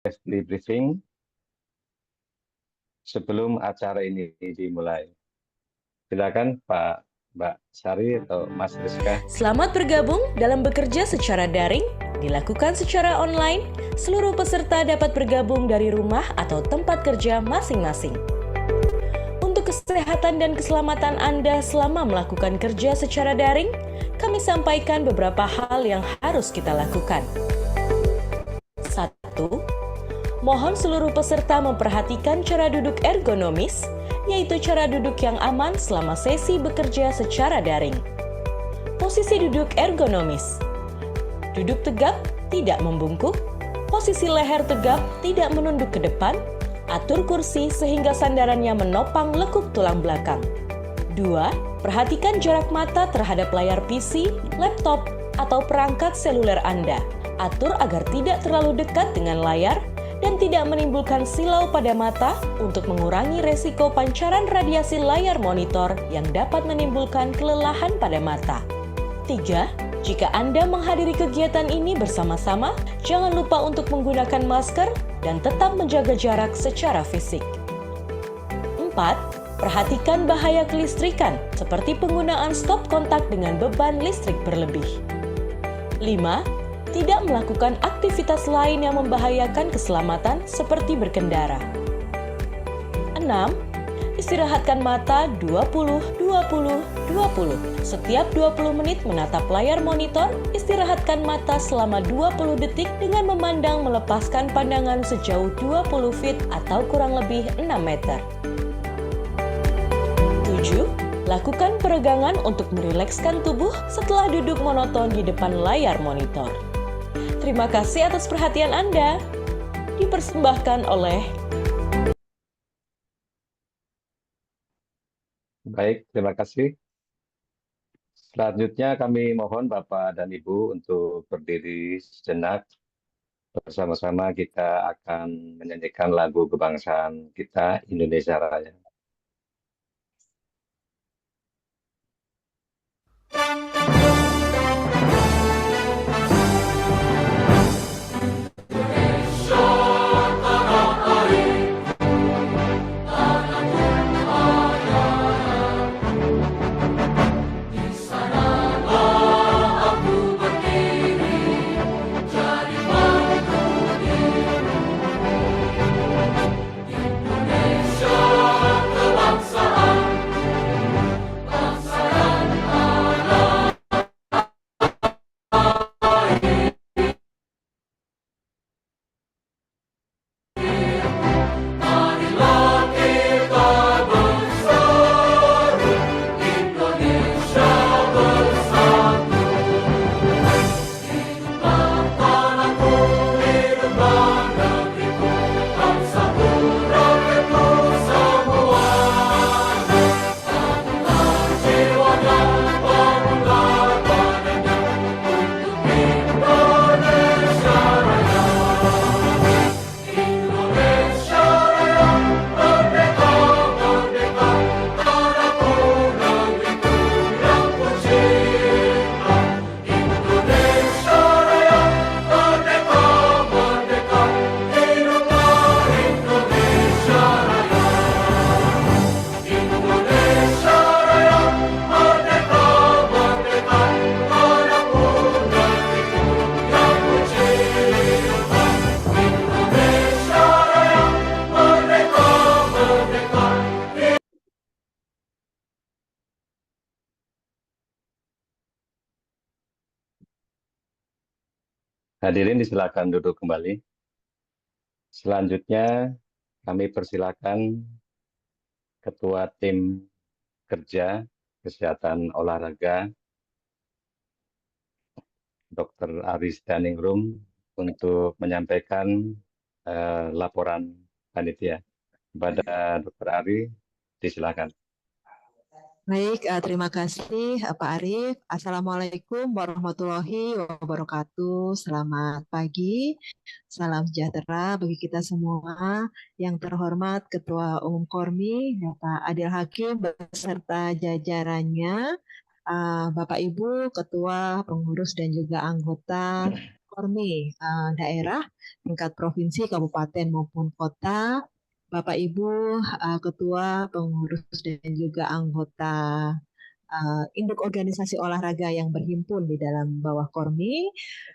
safety briefing sebelum acara ini dimulai. Silakan Mbak Sari atau Mas Rizka. Selamat bergabung dalam bekerja secara daring, dilakukan secara online. Seluruh peserta dapat bergabung dari rumah atau tempat kerja masing-masing. Untuk kesehatan dan keselamatan Anda selama melakukan kerja secara daring, kami sampaikan beberapa hal yang harus kita lakukan. 1. Mohon seluruh peserta memperhatikan cara duduk ergonomis, yaitu cara duduk yang aman selama sesi bekerja secara daring. Posisi duduk ergonomis. Duduk tegap, tidak membungkuk. Posisi leher tegap, tidak menunduk ke depan. Atur kursi sehingga sandarannya menopang lekuk tulang belakang. 2. Perhatikan jarak mata terhadap layar PC, laptop, atau perangkat seluler Anda. Atur agar tidak terlalu dekat dengan layar dan tidak menimbulkan silau pada mata untuk mengurangi resiko pancaran radiasi layar monitor yang dapat menimbulkan kelelahan pada mata. 3. Jika Anda menghadiri kegiatan ini bersama-sama, jangan lupa untuk menggunakan masker dan tetap menjaga jarak secara fisik. 4. Perhatikan bahaya kelistrikan seperti penggunaan stop kontak dengan beban listrik berlebih. 5. Tidak melakukan aktivitas lain yang membahayakan keselamatan seperti berkendara. 6. Istirahatkan mata 20-20-20. Setiap 20 menit menatap layar monitor, istirahatkan mata selama 20 detik dengan memandang melepaskan pandangan sejauh 20 feet atau kurang lebih 6 meter. 7. Lakukan peregangan untuk merilekskan tubuh setelah duduk monoton di depan layar monitor. Terima kasih atas perhatian Anda. Dipersembahkan oleh... Baik, terima kasih. Selanjutnya kami mohon Bapak dan Ibu untuk berdiri sejenak. Bersama-sama kita akan menyanyikan lagu kebangsaan kita, Indonesia Raya. Hadirin disilakan duduk kembali. Selanjutnya kami persilakan Ketua Tim Kerja Kesehatan Olahraga Dr. Aris Daningrum untuk menyampaikan laporan panitia. Kepada Dr. Ari, disilakan. Baik, terima kasih Pak Arief. Assalamualaikum warahmatullahi wabarakatuh. Selamat pagi, salam sejahtera bagi kita semua. Yang terhormat Ketua Umum Kormi, Bapak Adil Hakim beserta jajarannya, Bapak Ibu, Ketua, Pengurus dan juga anggota Kormi daerah, tingkat provinsi, kabupaten maupun kota, Bapak Ibu ketua, pengurus dan juga anggota induk organisasi olahraga yang berhimpun di dalam bawah Kormi,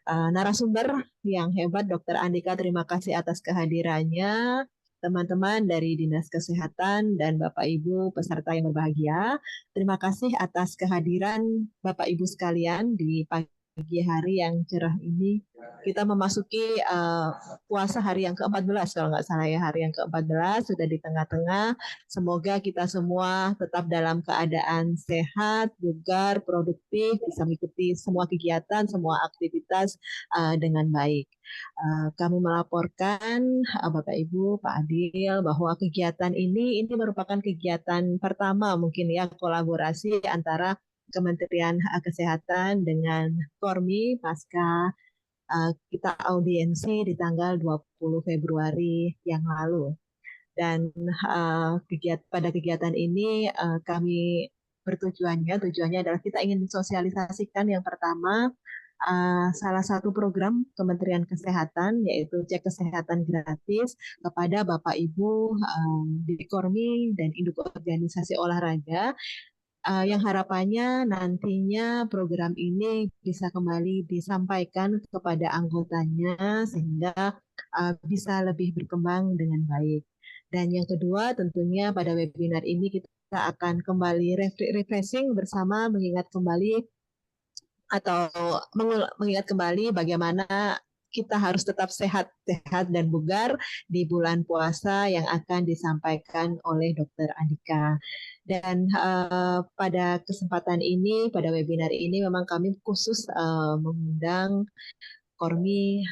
narasumber yang hebat Dr. Andika, terima kasih atas kehadirannya. Teman-teman dari Dinas Kesehatan dan Bapak Ibu peserta yang berbahagia, terima kasih atas kehadiran Bapak Ibu sekalian di pagi hari yang cerah ini. Kita memasuki puasa hari yang ke-14 kalau nggak salah ya, hari yang ke-14 sudah di tengah-tengah. Semoga kita semua tetap dalam keadaan sehat, bugar, produktif, bisa mengikuti semua kegiatan, semua aktivitas dengan baik. Kami melaporkan Bapak Ibu, Pak Adil, bahwa kegiatan ini merupakan kegiatan pertama mungkin ya, kolaborasi antara Kementerian Kesehatan dengan Kormi pasca kita audiensi di tanggal 20 Februari yang lalu. Dan pada kegiatan ini kami tujuannya adalah kita ingin mensosialisasikan yang pertama salah satu program Kementerian Kesehatan yaitu cek kesehatan gratis kepada Bapak Ibu di Kormi dan induk organisasi olahraga yang harapannya nantinya program ini bisa kembali disampaikan kepada anggotanya sehingga bisa lebih berkembang dengan baik. Dan yang kedua tentunya pada webinar ini kita akan kembali refreshing bersama mengingat kembali atau mengingat kembali bagaimana kita harus tetap sehat dan bugar di bulan puasa yang akan disampaikan oleh Dr. Andika. Dan pada kesempatan ini, pada webinar ini memang kami khusus mengundang Kormi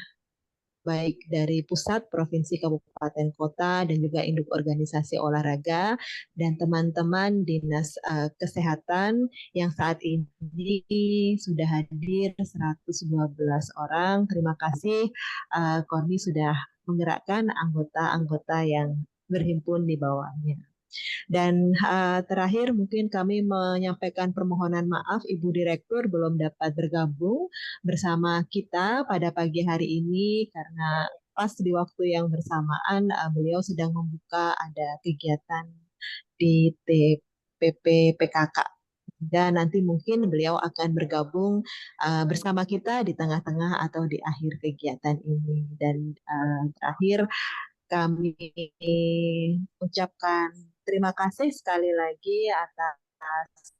baik dari pusat, provinsi, kabupaten, kota, dan juga induk organisasi olahraga, dan teman-teman Dinas Kesehatan yang saat ini sudah hadir 112 orang. Terima kasih Kormi sudah menggerakkan anggota-anggota yang berhimpun di bawahnya. Dan terakhir mungkin kami menyampaikan permohonan maaf Ibu Direktur belum dapat bergabung bersama kita pada pagi hari ini karena pas di waktu yang bersamaan beliau sedang membuka ada kegiatan di TPP PKK. Dan nanti mungkin beliau akan bergabung bersama kita di tengah-tengah atau di akhir kegiatan ini. Dan terakhir kami ucapkan terima kasih sekali lagi atas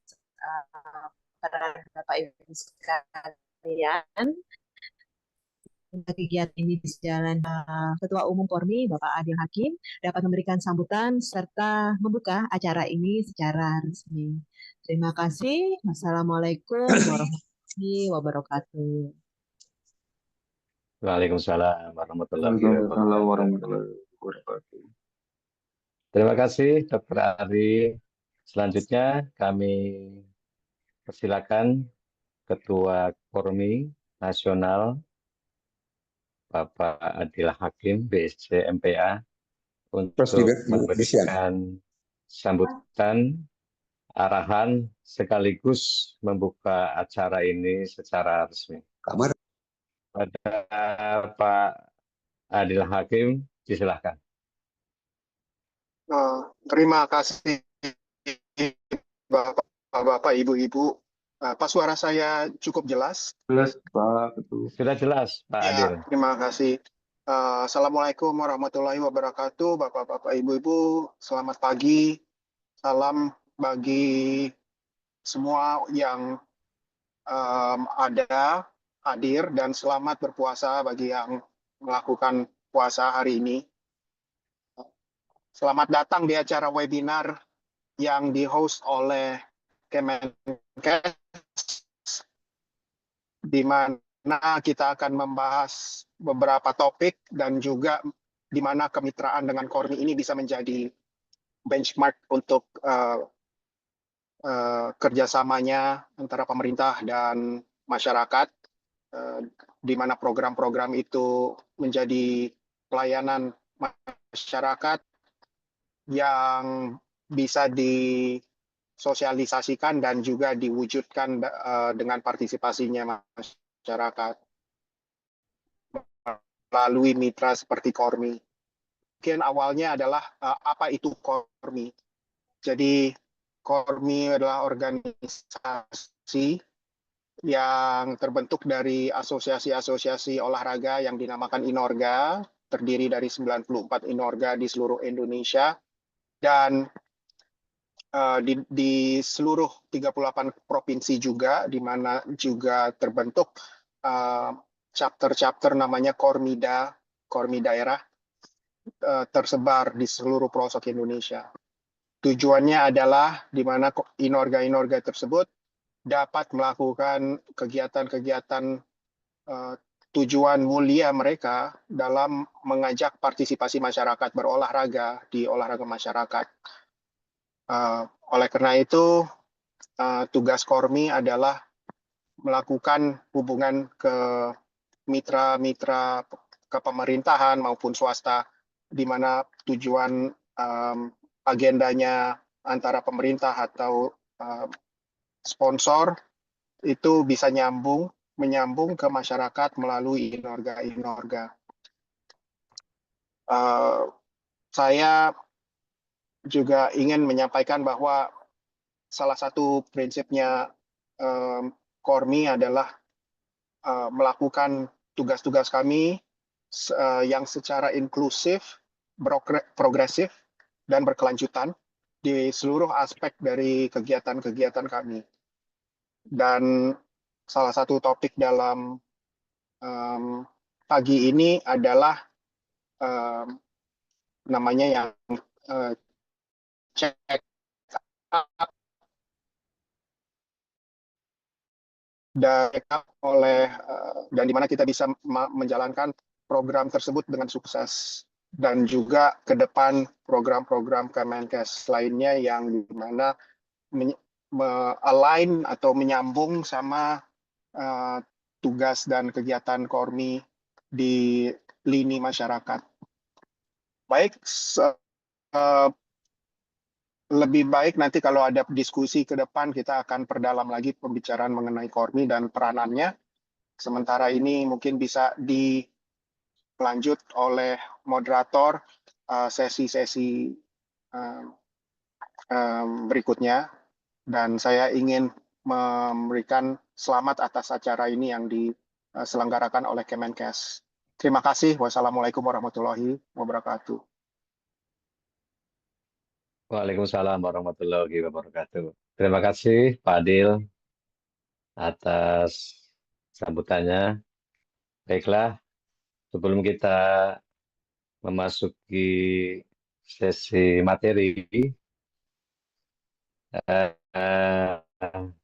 peran Bapak Ibu sekalian. Kegiatan ini berjalan Ketua Umum Kormi Bapak Adil Hakim dapat memberikan sambutan serta membuka acara ini secara resmi. Terima kasih. Wassalamualaikum warahmatullahi wabarakatuh. Waalaikumsalam warahmatullahi Waalaikumsalam wabarakatuh. warahmatullahi wabarakatuh. Terima kasih Dr. Ari. Selanjutnya kami persilakan Ketua Kormi Nasional Bapak Adil Hakim BSC MPA untuk memberikan sambutan arahan sekaligus membuka acara ini secara resmi. Pada Pak Adil Hakim, disilahkan. Terima kasih Bapak, Ibu-Ibu. Pak, suara saya cukup jelas? Jelas, Pak. Sudah jelas, Pak Adil. Terima kasih. Assalamualaikum warahmatullahi wabarakatuh. Bapak-bapak, Ibu-Ibu, selamat pagi. Salam bagi semua yang hadir dan selamat berpuasa bagi yang melakukan puasa hari ini. Selamat datang di acara webinar yang di-host oleh Kemenkes, di mana kita akan membahas beberapa topik dan juga di mana kemitraan dengan Kormi ini bisa menjadi benchmark untuk kerjasamanya antara pemerintah dan masyarakat, di mana program-program itu menjadi pelayanan masyarakat yang bisa disosialisasikan dan juga diwujudkan dengan partisipasinya masyarakat. melalui mitra seperti Kormi. Mungkin awalnya adalah apa itu Kormi. Jadi Kormi adalah organisasi yang terbentuk dari asosiasi-asosiasi olahraga yang dinamakan Inorga, terdiri dari 94 Inorga di seluruh Indonesia, dan di seluruh 38 provinsi juga, di mana juga terbentuk chapter-chapter namanya Kormida, Kormi daerah, tersebar di seluruh pelosok Indonesia. Tujuannya adalah di mana Inorga-Inorga tersebut dapat melakukan kegiatan-kegiatan tujuan mulia mereka dalam mengajak partisipasi masyarakat berolahraga di olahraga masyarakat. Oleh karena itu, tugas Kormi adalah melakukan hubungan ke mitra-mitra kepemerintahan maupun swasta, di mana tujuan agendanya antara pemerintah atau sponsor itu bisa menyambung ke masyarakat melalui Inorga-Inorga. Saya juga ingin menyampaikan bahwa salah satu prinsipnya Kormi adalah melakukan tugas-tugas kami yang secara inklusif, progresif, dan berkelanjutan di seluruh aspek dari kegiatan-kegiatan kami. Dan salah satu topik dalam pagi ini adalah namanya yang check up dan di mana kita bisa menjalankan program tersebut dengan sukses, dan juga ke depan program-program Kemenkes lainnya yang di mana align atau menyambung sama tugas dan kegiatan Kormi di lini masyarakat. Baik, lebih baik nanti kalau ada diskusi ke depan kita akan perdalam lagi pembicaraan mengenai Kormi dan peranannya. Sementara ini mungkin bisa dilanjut oleh moderator sesi-sesi berikutnya, dan saya ingin memberikan selamat atas acara ini yang diselenggarakan oleh Kemenkes. Terima kasih. Wassalamualaikum warahmatullahi wabarakatuh. Waalaikumsalam warahmatullahi wabarakatuh. Terima kasih Pak Adil atas sambutannya. Baiklah, sebelum kita memasuki sesi materi,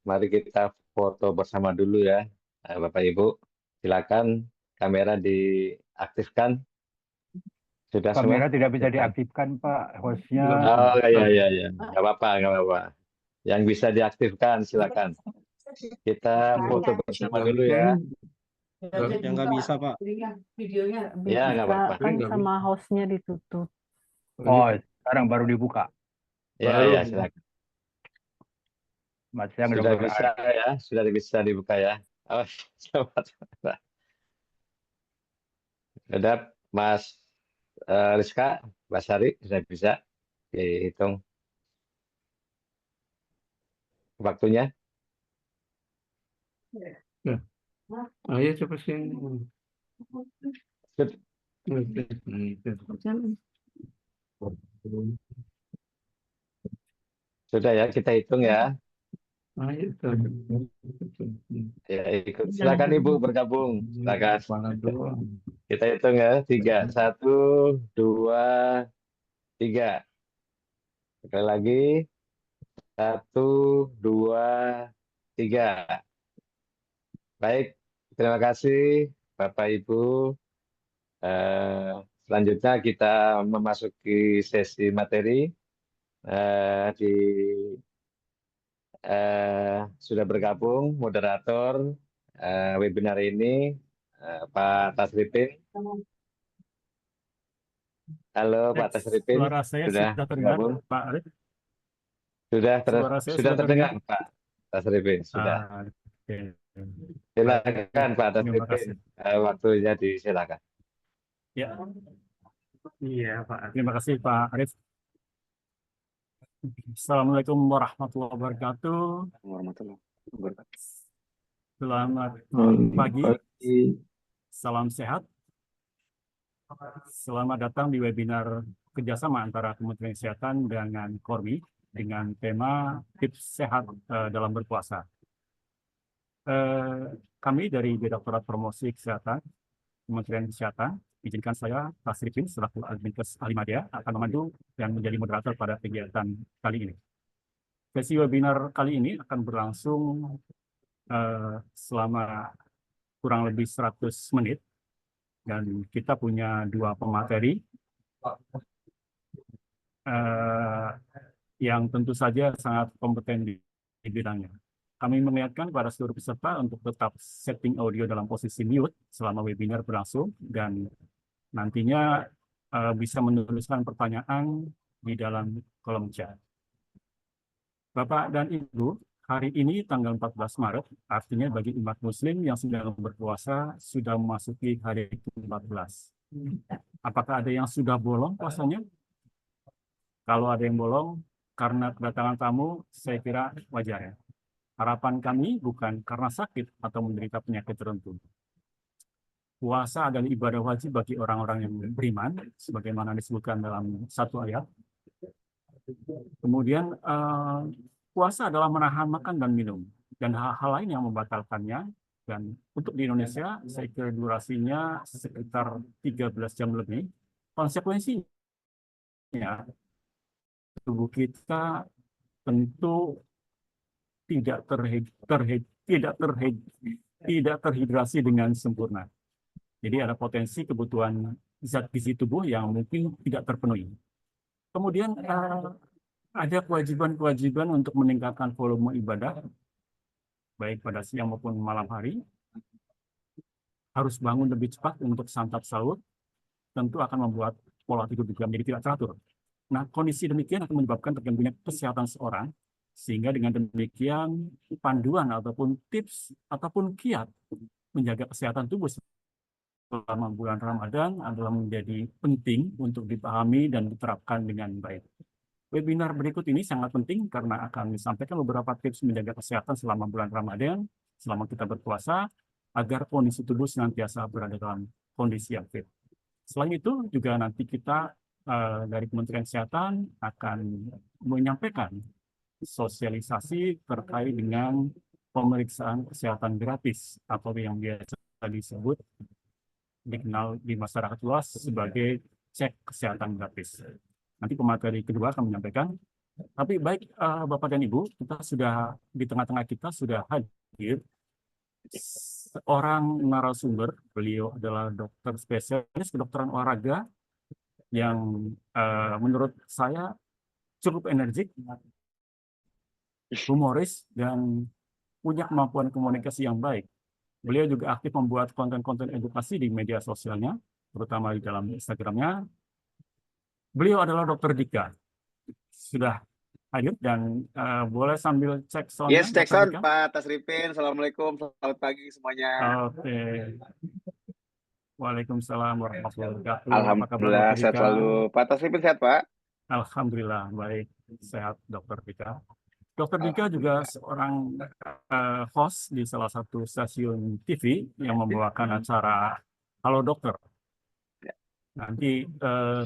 mari kita foto bersama dulu ya. Bapak Ibu, silakan kamera diaktifkan. Sudah Kamera semua? tidak bisa diaktifkan, Pak. Hostnya. Oh iya, nggak apa-apa. Yang bisa diaktifkan silakan. Kita foto bersama dulu ya. Yang nggak bisa, Pak. Videonya Ya, nggak apa-apa. kan sama hostnya ditutup. Oh, sekarang baru dibuka. Ya, silakan. Mas yang Sudah bisa ya, sudah bisa dibuka ya. Oh, selamat. Sudah, Mas Rizka, Mbak Sari, sudah bisa dihitung waktunya. Ayo coba sih. Sudah ya, kita hitung ya. Ayo. Ya, ikut. Silakan Ibu bergabung. Silakan. Kita hitung ya. 3, 1, 2, 3. Sekali lagi. 1, 2, 3. Baik, terima kasih Bapak Ibu. Selanjutnya kita memasuki sesi materi. Sudah bergabung moderator webinar ini, Pak Tasripin. Halo Pak Tasripin. Suara saya sudah terdengar, Pak Arif. Sudah terdengar Pak Tasripin. Sudah. Oke. Silakan Pak Tasripin. Waktunya disilakan. Ya, iya Pak. Terima kasih Pak Arif. Assalamualaikum warahmatullahi wabarakatuh. Warahmatullahi wabarakatuh. Selamat pagi, Pagi. salam sehat. Selamat datang di webinar kerjasama antara Kementerian Kesehatan dengan Kormi dengan tema tips sehat dalam berpuasa. Kami dari Direktorat Promosi Kesehatan Kementerian Kesehatan, izinkan saya Pak Sripin selaku Adminkes Alimadya akan memandu dan menjadi moderator pada kegiatan kali ini. Sesi webinar kali ini akan berlangsung selama kurang lebih 100 menit dan kita punya dua pemateri yang tentu saja sangat kompeten di bidangnya. Kami mengingatkan pada seluruh peserta untuk tetap setting audio dalam posisi mute selama webinar berlangsung dan nantinya bisa menuliskan pertanyaan di dalam kolom chat. Bapak dan Ibu, hari ini tanggal 14 Maret, artinya bagi umat Muslim yang sedang berpuasa sudah memasuki hari ke-14. Apakah ada yang sudah bolong puasanya? Kalau ada yang bolong, karena kedatangan tamu, saya kira wajar ya. Harapan kami bukan karena sakit atau menderita penyakit tertentu. Puasa adalah ibadah wajib bagi orang-orang yang beriman, sebagaimana disebutkan dalam satu ayat. Kemudian puasa adalah menahan makan dan minum, dan hal-hal lain yang membatalkannya. Dan untuk di Indonesia, saya kira durasinya sekitar 13 jam lebih. Konsekuensinya, tubuh kita tentu tidak terhidrasi dengan sempurna. Jadi ada potensi kebutuhan zat gizi tubuh yang mungkin tidak terpenuhi. Kemudian ada kewajiban-kewajiban untuk meningkatkan volume ibadah, baik pada siang maupun malam hari. Harus bangun lebih cepat untuk santap sahur, tentu akan membuat pola tidur juga menjadi tidak teratur. Nah, kondisi demikian akan menyebabkan terganggunya kesehatan seorang, sehingga dengan demikian panduan ataupun tips ataupun kiat menjaga kesehatan tubuh selama bulan Ramadan adalah menjadi penting untuk dipahami dan diterapkan dengan baik. Webinar berikut ini sangat penting karena akan disampaikan beberapa tips menjaga kesehatan selama bulan Ramadan, selama kita berpuasa, agar kondisi tubuh senantiasa berada dalam kondisi yang fit. Selain itu, juga nanti kita dari Kementerian Kesehatan akan menyampaikan sosialisasi terkait dengan pemeriksaan kesehatan gratis atau yang biasa disebut dikenal di masyarakat luas sebagai cek kesehatan gratis. Nanti pemateri kedua akan menyampaikan. Tapi baik Bapak dan Ibu, kita sudah di tengah-tengah kita sudah hadir seorang narasumber. Beliau adalah dokter spesialis kedokteran olahraga yang menurut saya cukup energik, humoris, dan punya kemampuan komunikasi yang baik. Beliau juga aktif membuat konten-konten edukasi di media sosialnya, terutama di dalam Instagramnya. Beliau adalah Dr. Dika. Sudah hadir dan boleh sambil cek soundnya. Yes, cek sound Pak Tasripin. Assalamualaikum, selamat pagi semuanya. Oke. Waalaikumsalam warahmatullahi wabarakatuh. Alhamdulillah, sehat selalu. Pak Tasripin sehat, Pak? Alhamdulillah, baik. Sehat, Dr. Dika. Dr. Dika juga seorang host di salah satu stasiun TV yang membawakan acara Halo Dokter. Nanti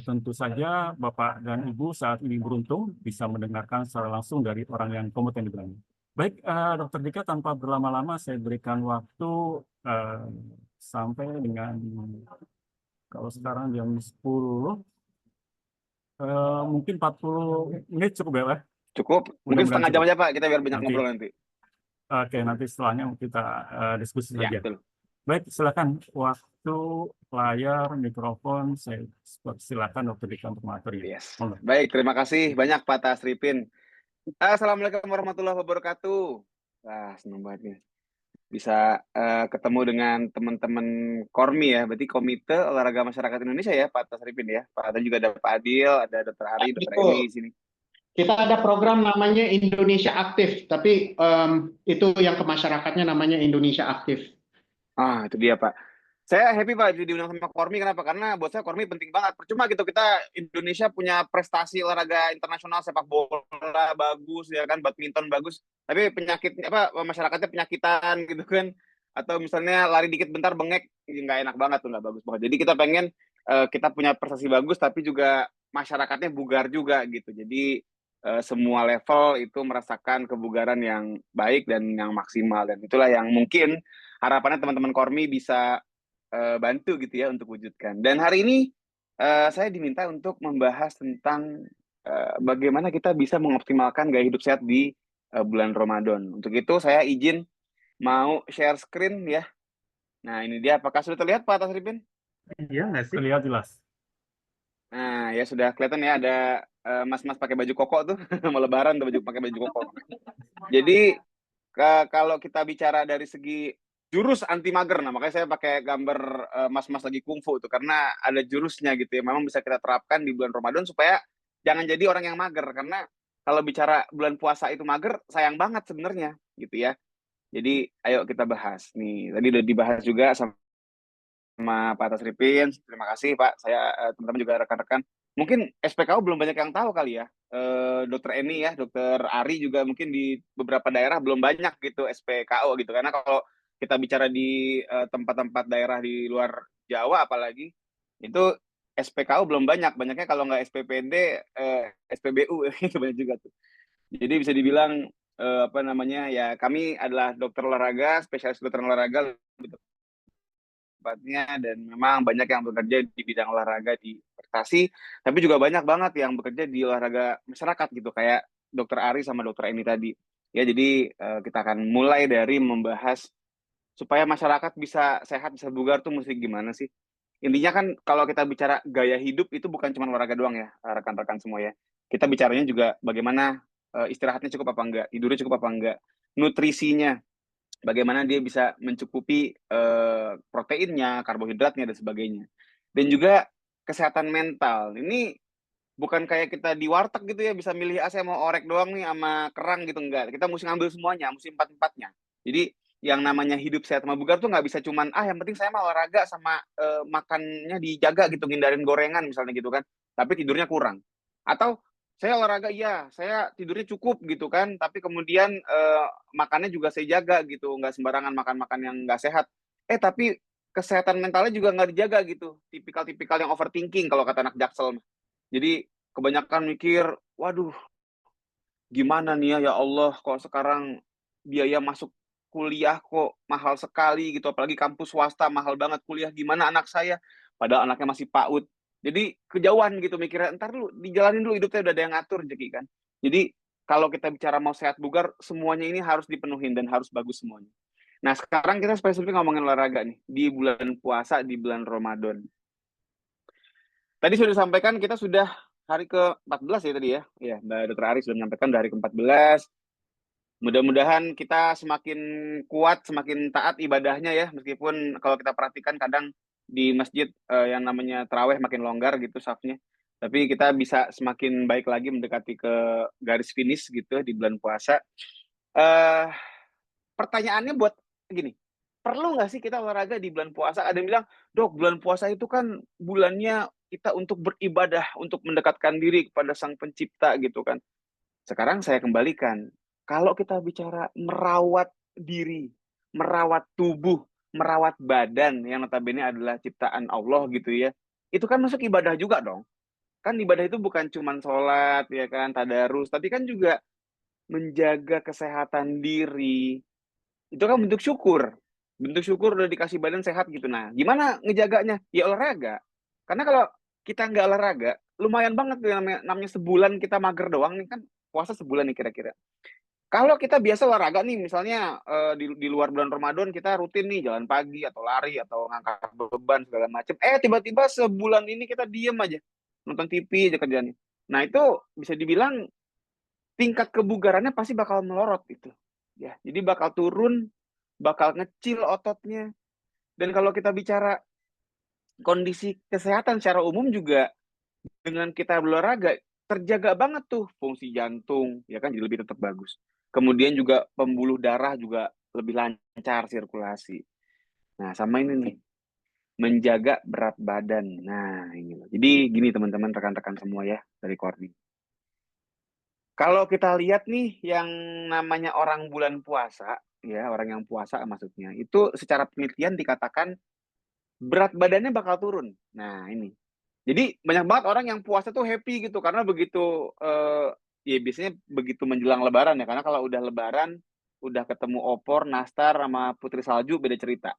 tentu saja Bapak dan Ibu saat ini beruntung bisa mendengarkan secara langsung dari orang yang kompeten di bidangnya. Baik, Dr. Dika, tanpa berlama-lama saya berikan waktu sampai dengan, kalau sekarang jam 10, mungkin 40 menit cukup ya, Pak? Cukup, mungkin setengah jam aja Pak, kita biar banyak ngobrol nanti. Oke, nanti setelahnya kita diskusi saja. Betul. Baik, silakan waktu, layar, mikrofon, saya silakan Dr. Dika untuk materi. Yes. Baik, terima kasih banyak Pak Tasripin. Assalamualaikum warahmatullahi wabarakatuh. Wah, senang banget nih. Bisa ketemu dengan teman-teman Kormi ya, berarti Komite Olahraga Masyarakat Indonesia ya, Pak Tasripin ya. Pak, dan juga ada Pak Adil, ada Dr. Ari, Dr. Eli di sini. Kita ada program namanya Indonesia Aktif, tapi itu yang ke masyarakatnya namanya Indonesia Aktif. Ah, itu dia Pak. Saya happy Pak diundang sama Kormi. Kenapa? Karena buat saya Kormi penting banget. Percuma gitu kita Indonesia punya prestasi olahraga internasional, sepak bola bagus ya kan, badminton bagus, tapi penyakit apa masyarakatnya penyakitan gitu kan. Atau misalnya lari dikit bentar bengek, nggak enak banget tuh, nggak bagus banget. Jadi kita pengen kita punya prestasi bagus tapi juga masyarakatnya bugar juga gitu. Jadi semua level itu merasakan kebugaran yang baik dan yang maksimal, dan itulah yang mungkin harapannya teman-teman Kormi bisa bantu gitu ya untuk wujudkan. Dan hari ini saya diminta untuk membahas tentang bagaimana kita bisa mengoptimalkan gaya hidup sehat di bulan Ramadan. Untuk itu saya izin mau share screen ya. Nah ini dia, apakah sudah terlihat Pak Tasripin? Iya nggak sih? Terlihat jelas. Nah ya sudah kelihatan ya, ada mas-mas pakai baju koko tuh mau lebaran tuh pakai baju koko. Jadi kalau kita bicara dari segi jurus anti mager, nah makanya saya pakai gambar mas-mas lagi kungfu tuh, karena ada jurusnya gitu ya, memang bisa kita terapkan di bulan Ramadan supaya jangan jadi orang yang mager, karena kalau bicara bulan puasa itu mager, sayang banget sebenarnya gitu ya. Jadi ayo kita bahas nih, tadi udah dibahas juga sama Pak Tasripin, terima kasih Pak, saya teman-teman juga rekan-rekan. Mungkin SPKU belum banyak yang tahu kali ya, Dokter Eni ya, Dokter Ari juga mungkin di beberapa daerah belum banyak gitu SPKU gitu, karena kalau kita bicara di tempat-tempat daerah di luar Jawa apalagi, itu SPKU belum banyak, banyaknya kalau nggak SPPD, SPBU itu banyak juga tuh. Jadi bisa dibilang apa namanya ya, kami adalah dokter olahraga, spesialis dokter olahraga tempatnya, dan memang banyak yang bekerja di bidang olahraga di prestasi, tapi juga banyak banget yang bekerja di olahraga masyarakat gitu, kayak Dokter Ari sama Dokter Eni tadi. Ya, jadi kita akan mulai dari membahas supaya masyarakat bisa sehat, bisa bugar tuh mesti gimana sih? Intinya kan kalau kita bicara gaya hidup itu bukan cuma olahraga doang ya, rekan-rekan semua ya. Kita bicaranya juga bagaimana istirahatnya cukup apa enggak, tidurnya cukup apa enggak, nutrisinya, bagaimana dia bisa mencukupi proteinnya, karbohidratnya, dan sebagainya. Dan juga kesehatan mental. Ini bukan kayak kita di warteg gitu ya, bisa milih, saya mau orek doang nih sama kerang gitu, enggak. Kita mesti ngambil semuanya, mesti empat-empatnya. Jadi yang namanya hidup sehat sama bugar tuh nggak bisa cuman, yang penting saya mau olahraga sama makannya dijaga gitu, ngindarin gorengan misalnya gitu kan, tapi tidurnya kurang. Atau saya olahraga iya, saya tidurnya cukup gitu kan, tapi kemudian makannya juga saya jaga gitu, nggak sembarangan makan-makan yang nggak sehat. Tapi kesehatan mentalnya juga nggak dijaga gitu, tipikal-tipikal yang overthinking kalau kata anak Jaksel. Jadi kebanyakan mikir, waduh gimana nih ya Allah, kok sekarang biaya masuk kuliah kok mahal sekali gitu, apalagi kampus swasta mahal banget kuliah, gimana anak saya? Padahal anaknya masih PAUD. Jadi kejauhan gitu mikirnya, entar dulu dijalanin dulu hidupnya, udah ada yang ngatur jadi kan. Jadi kalau kita bicara mau sehat bugar, semuanya ini harus dipenuhin dan harus bagus semuanya. Nah sekarang kita spesifik ngomongin olahraga nih, di bulan puasa, di bulan Ramadan. Tadi sudah disampaikan kita sudah hari ke-14 ya tadi ya. Ya, Mbak Dr. Ari sudah menyampaikan dari ke-14. Mudah-mudahan kita semakin kuat, semakin taat ibadahnya ya, meskipun kalau kita perhatikan kadang di masjid yang namanya tarawih makin longgar gitu safnya. Tapi kita bisa semakin baik lagi mendekati ke garis finish gitu di bulan puasa. Pertanyaannya buat gini, perlu nggak sih kita olahraga di bulan puasa? Ada yang bilang, Dok, bulan puasa itu kan bulannya kita untuk beribadah, untuk mendekatkan diri kepada Sang Pencipta gitu kan. Sekarang saya kembalikan, kalau kita bicara merawat diri, merawat tubuh, merawat badan yang notabene adalah ciptaan Allah gitu ya, itu kan masuk ibadah juga dong. Kan ibadah itu bukan cuma sholat ya kan, tadarus, tapi kan juga menjaga kesehatan diri. Itu kan bentuk syukur. Bentuk syukur udah dikasih badan sehat gitu. Nah, gimana ngejaganya? Ya olahraga. Karena kalau kita nggak olahraga, lumayan banget tuh namanya sebulan kita mager doang nih kan, puasa sebulan nih kira-kira. Kalau kita biasa olahraga nih, misalnya di luar bulan Ramadan kita rutin nih jalan pagi atau lari atau ngangkat beban segala macam. Tiba-tiba sebulan ini kita diem aja, nonton TV aja kerjanya. Nah itu bisa dibilang tingkat kebugarannya pasti bakal melorot itu. Ya, jadi bakal turun, bakal ngecil ototnya. Dan kalau kita bicara kondisi kesehatan secara umum juga, dengan kita berolahraga terjaga banget tuh fungsi jantung, ya kan, jadi lebih tetap bagus. Kemudian juga pembuluh darah juga lebih lancar sirkulasi. Nah, sama ini nih. menjaga berat badan. Nah, ini loh. Jadi gini teman-teman, rekan-rekan semua ya dari Korni. Kalau kita lihat nih yang namanya orang bulan puasa, ya orang yang puasa maksudnya, itu secara penelitian dikatakan berat badannya bakal turun. Nah, ini. Jadi banyak banget orang yang puasa tuh happy gitu karena begitu ya biasanya begitu menjelang lebaran ya, karena kalau udah lebaran udah ketemu opor, nastar sama putri salju beda cerita.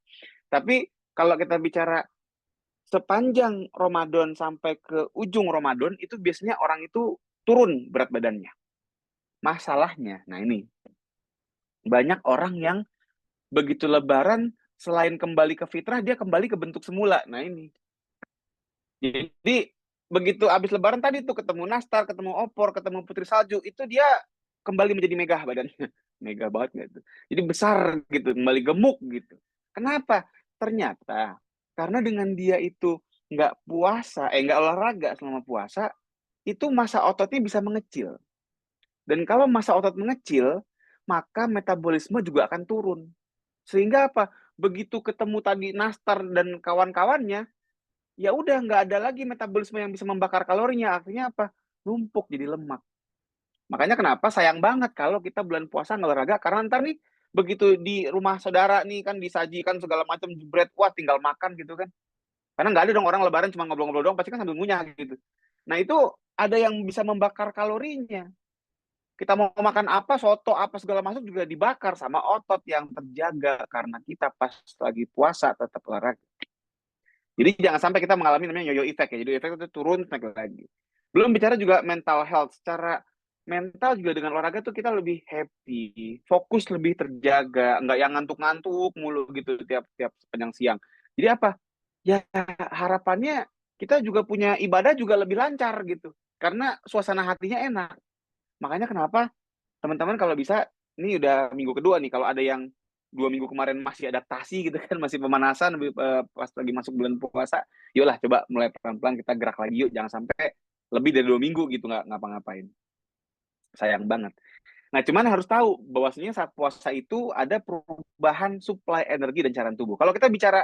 Tapi kalau kita bicara sepanjang Ramadan sampai ke ujung Ramadan itu biasanya orang itu turun berat badannya. Masalahnya, nah ini banyak orang yang begitu lebaran selain kembali ke fitrah dia kembali ke bentuk semula. Nah ini. Jadi begitu habis lebaran tadi tuh ketemu nastar, ketemu opor, ketemu putri salju, itu dia kembali menjadi megah badannya. Megah banget nggak tuh? Jadi besar gitu, kembali gemuk gitu. Kenapa? Ternyata karena dengan dia itu nggak olahraga selama puasa, itu massa ototnya bisa mengecil. Dan kalau massa otot mengecil, maka metabolisme juga akan turun. Sehingga apa? Begitu ketemu tadi nastar dan kawan-kawannya, ya udah nggak ada lagi metabolisme yang bisa membakar kalorinya. Artinya apa? Numpuk jadi lemak. Makanya kenapa sayang banget kalau kita bulan puasa olahraga, karena ntar nih begitu di rumah saudara nih kan disajikan segala macam jebret, wah tinggal makan gitu kan. Karena nggak ada dong orang lebaran cuma ngobrol-ngobrol doang, pasti kan sambil ngunyah gitu. Nah itu ada yang bisa membakar kalorinya. Kita mau makan apa, soto apa segala macam juga dibakar sama otot yang terjaga karena kita pas lagi puasa tetap olahraga. Jadi jangan sampai kita mengalami namanya yo-yo effect ya. Jadi effect itu turun naik lagi. Belum bicara juga mental health. Secara mental juga dengan olahraga tuh kita lebih happy, fokus lebih terjaga, nggak yang ngantuk-ngantuk mulu gitu tiap sepanjang siang. Jadi apa? Ya harapannya kita juga punya ibadah juga lebih lancar gitu. Karena suasana hatinya enak. Makanya kenapa teman-teman kalau bisa, ini udah minggu kedua nih, kalau ada yang 2 minggu kemarin masih adaptasi gitu kan, masih pemanasan pas lagi masuk bulan puasa, yuklah coba mulai pelan-pelan kita gerak lagi yuk, jangan sampai lebih dari 2 minggu gitu nggak ngapa-ngapain. Sayang banget. Nah, cuman harus tahu bahwasanya saat puasa itu ada perubahan suplai energi dan cairan tubuh. Kalau kita bicara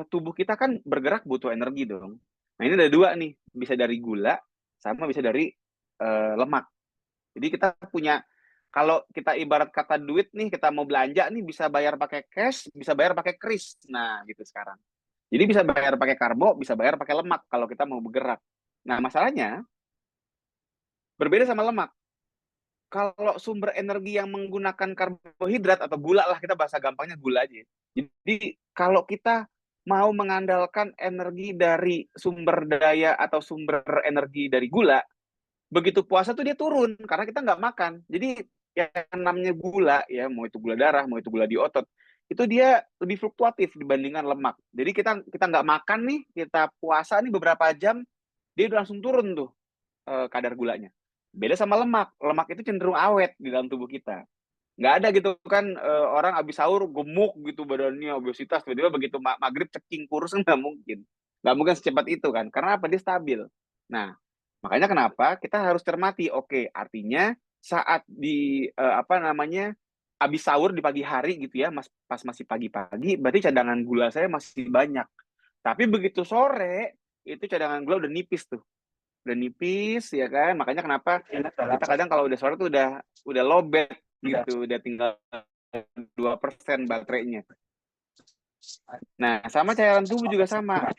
tubuh kita kan bergerak butuh energi dong. Nah, ini ada dua nih, bisa dari gula sama bisa dari lemak. Jadi kita punya, kalau kita ibarat kata duit nih, kita mau belanja nih bisa bayar pakai cash, bisa bayar pakai kris. Nah, gitu sekarang. Jadi bisa bayar pakai karbo, bisa bayar pakai lemak kalau kita mau bergerak. Nah, masalahnya berbeda sama lemak. Kalau sumber energi yang menggunakan karbohidrat atau gula lah, kita bahasa gampangnya gula aja. Jadi kalau kita mau mengandalkan energi dari sumber daya atau sumber energi dari gula, begitu puasa tuh dia turun karena kita nggak makan. Jadi yang namanya gula ya, mau itu gula darah, mau itu gula di otot, itu dia lebih fluktuatif dibandingkan lemak. Jadi kita nggak makan nih, kita puasa nih beberapa jam, dia udah langsung turun tuh kadar gulanya. Beda sama lemak. Lemak itu cenderung awet di dalam tubuh kita. Nggak ada gitu kan orang abis sahur gemuk gitu badannya, obesitas, tiba-tiba begitu maghrib ceking kurus, nggak mungkin. Nggak mungkin secepat itu kan. Karena apa? Dia stabil. Nah, makanya kenapa kita harus cermati. Oke, artinya saat di habis sahur di pagi hari gitu ya, pas masih pagi-pagi, berarti cadangan gula saya masih banyak. Tapi begitu sore, itu cadangan gula udah nipis tuh. Udah nipis ya kan. Makanya kenapa kita kadang kalau udah sore tuh udah lowbat gitu, udah tinggal 2% baterainya. Nah, sama cairan tubuh juga sama.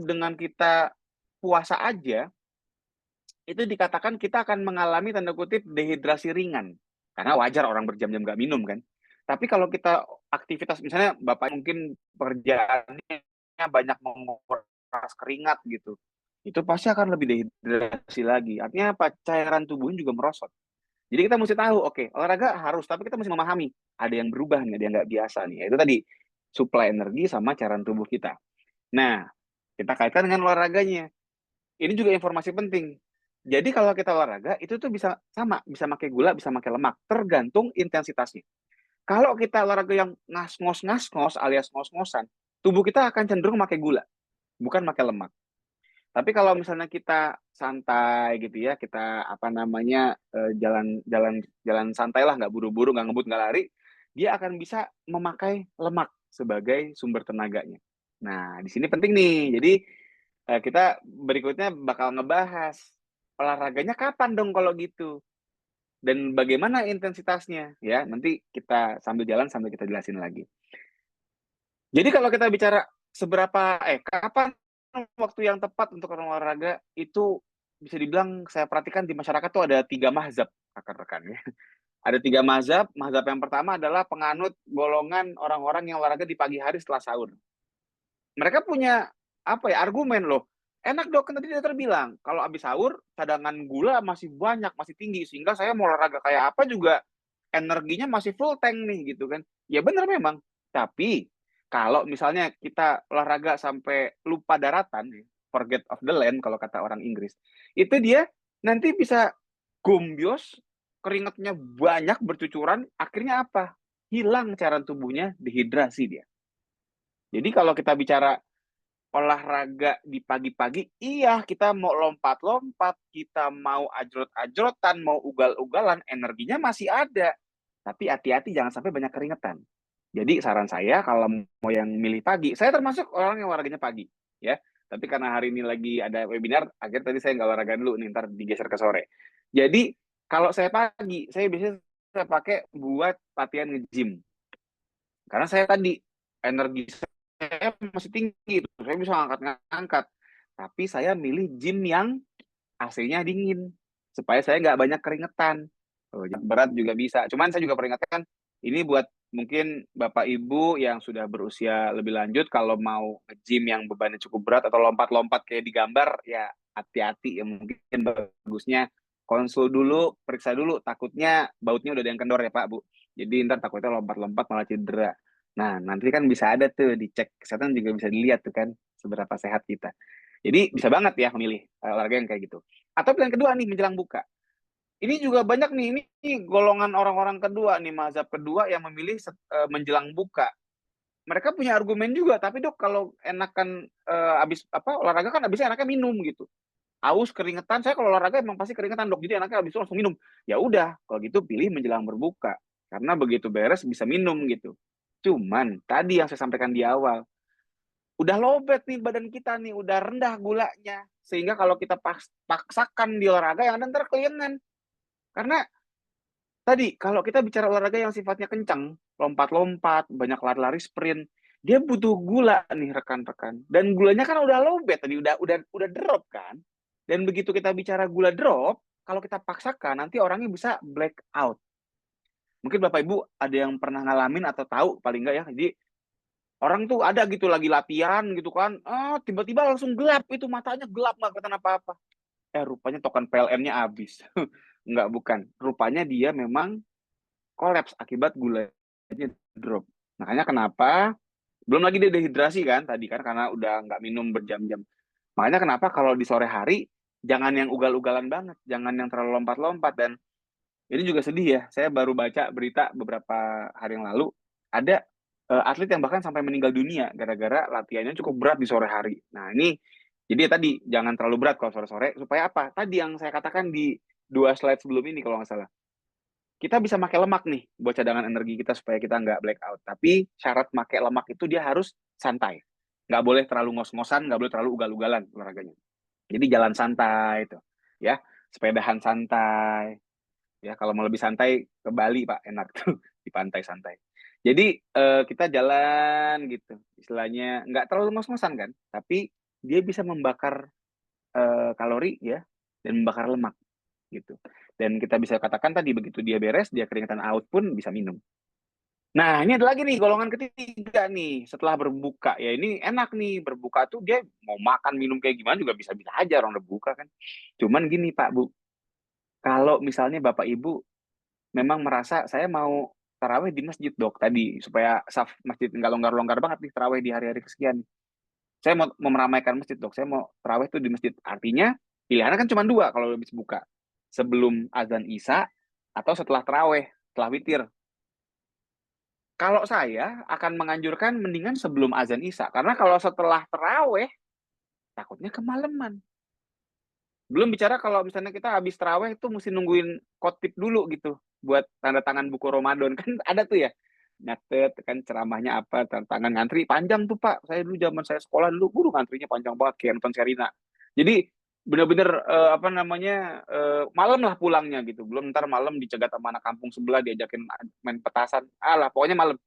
Dengan kita puasa aja, itu dikatakan kita akan mengalami tanda kutip dehidrasi ringan. Karena wajar orang berjam-jam nggak minum kan. Tapi kalau kita aktivitas, misalnya Bapak mungkin pekerjaannya banyak menguras keringat gitu, itu pasti akan lebih dehidrasi lagi. Artinya apa? Cairan tubuhnya juga merosot. Jadi kita mesti tahu, oke, olahraga harus, tapi kita mesti memahami ada yang berubah nih, ada yang nggak biasa nih. Itu tadi suplai energi sama cairan tubuh kita. Nah, kita kaitkan dengan olahraganya. Ini juga informasi penting. Jadi kalau kita olahraga itu tuh bisa sama, bisa pakai gula, bisa pakai lemak, tergantung intensitasnya. Kalau kita olahraga yang ngas-ngos alias ngos-ngosan, tubuh kita akan cenderung pakai gula, bukan pakai lemak. Tapi kalau misalnya kita santai gitu ya, kita jalan santai lah, nggak buru-buru, nggak ngebut, nggak lari, dia akan bisa memakai lemak sebagai sumber tenaganya. Nah, di sini penting nih. Jadi kita berikutnya bakal ngebahas olahraganya kapan dong kalau gitu, dan bagaimana intensitasnya ya. Nanti kita sambil jalan sambil kita jelasin lagi. Jadi kalau kita bicara kapan waktu yang tepat untuk olahraga, itu bisa dibilang saya perhatikan di masyarakat tuh ada 3 mazhab, rekan-rekan ya. Ada 3 mazhab. Mazhab yang pertama adalah penganut golongan orang-orang yang olahraga di pagi hari setelah sahur. Mereka punya argumen loh. Enak dok, kan tadi dokter bilang kalau habis sahur cadangan gula masih banyak, masih tinggi, sehingga saya mau olahraga kayak apa juga energinya masih full tank nih gitu kan. Ya benar memang. Tapi kalau misalnya kita olahraga sampai lupa daratan, forget of the land kalau kata orang Inggris, itu dia nanti bisa gombyos, keringatnya banyak bercucuran, akhirnya apa? Hilang cairan tubuhnya, dehidrasi dia. Jadi kalau kita bicara olahraga di pagi-pagi, iya kita mau lompat-lompat, kita mau ajrot-ajrotan, mau ugal-ugalan, energinya masih ada. Tapi hati-hati jangan sampai banyak keringetan. Jadi saran saya kalau mau yang milih pagi, saya termasuk orang yang olahraganya pagi, ya. Tapi karena hari ini lagi ada webinar, akhirnya tadi saya nggak olahraga dulu, nih ntar digeser ke sore. Jadi kalau saya pagi, saya biasanya saya pakai buat latihan nge-gym. Karena saya tadi energi saya masih tinggi, saya bisa ngangkat-ngangkat. Tapi saya milih gym yang AC-nya dingin, supaya saya nggak banyak keringetan. Berat juga bisa. Cuman saya juga peringatkan, ini buat mungkin Bapak Ibu yang sudah berusia lebih lanjut, kalau mau nge-gym yang bebannya cukup berat atau lompat-lompat kayak di gambar, ya hati-hati ya, mungkin bagusnya konsul dulu, periksa dulu, takutnya bautnya udah ada yang kendor ya Pak Bu. Jadi ntar takutnya lompat-lompat malah cedera. Nah, nanti kan bisa ada tuh dicek kesehatan, juga bisa dilihat tuh kan seberapa sehat kita. Jadi bisa banget ya memilih olahraga yang kayak gitu. Atau pilihan kedua nih, menjelang buka. Ini juga banyak nih, ini golongan orang-orang kedua nih, mazhab kedua yang memilih menjelang buka. Mereka punya argumen juga, tapi dok kalau enakan habis olahraga kan habisnya enaknya minum gitu. Aus, keringetan, saya kalau olahraga emang pasti keringetan dok, jadi enaknya habis itu langsung minum. Ya udah, kalau gitu pilih menjelang berbuka. Karena begitu beres bisa minum gitu. Cuman tadi yang saya sampaikan di awal, udah lowbat nih badan kita nih, udah rendah gulanya. Sehingga kalau kita paksakan di olahraga, yang ada ntar keliengan. Karena tadi kalau kita bicara olahraga yang sifatnya kencang, lompat-lompat, banyak lari-lari sprint, dia butuh gula nih rekan-rekan. Dan gulanya kan udah lowbat tadi, udah drop kan. Dan begitu kita bicara gula drop, kalau kita paksakan nanti orangnya bisa black out. Mungkin Bapak Ibu ada yang pernah ngalamin atau tahu paling enggak ya. Jadi orang tuh ada gitu lagi latihan gitu kan, tiba-tiba langsung gelap, itu matanya gelap, nggak kelihatan apa-apa. Rupanya token PLN-nya habis. Enggak, bukan. Rupanya dia memang kolaps akibat gulanya drop. Makanya kenapa, belum lagi dia dehidrasi kan tadi kan, karena udah nggak minum berjam-jam. Makanya kenapa kalau di sore hari, jangan yang ugal-ugalan banget, jangan yang terlalu lompat-lompat. Dan ini juga sedih ya, saya baru baca berita beberapa hari yang lalu, ada atlet yang bahkan sampai meninggal dunia gara-gara latihannya cukup berat di sore hari. Nah ini, jadi tadi jangan terlalu berat kalau sore-sore, supaya apa? Tadi yang saya katakan di 2 slide sebelum ini kalau nggak salah. Kita bisa pakai lemak nih buat cadangan energi kita supaya kita nggak black out. Tapi syarat pakai lemak itu dia harus santai. Nggak boleh terlalu ngos-ngosan, nggak boleh terlalu ugal-ugalan olahraganya. Jadi jalan santai itu, ya, sepedahan santai. Ya, kalau mau lebih santai ke Bali Pak, enak tuh di pantai santai. Jadi kita jalan gitu, istilahnya nggak terlalu ngos-ngosan kan, tapi dia bisa membakar kalori ya, dan membakar lemak gitu. Dan kita bisa katakan tadi begitu dia beres, dia keringetan out pun bisa minum. Nah, ini ada lagi nih golongan ketiga nih setelah berbuka. Ya ini enak nih, berbuka tuh dia mau makan minum kayak gimana juga bisa-bisa aja orang udah buka kan. Cuman gini Pak Bu, kalau misalnya Bapak Ibu memang merasa saya mau tarawih di masjid dok tadi, supaya saf masjid nggak longgar-longgar banget nih tarawih di hari-hari kesekian. Saya mau meramaikan masjid dok, saya mau tarawih tuh di masjid. Artinya pilihannya kan cuma 2 kalau habis buka. Sebelum azan Isya atau setelah tarawih, setelah witir. Kalau saya akan menganjurkan mendingan sebelum azan Isya. Karena kalau setelah tarawih, takutnya kemalaman. Belum bicara kalau misalnya kita habis tarawih itu mesti nungguin khotib dulu gitu buat tanda tangan buku Ramadan, kan ada tuh ya. nyatet kan ceramahnya apa, tantangan ngantri panjang tuh Pak. Saya dulu zaman saya sekolah dulu, guru ngantrinya panjang banget kayak nonton Sherina. Jadi bener-bener apa namanya malam lah pulangnya gitu. Belum ntar malam dicegat sama anak kampung sebelah diajakin main petasan. Alah, pokoknya malam.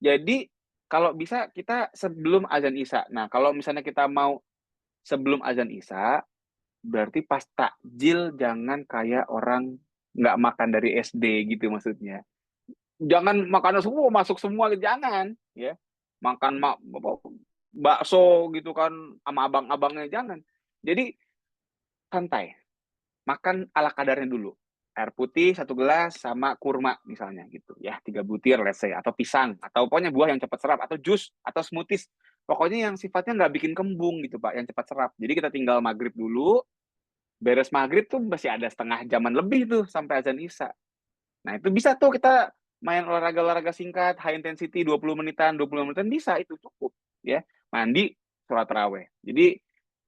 Jadi kalau bisa kita sebelum azan Isya. Nah, kalau misalnya kita mau sebelum azan Isya, berarti pas takjil jangan kayak orang nggak makan dari SD gitu maksudnya. Jangan makanan semua masuk semua, jangan ya. Makan bakso gitu kan sama abang-abangnya, jangan. Jadi santai. Makan ala kadarnya dulu. Air putih 1 gelas sama kurma misalnya gitu ya, 3 butir let's say, atau pisang, atau pokoknya buah yang cepat serap, atau jus, atau smoothies. Pokoknya yang sifatnya nggak bikin kembung gitu Pak, yang cepat serap. Jadi kita tinggal maghrib dulu, beres maghrib tuh masih ada setengah jaman lebih tuh sampai azan Isya. Nah itu bisa tuh kita main olahraga singkat, high intensity 20 menitan bisa, itu cukup ya. Mandi, sholat taraweh. Jadi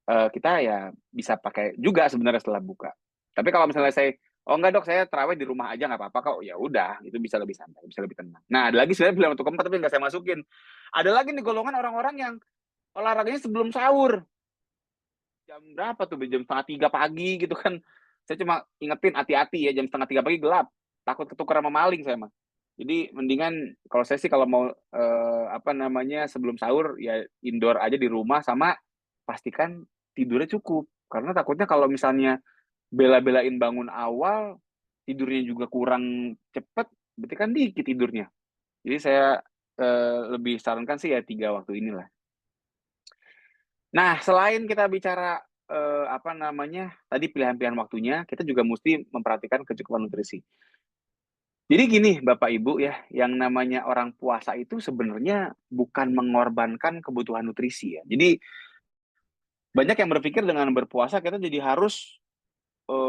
kita ya bisa pakai juga sebenarnya setelah buka. Tapi kalau misalnya oh enggak dok, saya taraweh di rumah aja nggak apa-apa kok, ya udah, itu bisa lebih santai, bisa lebih tenang. Nah ada lagi sebenarnya pilihan untuk keempat tapi nggak saya masukin. Ada lagi nih golongan orang-orang yang olahraganya sebelum sahur. Jam berapa tuh? Jam 2:30 pagi gitu kan. Saya cuma ingetin hati-hati ya, jam 2:30 pagi gelap. Takut ketukar sama maling saya mah. Jadi mendingan kalau saya sih kalau mau apa namanya sebelum sahur ya indoor aja di rumah, sama pastikan tidurnya cukup. Karena takutnya kalau misalnya bela-belain bangun awal, tidurnya juga kurang cepet, berarti kan dikit tidurnya. Jadi saya lebih sarankan sih ya 3 waktu inilah. Nah, selain kita bicara apa namanya tadi pilihan-pilihan waktunya, kita juga mesti memperhatikan kecukupan nutrisi. Jadi gini Bapak Ibu ya, yang namanya orang puasa itu sebenarnya bukan mengorbankan kebutuhan nutrisi ya. Jadi banyak yang berpikir dengan berpuasa kita jadi harus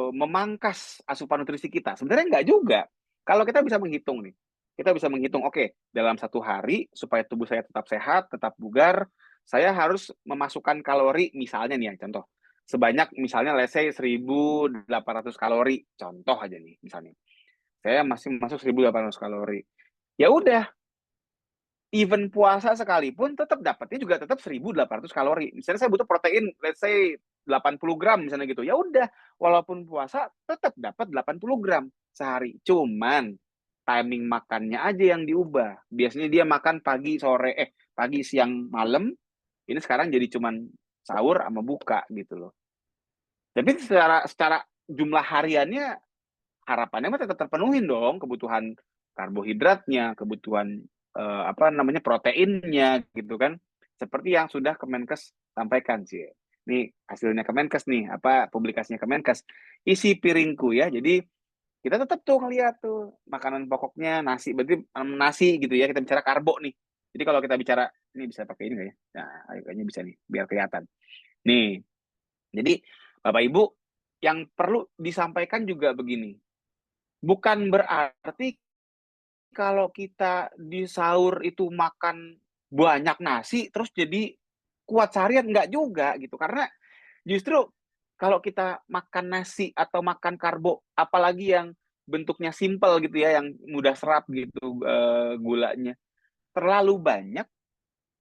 memangkas asupan nutrisi kita. Sebenarnya enggak juga. Kalau kita bisa menghitung nih, kita bisa menghitung, oke, dalam 1 hari supaya tubuh saya tetap sehat, tetap bugar, saya harus memasukkan kalori misalnya nih ya, contoh. Sebanyak misalnya let's say 1.800 kalori, contoh aja nih misalnya. Saya masih masuk 1.800 kalori. Ya udah, even puasa sekalipun tetap dapatnya juga tetap 1.800 kalori. Misalnya saya butuh protein let's say 80 gram misalnya gitu. Ya udah, walaupun puasa tetap dapat 80 gram sehari. Cuman timing makannya aja yang diubah. Biasanya dia makan pagi, sore, pagi, siang, malam. Ini sekarang jadi cuman sahur sama buka gitu loh. Tapi secara jumlah hariannya harapannya mah tetap terpenuhin dong, kebutuhan karbohidratnya, kebutuhan apa namanya proteinnya gitu kan. Seperti yang sudah Kemenkes sampaikan sih. Ini hasilnya Kemenkes nih, apa publikasinya Kemenkes. Isi piringku ya. Jadi kita tetap tuh ngeliat tuh makanan pokoknya nasi, berarti nasi gitu ya. Kita bicara karbo nih. Jadi kalau kita bicara ini bisa pakai ini nggak ya? Nah, kayaknya bisa nih biar kelihatan. Nih. Jadi Bapak Ibu yang perlu disampaikan juga begini. Bukan berarti kalau kita di sahur itu makan banyak nasi terus jadi kuat seharian, enggak juga gitu. Karena justru kalau kita makan nasi atau makan karbo, apalagi yang bentuknya simpel gitu ya, yang mudah serap gitu gulanya, terlalu banyak,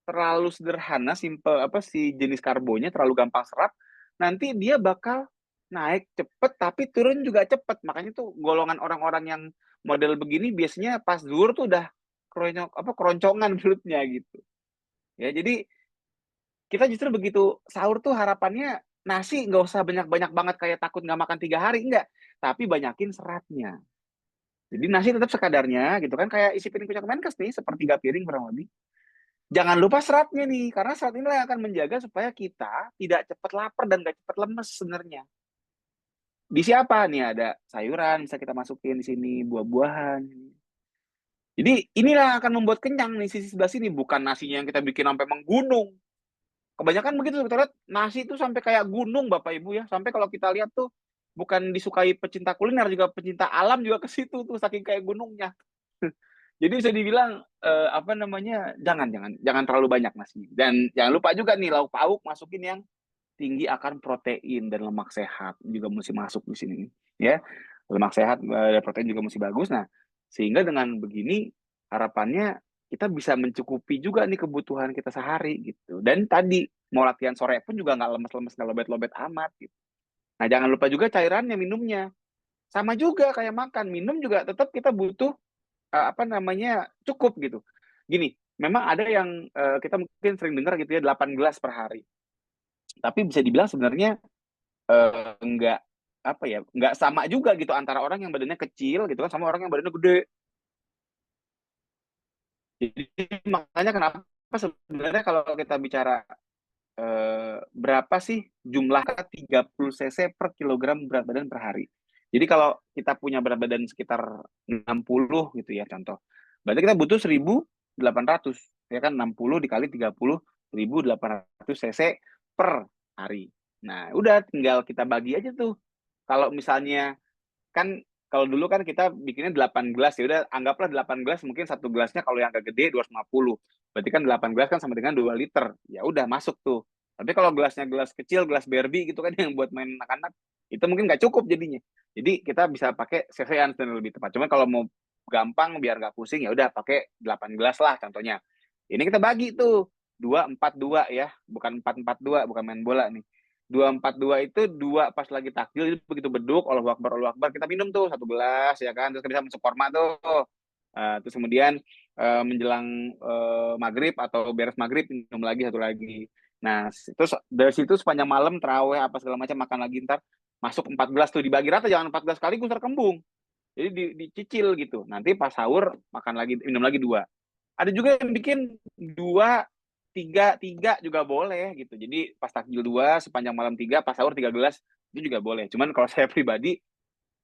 terlalu sederhana, simpel apa si jenis karbonya terlalu gampang serap, nanti dia bakal naik cepet tapi turun juga cepet. Makanya tuh golongan orang-orang yang model begini biasanya pas zuhur tuh udah keroncongan perutnya gitu. Ya, jadi kita justru begitu sahur tuh harapannya nasi nggak usah banyak-banyak banget kayak takut nggak makan 3 hari, enggak. Tapi banyakin seratnya. Jadi nasi tetap sekadarnya gitu kan, kayak isi piring punya Kemenkes nih, 1/3 piring kurang lebih. Jangan lupa seratnya nih, karena serat inilah yang akan menjaga supaya kita tidak cepat lapar dan nggak cepat lemes sebenarnya. Di siapa nih, ada sayuran bisa kita masukin di sini, buah-buahan. Jadi inilah akan membuat kenyang nih sisi sebelah sini, bukan nasinya yang kita bikin sampai menggunung. Kebanyakan begitu kita lihat nasi itu sampai kayak gunung Bapak Ibu ya, sampai kalau kita lihat tuh bukan disukai pecinta kuliner, juga pecinta alam juga ke situ tuh saking kayak gunungnya. Jadi bisa dibilang apa namanya, jangan terlalu banyak nasi. Dan jangan lupa juga nih lauk pauk masukin yang tinggi akan protein dan lemak sehat juga mesti masuk di sini ya. Lemak sehat dan protein juga mesti bagus. Nah, sehingga dengan begini harapannya kita bisa mencukupi juga nih kebutuhan kita sehari gitu. Dan tadi mau latihan sore pun juga nggak lemes-lemes, nggak lobet-lobet amat gitu. Nah, jangan lupa juga cairannya, minumnya. Sama juga kayak makan, minum juga tetap kita butuh cukup gitu. Gini, memang ada yang kita mungkin sering dengar gitu ya 8 gelas per hari. Tapi bisa dibilang sebenarnya nggak nggak sama juga gitu antara orang yang badannya kecil gitu kan sama orang yang badannya gede. Jadi makanya kenapa sebenarnya kalau kita bicara berapa sih jumlah 30 cc per kilogram berat badan per hari. Jadi kalau kita punya berat badan sekitar 60 gitu ya contoh. Berarti kita butuh 1.800 ya kan 60 dikali 30 1.800 cc per hari. Nah, udah tinggal kita bagi aja tuh. Kalau misalnya kan kalau dulu kan kita bikinnya 8 gelas ya udah anggaplah 8 gelas mungkin satu gelasnya kalau yang agak gede 250. Berarti kan 8 gelas kan sama dengan 2 liter. Ya udah masuk tuh. Tapi kalau gelasnya gelas kecil, gelas Barbie gitu kan yang buat main anak-anak, itu mungkin nggak cukup jadinya. Jadi kita bisa pakai cc-an lebih tepat. Cuma kalau mau gampang biar nggak pusing ya udah pakai 8 gelas lah contohnya. Ini kita bagi tuh 2-4-2 ya, bukan 4-4-2, bukan main bola nih. 2-4-2 itu 2 pas lagi takjil begitu beduk Allahu Akbar kita minum tuh 1 gelas ya kan terus kita masuk korma tuh. Terus kemudian menjelang maghrib atau beres maghrib minum lagi 1 lagi. Nah, terus dari situ sepanjang malam terawih apa segala macam makan lagi ntar masuk 4 gelas tuh dibagi rata jangan 4 gelas sekaligus terkembung. Jadi dicicil gitu. Nanti pas sahur makan lagi minum lagi 2. Ada juga yang bikin 2 3 juga boleh gitu. Jadi pas takjil 2, sepanjang malam 3, pas sahur 3 gelas itu juga boleh. Cuman kalau saya pribadi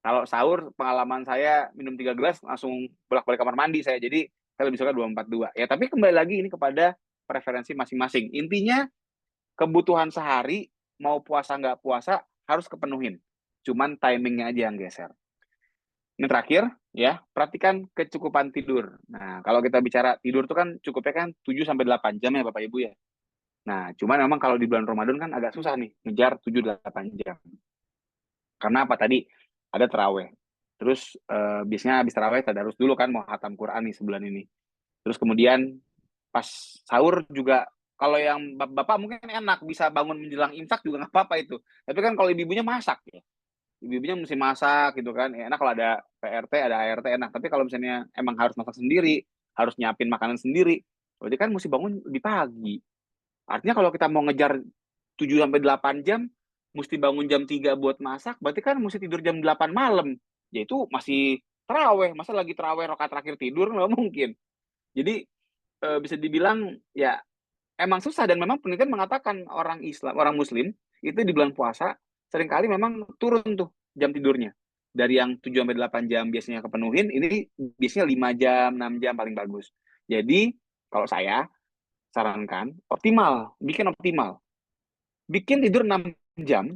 kalau sahur pengalaman saya minum 3 gelas langsung bolak-balik kamar mandi saya. Jadi saya lebih suka 2-4-2. Ya tapi kembali lagi ini kepada preferensi masing-masing. Intinya kebutuhan sehari mau puasa nggak puasa harus kepenuhin. Cuman timingnya aja yang geser. Ini terakhir ya, perhatikan kecukupan tidur. Nah, kalau kita bicara tidur itu kan cukupnya kan 7 sampai 8 jam ya Bapak Ibu ya. Nah, cuman memang kalau di bulan Ramadan kan agak susah nih ngejar 7-8 jam. Karena apa tadi? Ada terawih. Terus biasanya habis terawih tadarus dulu kan mau khatam Quran nih sebulan ini. Terus kemudian pas sahur juga kalau yang bapak mungkin enak bisa bangun menjelang imsak juga nggak apa-apa itu. Tapi kan kalau ibu-ibunya masak ya. Ibu-ibunya mesti masak gitu kan. Enak kalau ada PRT, ada ART enak. Tapi kalau misalnya emang harus masak sendiri, harus nyiapin makanan sendiri, berarti kan mesti bangun lebih pagi. Artinya kalau kita mau ngejar 7 sampai 8 jam, mesti bangun jam 3 buat masak, berarti kan mesti tidur jam 8 malam. Ya itu masih terawih. Masa lagi terawih rakaat terakhir tidur nggak mungkin. Jadi bisa dibilang ya emang susah dan memang penelitian mengatakan orang Islam, orang Muslim itu di bulan puasa seringkali memang turun tuh jam tidurnya. Dari yang 7 sampai 8 jam biasanya kepenuhin, ini biasanya 5 jam, 6 jam paling bagus. Jadi kalau saya sarankan bikin optimal. Bikin tidur 6 jam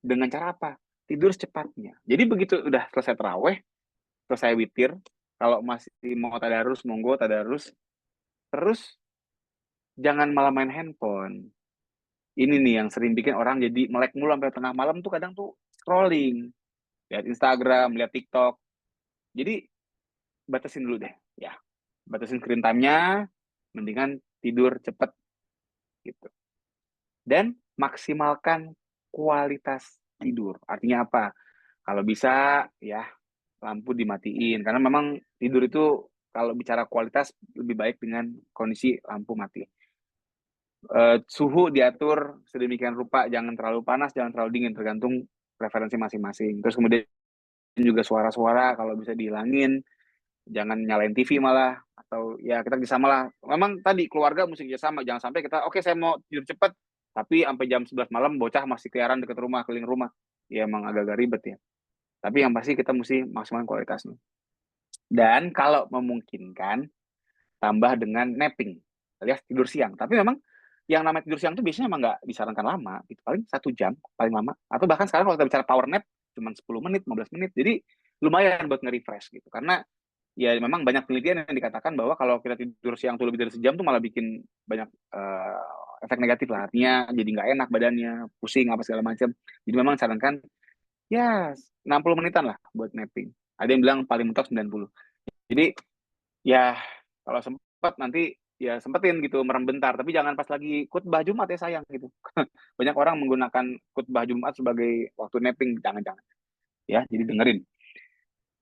dengan cara apa? Tidur secepatnya. Jadi begitu udah selesai taraweh, selesai witir, kalau masih mau tadarus, monggo tadarus. Terus jangan malah main handphone. Ini nih yang sering bikin orang jadi melek mulu sampai tengah malam tuh kadang tuh scrolling. Lihat Instagram, lihat TikTok. Jadi batasin dulu deh, ya. Batasin screen time-nya, mendingan tidur cepet gitu. Dan maksimalkan kualitas tidur. Artinya apa? Kalau bisa ya lampu dimatiin karena memang tidur itu kalau bicara kualitas lebih baik dengan kondisi lampu mati. Suhu diatur sedemikian rupa, jangan terlalu panas, jangan terlalu dingin, tergantung preferensi masing-masing. Terus kemudian juga suara-suara kalau bisa dihilangin, jangan nyalain TV malah, atau ya kita kerjasama lah. Memang tadi keluarga mesti kerjasama, jangan sampai kita, oke saya mau tidur cepat, tapi sampai jam 11 malam bocah masih keliaran dekat rumah, keliling rumah. Ya emang agak-agak ribet ya. Tapi yang pasti kita mesti maksimalkan kualitasnya. Dan kalau memungkinkan, tambah dengan napping, alias tidur siang. Tapi memang yang namanya tidur siang itu biasanya emang nggak disarankan lama, gitu. Paling 1 jam paling lama. Atau bahkan sekarang kalau kita bicara power nap, cuma 10 menit, 15 menit. Jadi lumayan buat nge-refresh gitu. Karena ya memang banyak penelitian yang dikatakan bahwa kalau kita tidur siang tuh lebih dari sejam tuh malah bikin banyak efek negatif lah. Artinya jadi nggak enak badannya, pusing apa segala macam. Jadi memang sarankan ya 60 menitan lah buat napping. Ada yang bilang paling mentok 90. Jadi ya kalau sempat nanti ya sempetin gitu merem bentar, tapi jangan pas lagi khutbah Jumat ya sayang gitu. Banyak orang menggunakan khutbah Jumat sebagai waktu napping, jangan-jangan ya, jadi dengerin.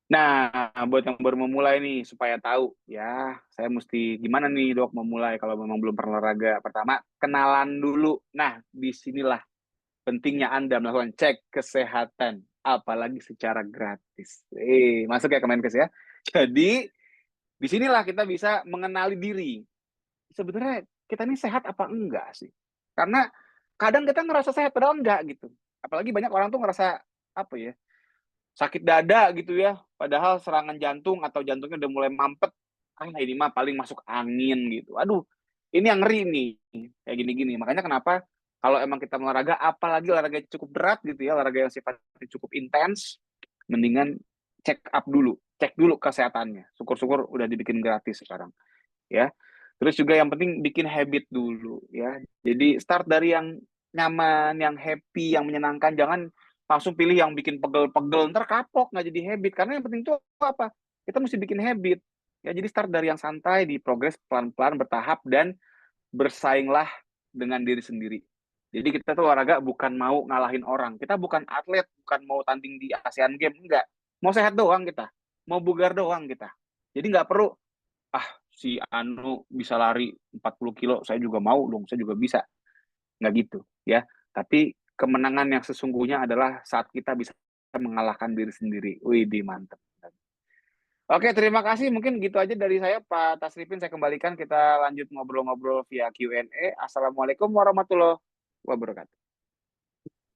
Nah, buat yang baru memulai nih, supaya tahu ya, saya mesti gimana nih dok memulai kalau memang belum pernah olahraga. Pertama, kenalan dulu. Nah, disinilah pentingnya Anda melakukan cek kesehatan, apalagi secara gratis. Masuk ya ke Menkes ya. Jadi, disinilah kita bisa mengenali diri. Sebenarnya kita ini sehat apa enggak sih? Karena kadang kita ngerasa sehat, padahal enggak gitu. Apalagi banyak orang tuh ngerasa, apa ya, sakit dada gitu ya, padahal serangan jantung atau jantungnya udah mulai mampet, ini mah paling masuk angin gitu. Aduh, ini yang ngeri nih, kayak gini-gini. Makanya kenapa kalau emang kita olahraga, apalagi olahraga cukup berat gitu ya, olahraga yang sifatnya cukup intens, mendingan check up dulu, cek dulu kesehatannya. Syukur-syukur udah dibikin gratis sekarang, ya. Terus juga yang penting bikin habit dulu, ya. Jadi start dari yang nyaman, yang happy, yang menyenangkan, jangan langsung pilih yang bikin pegel-pegel, ntar kapok, nggak jadi habit. Karena yang penting itu apa? Kita mesti bikin habit. Ya, jadi start dari yang santai, di progres pelan-pelan, bertahap, dan bersainglah dengan diri sendiri. Jadi kita tuh olahraga bukan mau ngalahin orang. Kita bukan atlet, bukan mau tanding di Asian Games, enggak. Mau sehat doang kita. Mau bugar doang kita. Jadi nggak perlu, si Anu bisa lari 40 kilo, saya juga mau dong, saya juga bisa. Nggak gitu, ya. Tapi kemenangan yang sesungguhnya adalah saat kita bisa mengalahkan diri sendiri. Wih, mantep. Oke, terima kasih. Mungkin gitu aja dari saya, Pak Tasripin. Saya kembalikan, kita lanjut ngobrol-ngobrol via Q&A. Assalamualaikum warahmatullahi wabarakatuh.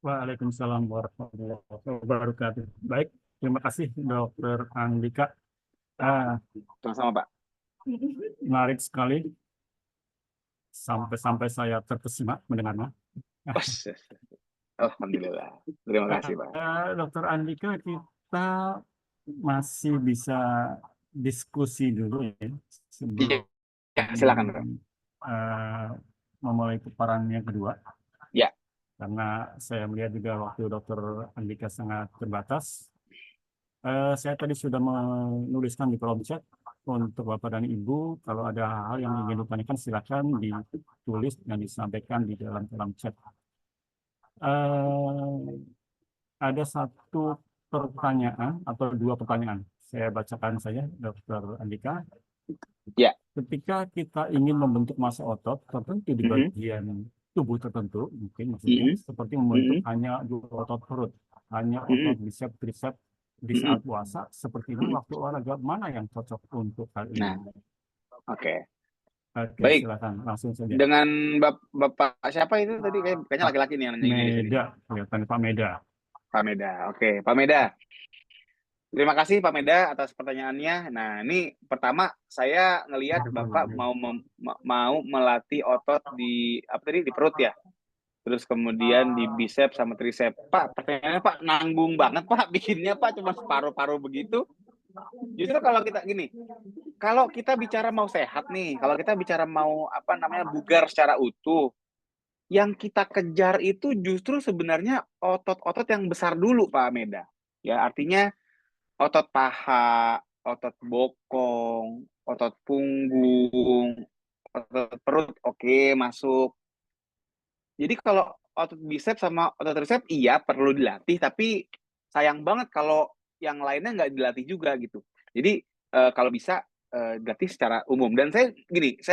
Waalaikumsalam warahmatullahi wabarakatuh. Baik, terima kasih Dr. Andika. Sama-sama, Pak. Menarik sekali. Sampai-sampai saya terkesima mendengarnya. Alhamdulillah. Terima kasih, Pak. Dr. Andika, kita masih bisa diskusi dulu ya sebelum silakan, Pak. Memulai paparan yang kedua. Ya. Karena saya melihat juga waktu Dr. Andika sangat terbatas. Saya tadi sudah menuliskan di kolom chat untuk Bapak dan Ibu, kalau ada hal yang ingin ditanyakan silakan ditulis dan disampaikan di dalam kolom chat. Ada satu pertanyaan atau dua pertanyaan. Saya bacakan saja, Dr. Andika. Ya. Ketika kita ingin membentuk massa otot tertentu di bagian tubuh tertentu, mungkin maksudnya seperti membentuk hanya dua otot perut, hanya otot bicep, tricep di saat puasa, seperti ini waktu olahraga mana yang cocok untuk hal ini? Oke. Baik, silakan langsung saja. Dengan Bapak siapa itu tadi? Kayaknya laki-laki nih yang nanya. Meda, kelihatan Pak Meda. Pak Meda, oke. Pak Meda. Terima kasih Pak Meda atas pertanyaannya. Nah, ini pertama saya ngelihat Bapak mau melatih otot di di perut ya. Terus kemudian di bicep sama tricep. Pak, pertanyaannya Pak nanggung banget Pak bikinnya Pak, cuma separuh-paruh begitu. Justru kalau kita gini, kalau kita bicara mau sehat nih, kalau kita bicara mau bugar secara utuh, yang kita kejar itu justru sebenarnya otot-otot yang besar dulu Pak Meda. Ya, artinya otot paha, otot bokong, otot punggung, otot perut, oke, masuk. Jadi kalau otot bicep sama otot tricep iya perlu dilatih, tapi sayang banget kalau yang lainnya nggak dilatih juga gitu. Jadi kalau bisa dilatih secara umum. Dan saya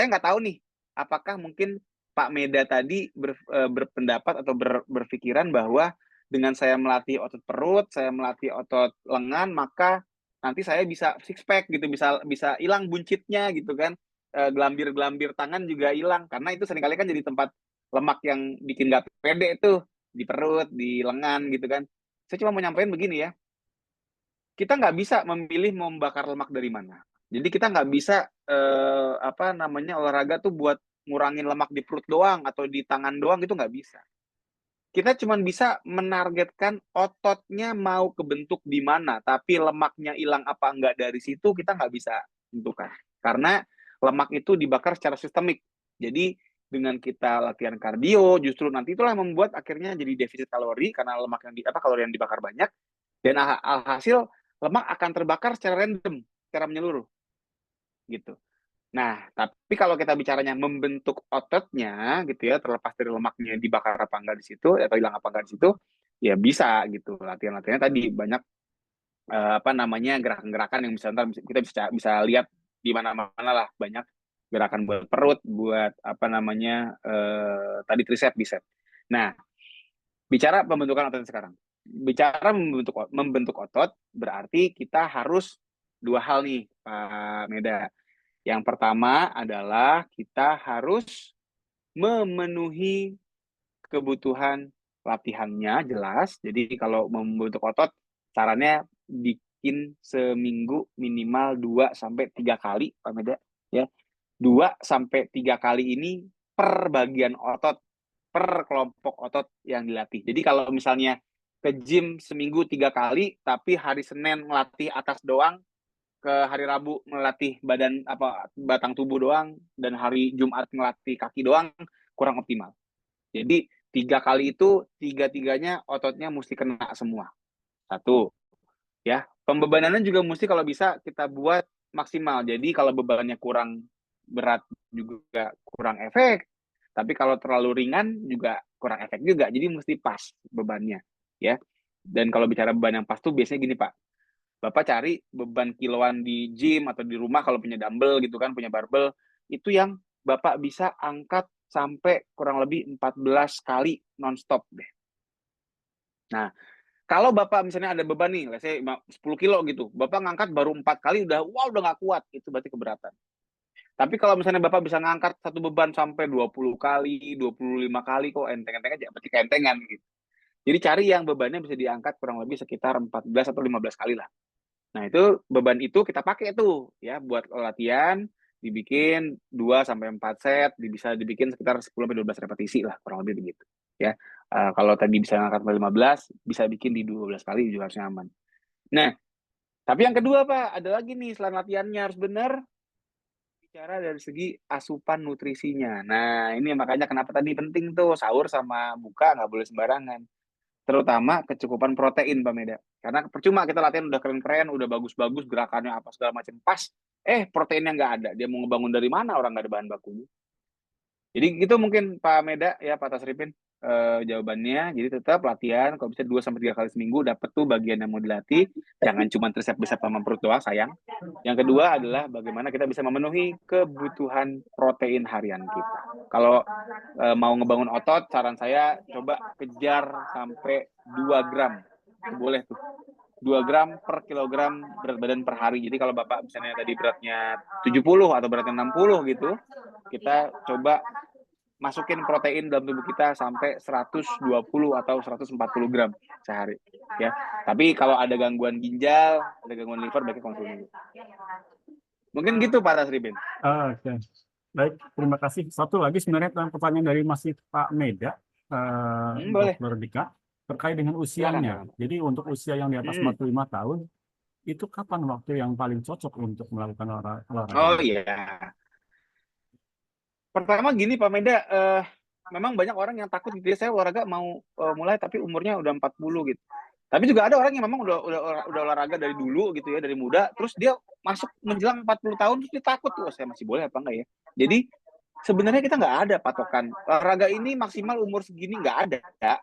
nggak tahu nih, apakah mungkin Pak Meda tadi berpendapat atau berpikiran bahwa dengan saya melatih otot perut, saya melatih otot lengan, maka nanti saya bisa six pack gitu, bisa hilang buncitnya gitu kan, gelambir-gelambir tangan juga hilang, karena itu seringkali kan jadi tempat lemak yang bikin nggak pede tuh di perut, di lengan gitu kan. Saya cuma mau nyampein begini ya, kita nggak bisa memilih mau membakar lemak dari mana. Jadi kita nggak bisa olahraga tuh buat ngurangin lemak di perut doang atau di tangan doang, itu nggak bisa. Kita cuma bisa menargetkan ototnya mau kebentuk di mana, tapi lemaknya hilang apa enggak dari situ kita nggak bisa tentukan. Karena lemak itu dibakar secara sistemik. Jadi dengan kita latihan kardio, justru nanti itulah yang membuat akhirnya jadi defisit kalori karena lemak yang kalori yang dibakar banyak, dan alhasil lemak akan terbakar secara random, secara menyeluruh, gitu. Nah, tapi kalau kita bicaranya membentuk ototnya gitu ya, terlepas dari lemaknya dibakar apa enggak di situ atau hilang apa enggak di situ, ya bisa gitu. Latihan-latihannya tadi banyak apa namanya gerakan-gerakan yang bisa ntar kita bisa lihat di mana-mana lah, banyak gerakan buat perut, buat apa namanya tadi tricep, bicep. Nah, bicara pembentukan otot sekarang. Bicara membentuk otot berarti kita harus dua hal nih, Pak Meda. Yang pertama adalah kita harus memenuhi kebutuhan latihannya jelas. Jadi kalau membentuk otot, caranya bikin seminggu minimal 2 sampai 3 kali, Pak Meda, ya. 2 sampai 3 kali ini per bagian otot, per kelompok otot yang dilatih. Jadi kalau misalnya ke gym seminggu 3 kali, tapi hari Senin melatih atas doang, ke hari Rabu melatih badan apa batang tubuh doang, dan hari Jumat melatih kaki doang, kurang optimal. Jadi 3 kali itu tiga-tiganya ototnya mesti kena semua. Satu, ya. Pembebanannya juga mesti kalau bisa kita buat maksimal. Jadi kalau bebannya kurang berat juga kurang efek, tapi kalau terlalu ringan juga kurang efek juga. Jadi mesti pas bebannya, ya. Dan kalau bicara beban yang pas tuh biasanya gini, Pak. Bapak cari beban kiloan di gym atau di rumah kalau punya dumbbell gitu kan, punya barbel, itu yang Bapak bisa angkat sampai kurang lebih 14 kali nonstop deh. Nah, kalau Bapak misalnya ada beban nih, let's say 10 kilo gitu, Bapak ngangkat baru 4 kali udah nggak kuat, itu berarti keberatan. Tapi kalau misalnya Bapak bisa ngangkat satu beban sampai 20 kali, 25 kali, kok enteng-enteng aja, berarti keentengan gitu. Jadi cari yang bebannya bisa diangkat kurang lebih sekitar 14 atau 15 kali lah. Nah, itu beban itu kita pakai tuh ya buat latihan, dibikin 2 sampai 4 set, bisa dibikin sekitar 10 sampai 12 repetisi lah, kurang lebih begitu. Ya. Kalau tadi bisa ngangkat 15, bisa bikin di 12 kali juga harusnya aman. Nah, tapi yang kedua, Pak, ada lagi nih selain latihannya harus benar, bicara dari segi asupan nutrisinya. Nah, ini makanya kenapa tadi penting tuh sahur sama buka nggak boleh sembarangan. Terutama kecukupan protein, Pak Meda. Karena percuma kita latihan udah keren-keren, udah bagus-bagus, gerakannya apa segala macam pas, proteinnya nggak ada. Dia mau ngebangun dari mana orang nggak ada bahan bakunya. Jadi gitu mungkin Pak Meda ya, Pak Tasripin jawabannya. Jadi tetap latihan, kalau bisa 2 sampai 3 kali seminggu dapat tuh bagian yang mau dilatih. Jangan cuma tricep bicep sama perut doang, sayang. Yang kedua adalah bagaimana kita bisa memenuhi kebutuhan protein harian kita. Kalau mau ngebangun otot, saran saya coba kejar sampai 2 gram. Boleh tuh. 2 gram per kilogram berat badan per hari. Jadi kalau Bapak misalnya tadi beratnya 70 atau beratnya 60 gitu, kita coba masukin protein dalam tubuh kita sampai 120 atau 140 gram sehari, ya. Tapi kalau ada gangguan ginjal, ada gangguan liver, baiknya konsul dulu. Mungkin gitu Pak Tasripin. Oke. Baik, terima kasih. Satu lagi sebenarnya pertanyaan dari masih Pak Meda, boleh. Dr. Dika, terkait dengan usianya. Jadi untuk usia yang di atas 45 tahun, itu kapan waktu yang paling cocok untuk melakukan olahraga? Oh iya. Pertama gini Pak Meda, memang banyak orang yang takut gitu ya, saya olahraga mau mulai tapi umurnya udah 40 gitu. Tapi juga ada orang yang memang udah olahraga dari dulu gitu ya, dari muda, terus dia masuk menjelang 40 tahun terus dia takut tuh, saya masih boleh apa enggak ya. Jadi sebenarnya kita nggak ada patokan. Olahraga ini maksimal umur segini nggak ada. Ya.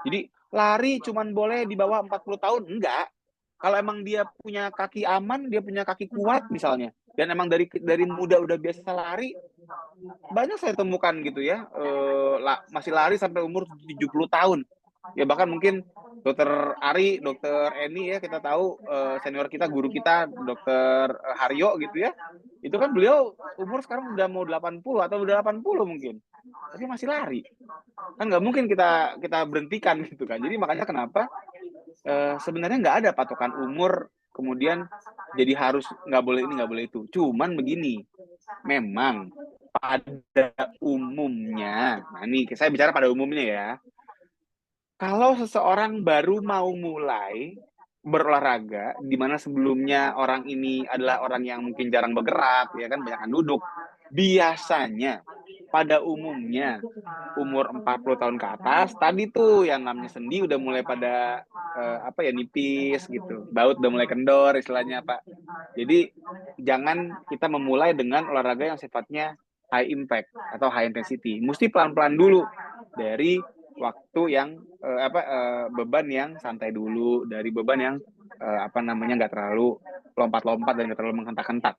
Jadi lari cuman boleh di bawah 40 tahun, enggak. Kalau emang dia punya kaki aman, dia punya kaki kuat misalnya, dan emang dari muda udah biasa lari, banyak saya temukan gitu ya, masih lari sampai umur 70 tahun. Ya bahkan mungkin Dokter Ari, Dokter Eni ya, kita tahu senior kita, guru kita, Dokter Haryo gitu ya, itu kan beliau umur sekarang udah mau 80 atau udah 80 mungkin, tapi masih lari. Kan nggak mungkin kita berhentikan gitu kan. Jadi makanya kenapa sebenarnya nggak ada patokan umur, kemudian jadi harus nggak boleh ini, nggak boleh itu. Cuman begini, memang pada umumnya, nah ini saya bicara pada umumnya ya, kalau seseorang baru mau mulai berolahraga, di mana sebelumnya orang ini adalah orang yang mungkin jarang bergerak, ya kan, banyak duduk, biasanya pada umumnya umur 40 tahun ke atas, tadi tuh yang namanya sendi udah mulai pada nipis gitu. Baut udah mulai kendor istilahnya, Pak. Jadi jangan kita memulai dengan olahraga yang sifatnya high impact atau high intensity. Mesti pelan-pelan dulu dari waktu yang beban yang santai dulu, dari beban yang nggak terlalu lompat-lompat dan nggak terlalu menghentak-hentak.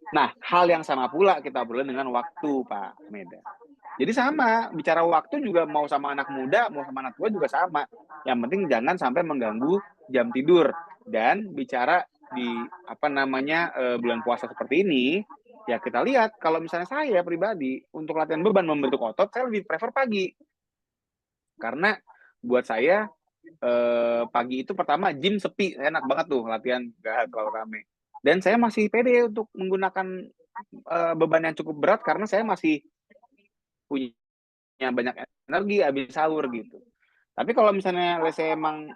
Nah, hal yang sama pula kita perlu dengan waktu, Pak Meda. Jadi sama, bicara waktu juga mau sama anak muda, mau sama anak tua juga sama. Yang penting jangan sampai mengganggu jam tidur. Dan bicara di bulan puasa seperti ini, ya kita lihat kalau misalnya saya pribadi untuk latihan beban membentuk otot, saya lebih prefer pagi. Karena buat saya pagi itu pertama gym sepi, enak banget tuh latihan, gak terlalu rame. Dan saya masih pede untuk menggunakan beban yang cukup berat karena saya masih punya banyak energi habis sahur gitu. Tapi kalau misalnya saya emang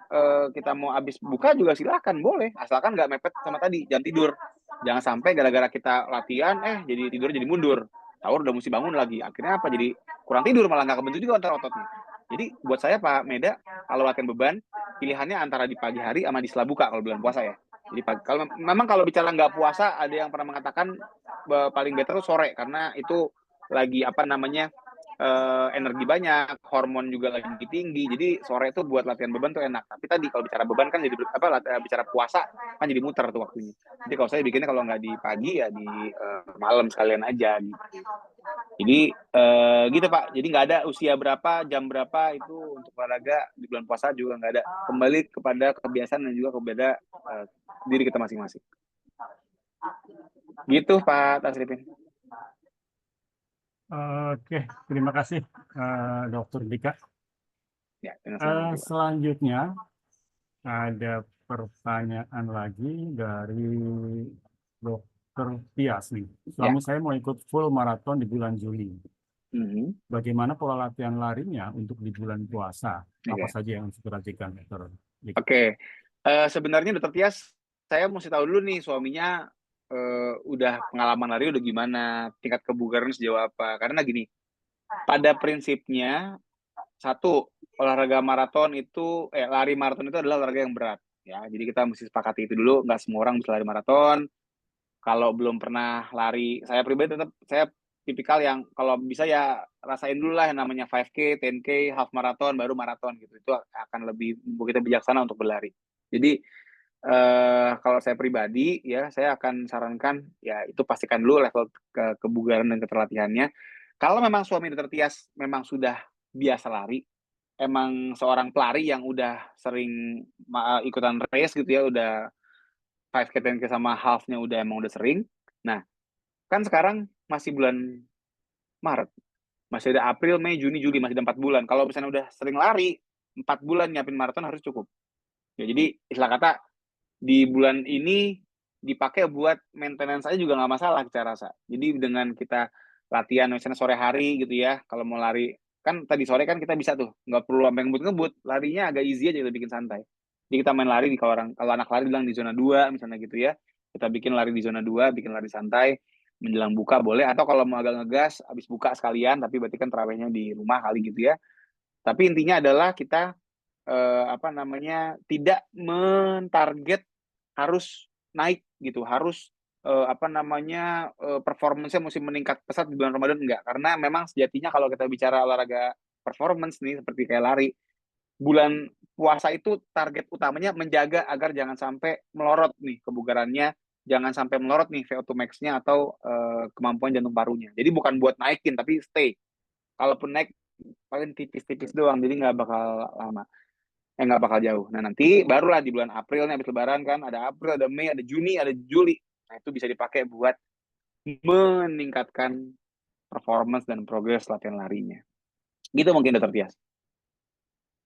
kita mau habis buka juga silakan, boleh, asalkan nggak mepet sama tadi jam tidur. Jangan sampai gara-gara kita latihan jadi tidur jadi mundur. Sahur udah mesti bangun lagi. Akhirnya apa? Jadi kurang tidur, malah nggak kebentuk juga otot-ototnya. Jadi buat saya Pak Meda, kalau latihan beban pilihannya antara di pagi hari sama di setelah buka kalau bulan puasa ya. Jadi kalau bicara nggak puasa, ada yang pernah mengatakan paling better tuh sore karena itu lagi energi banyak, hormon juga lagi tinggi. Jadi sore itu buat latihan beban tuh enak. Tapi tadi kalau bicara beban kan jadi bicara puasa kan jadi muter tuh waktunya. Jadi kalau saya bikinnya kalau nggak di pagi ya di malam sekalian aja gitu. Jadi gitu Pak. Jadi nggak ada usia berapa, jam berapa itu untuk olahraga di bulan puasa juga nggak ada. Kembali kepada kebiasaan dan juga kepada diri kita masing-masing. Gitu Pak Tasripin. Oke, terima kasih Dr. Dika. Ya, selanjutnya ada pertanyaan lagi dari Dr. Tias nih. Suami saya mau ikut full maraton di bulan Juli. Bagaimana pola latihan larinya untuk di bulan puasa? Apa saja yang harus diperhatikan, Dr. Dika? Oke. Sebenarnya Dr. Tias, saya mesti tahu dulu nih suaminya udah pengalaman lari udah gimana, tingkat kebugaran sejauh apa. Karena gini, pada prinsipnya satu, olahraga maraton itu lari maraton itu adalah olahraga yang berat ya. Jadi kita mesti sepakati itu dulu, nggak semua orang bisa lari maraton. Kalau belum pernah lari, saya pribadi tetap saya tipikal yang kalau bisa ya rasain dulu lah yang namanya 5K, 10K, half marathon baru maraton gitu. Itu akan lebih kita bijaksana untuk berlari. Jadi kalau saya pribadi ya saya akan sarankan ya itu pastikan dulu level kebugaran dan keterlatihannya. Kalau memang suami Dr. Tias memang sudah biasa lari, emang seorang pelari yang udah sering ikutan race gitu ya, udah 5K, 10K sama half-nya emang udah sering. Nah, kan sekarang masih bulan Maret. Masih ada April, Mei, Juni, Juli, masih ada 4 bulan. Kalau misalnya udah sering lari, 4 bulan nyiapin maraton harus cukup. Ya, jadi istilah kata di bulan ini dipakai buat maintenance aja juga nggak masalah kita rasa. Jadi dengan kita latihan misalnya sore hari gitu ya, kalau mau lari, kan tadi sore kan kita bisa tuh, nggak perlu sampai ngebut-ngebut, larinya agak easy aja, kita bikin santai. Jadi kita main lari, kalau anak lari bilang di zona 2 misalnya gitu ya, kita bikin lari di zona 2, bikin lari santai, menjelang buka boleh, atau kalau mau agak ngegas, habis buka sekalian, tapi berarti kan terawihnya di rumah kali gitu ya. Tapi intinya adalah kita tidak mentarget harus naik gitu, harus performance-nya mesti meningkat pesat di bulan Ramadan, enggak. Karena memang sejatinya kalau kita bicara olahraga performance nih seperti kayak lari, bulan puasa itu target utamanya menjaga agar jangan sampai melorot nih kebugarannya, jangan sampai melorot nih VO2 max-nya atau kemampuan jantung parunya. Jadi bukan buat naikin tapi stay. Kalaupun naik paling tipis-tipis doang, jadi nggak bakal lama. Nggak bakal jauh. Nah, nanti barulah di bulan April nih, habis Lebaran kan, ada April, ada Mei, ada Juni, ada Juli. Nah, itu bisa dipakai buat meningkatkan performance dan progres latihan larinya. Gitu mungkin Dr. Tias.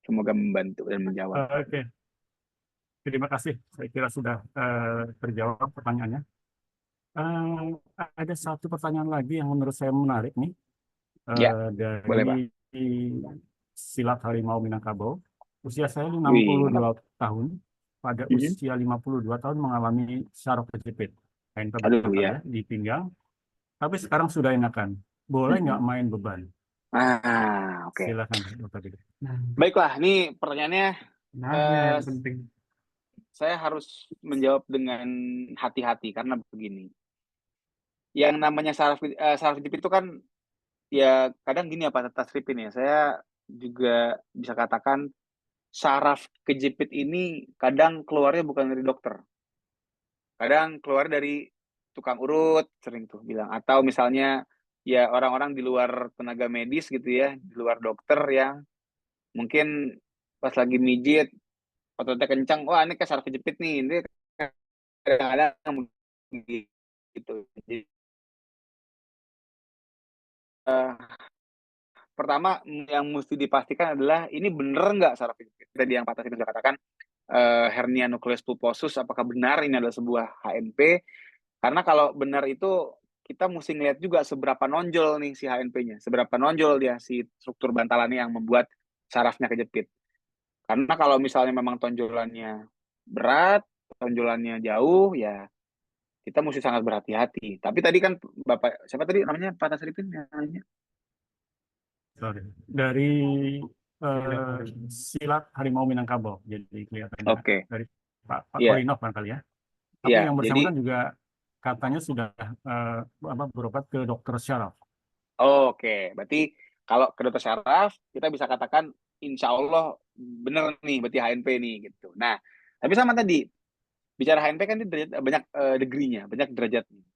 Semoga membantu dan menjawab. Oke. Terima kasih. Saya kira sudah terjawab pertanyaannya. Ada satu pertanyaan lagi yang menurut saya menarik nih. Dari boleh, Pak. Silat Harimau Minangkabau. Usia saya 62 tahun. Pada usia 52 tahun mengalami syaraf kejepit. Kain di pinggang. Tapi sekarang sudah enakan. boleh nggak main beban? Oke. Silakan Dokter Didi. Baiklah, ini pertanyaannya Yang penting. saya harus menjawab dengan hati-hati karena begini. Yang namanya saraf kejepit itu kan ya kadang gini ya Pak Tasripin ya. Saya juga bisa katakan saraf kejepit ini kadang keluarnya bukan dari dokter. Kadang keluar dari tukang urut, sering tuh bilang. Atau misalnya ya orang-orang di luar tenaga medis gitu ya, di luar dokter yang mungkin pas lagi mijit, ototnya kencang, wah ini kayak saraf kejepit nih. Ini kadang-kadang gitu. Jadi, pertama yang mesti dipastikan adalah ini bener nggak saraf kejepit. Tadi yang Pak Tasripin sudah katakan, hernia nucleus pulposus, apakah benar ini adalah sebuah HNP? Karena kalau benar itu kita mesti ngeliat juga seberapa nonjol nih si HNP-nya, seberapa nonjol dia si struktur bantalannya yang membuat sarafnya kejepit. Karena kalau misalnya memang tonjolannya berat, tonjolannya jauh, ya kita mesti sangat berhati-hati. Tapi tadi kan Bapak, siapa tadi namanya Pak Tasripin namanya? Sorry. Dari Silat Harimau Minangkabau, jadi kelihatannya Oke. dari Pak Iya. Korinov barangkali ya. Tapi Iya, yang jadi bersangkutan juga katanya sudah berobat ke dokter syaraf. oke, berarti kalau ke dokter syaraf kita bisa katakan insya Allah bener nih berarti HNP nih gitu. Nah, tapi sama tadi bicara HNP kan ini banyak degree-nya, banyak derajatnya.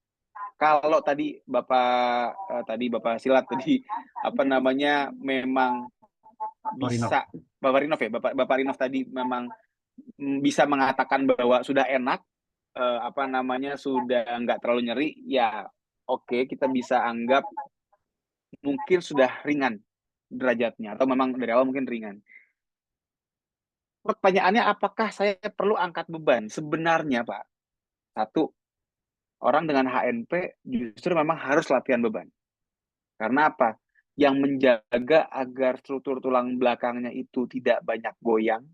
Kalau tadi Bapak Silat tadi apa namanya memang bisa Bapak Rinov ya, Bapak Rinov tadi memang bisa mengatakan bahwa sudah enak, apa namanya sudah nggak terlalu nyeri, ya oke, kita bisa anggap mungkin sudah ringan derajatnya atau memang dari awal mungkin ringan. Pertanyaannya apakah saya perlu angkat beban? Sebenarnya Pak, satu, orang dengan HNP justru memang harus latihan beban. Karena apa? Yang menjaga agar struktur tulang belakangnya itu tidak banyak goyang,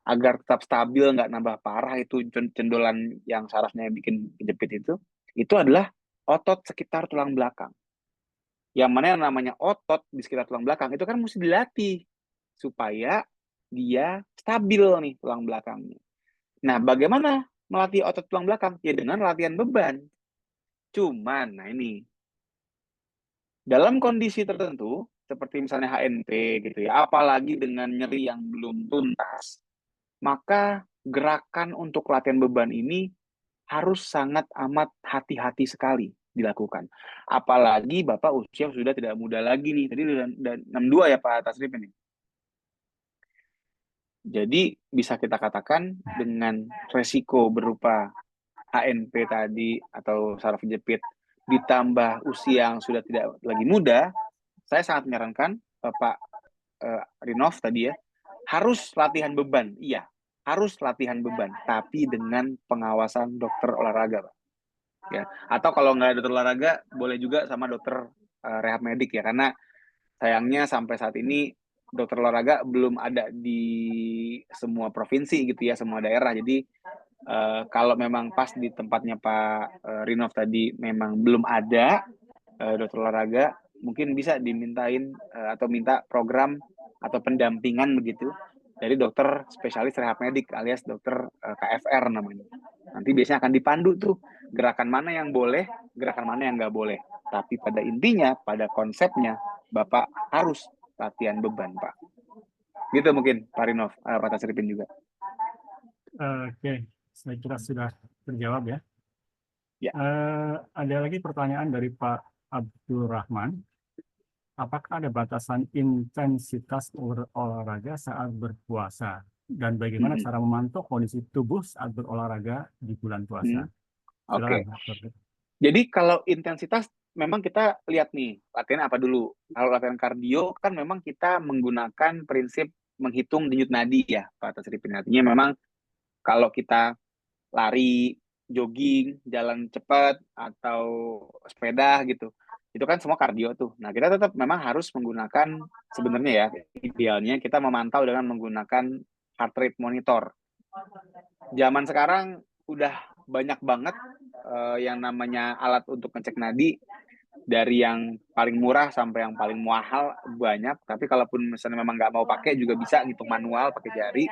agar tetap stabil, nggak nambah parah itu cendolan yang sarafnya bikin kejepit itu adalah otot sekitar tulang belakang. Yang mana yang namanya otot di sekitar tulang belakang itu kan mesti dilatih supaya dia stabil nih tulang belakangnya. Nah, bagaimana melatih otot tulang belakang? Ya dengan latihan beban. Cuman, nah ini, dalam kondisi tertentu, seperti misalnya HNP gitu ya, apalagi dengan nyeri yang belum tuntas, maka gerakan untuk latihan beban ini harus sangat amat hati-hati sekali dilakukan. Apalagi Bapak usia sudah tidak muda lagi nih. Tadi udah 62 ya Pak Tasrip ini. Jadi bisa kita katakan dengan resiko berupa HNP tadi atau saraf kejepit ditambah usia yang sudah tidak lagi muda, saya sangat menyarankan Bapak Rinov tadi ya, harus latihan beban. Iya, harus latihan beban, tapi dengan pengawasan dokter olahraga, Pak. Ya, atau kalau nggak ada dokter olahraga, boleh juga sama dokter rehab medik ya, karena sayangnya sampai saat ini dokter olahraga belum ada di semua provinsi gitu ya, semua daerah. Jadi kalau memang pas di tempatnya Pak Rinov tadi memang belum ada dokter olahraga, mungkin bisa dimintain atau minta program atau pendampingan begitu dari dokter spesialis rehab medik alias dokter KFR namanya. Nanti biasanya akan dipandu tuh gerakan mana yang boleh, gerakan mana yang nggak boleh. Tapi pada intinya, pada konsepnya, Bapak harus latihan beban, Pak. Gitu mungkin, Pak Rinov, Pak Tasripin juga. Oke, saya kira sudah terjawab ya. Ya. Ada lagi pertanyaan dari Pak Abdurrahman. Apakah ada batasan intensitas olahraga saat berpuasa? Dan bagaimana cara memantau kondisi tubuh saat berolahraga di bulan puasa? Oke. Jadi kalau intensitas memang kita lihat nih, latihan apa dulu. Kalau latihan kardio kan memang kita menggunakan prinsip menghitung denyut nadi ya, Pak Tasripin. Artinya memang kalau kita lari, jogging, jalan cepat, atau sepeda gitu, itu kan semua kardio tuh. Nah, kita tetap memang harus menggunakan, sebenarnya ya, idealnya kita memantau dengan menggunakan heart rate monitor. Zaman sekarang udah banyak banget yang namanya alat untuk ngecek nadi. dari yang paling murah sampai yang paling mahal banyak. Tapi kalaupun misalnya memang nggak mau pakai juga bisa ngitung manual pakai jari.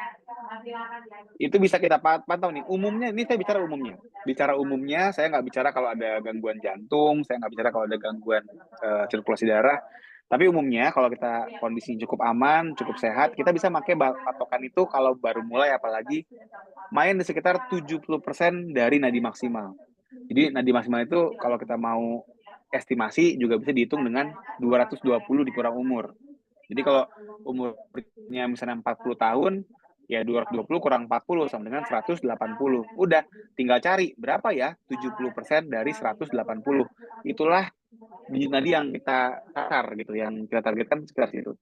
Itu bisa kita pantau nih. Umumnya ini saya bicara umumnya. Bicara umumnya saya nggak bicara kalau ada gangguan jantung, saya nggak bicara kalau ada gangguan sirkulasi darah. Tapi umumnya kalau kita kondisi cukup aman, cukup sehat, kita bisa pakai patokan itu kalau baru mulai, apalagi main di sekitar 70% dari nadi maksimal. Jadi nadi maksimal itu kalau kita mau estimasi juga bisa dihitung dengan 220 dikurang umur. Jadi kalau umurnya misalnya 40 tahun, ya 220 kurang 40 sama dengan 180. Udah, tinggal cari berapa ya 70% dari 180. Itulah nadi yang kita takar gitu, yang kita targetkan sekitar situ.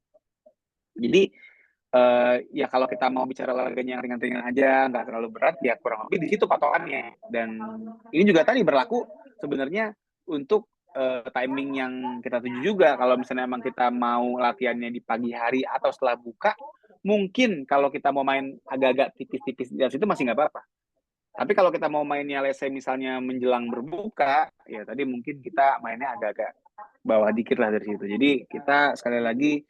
Jadi ya kalau kita mau bicara olahraganya yang ringan-ringan aja, nggak terlalu berat, ya kurang lebih di situ patokannya. Dan ini juga tadi berlaku sebenarnya untuk timing yang kita tuju juga. Kalau misalnya emang kita mau latihannya di pagi hari atau setelah buka, mungkin kalau kita mau main agak-agak tipis-tipis di situ masih nggak apa-apa. Tapi kalau kita mau mainnya let's say misalnya menjelang berbuka, ya tadi mungkin kita mainnya agak-agak bawah dikit lah dari situ. Jadi kita sekali lagi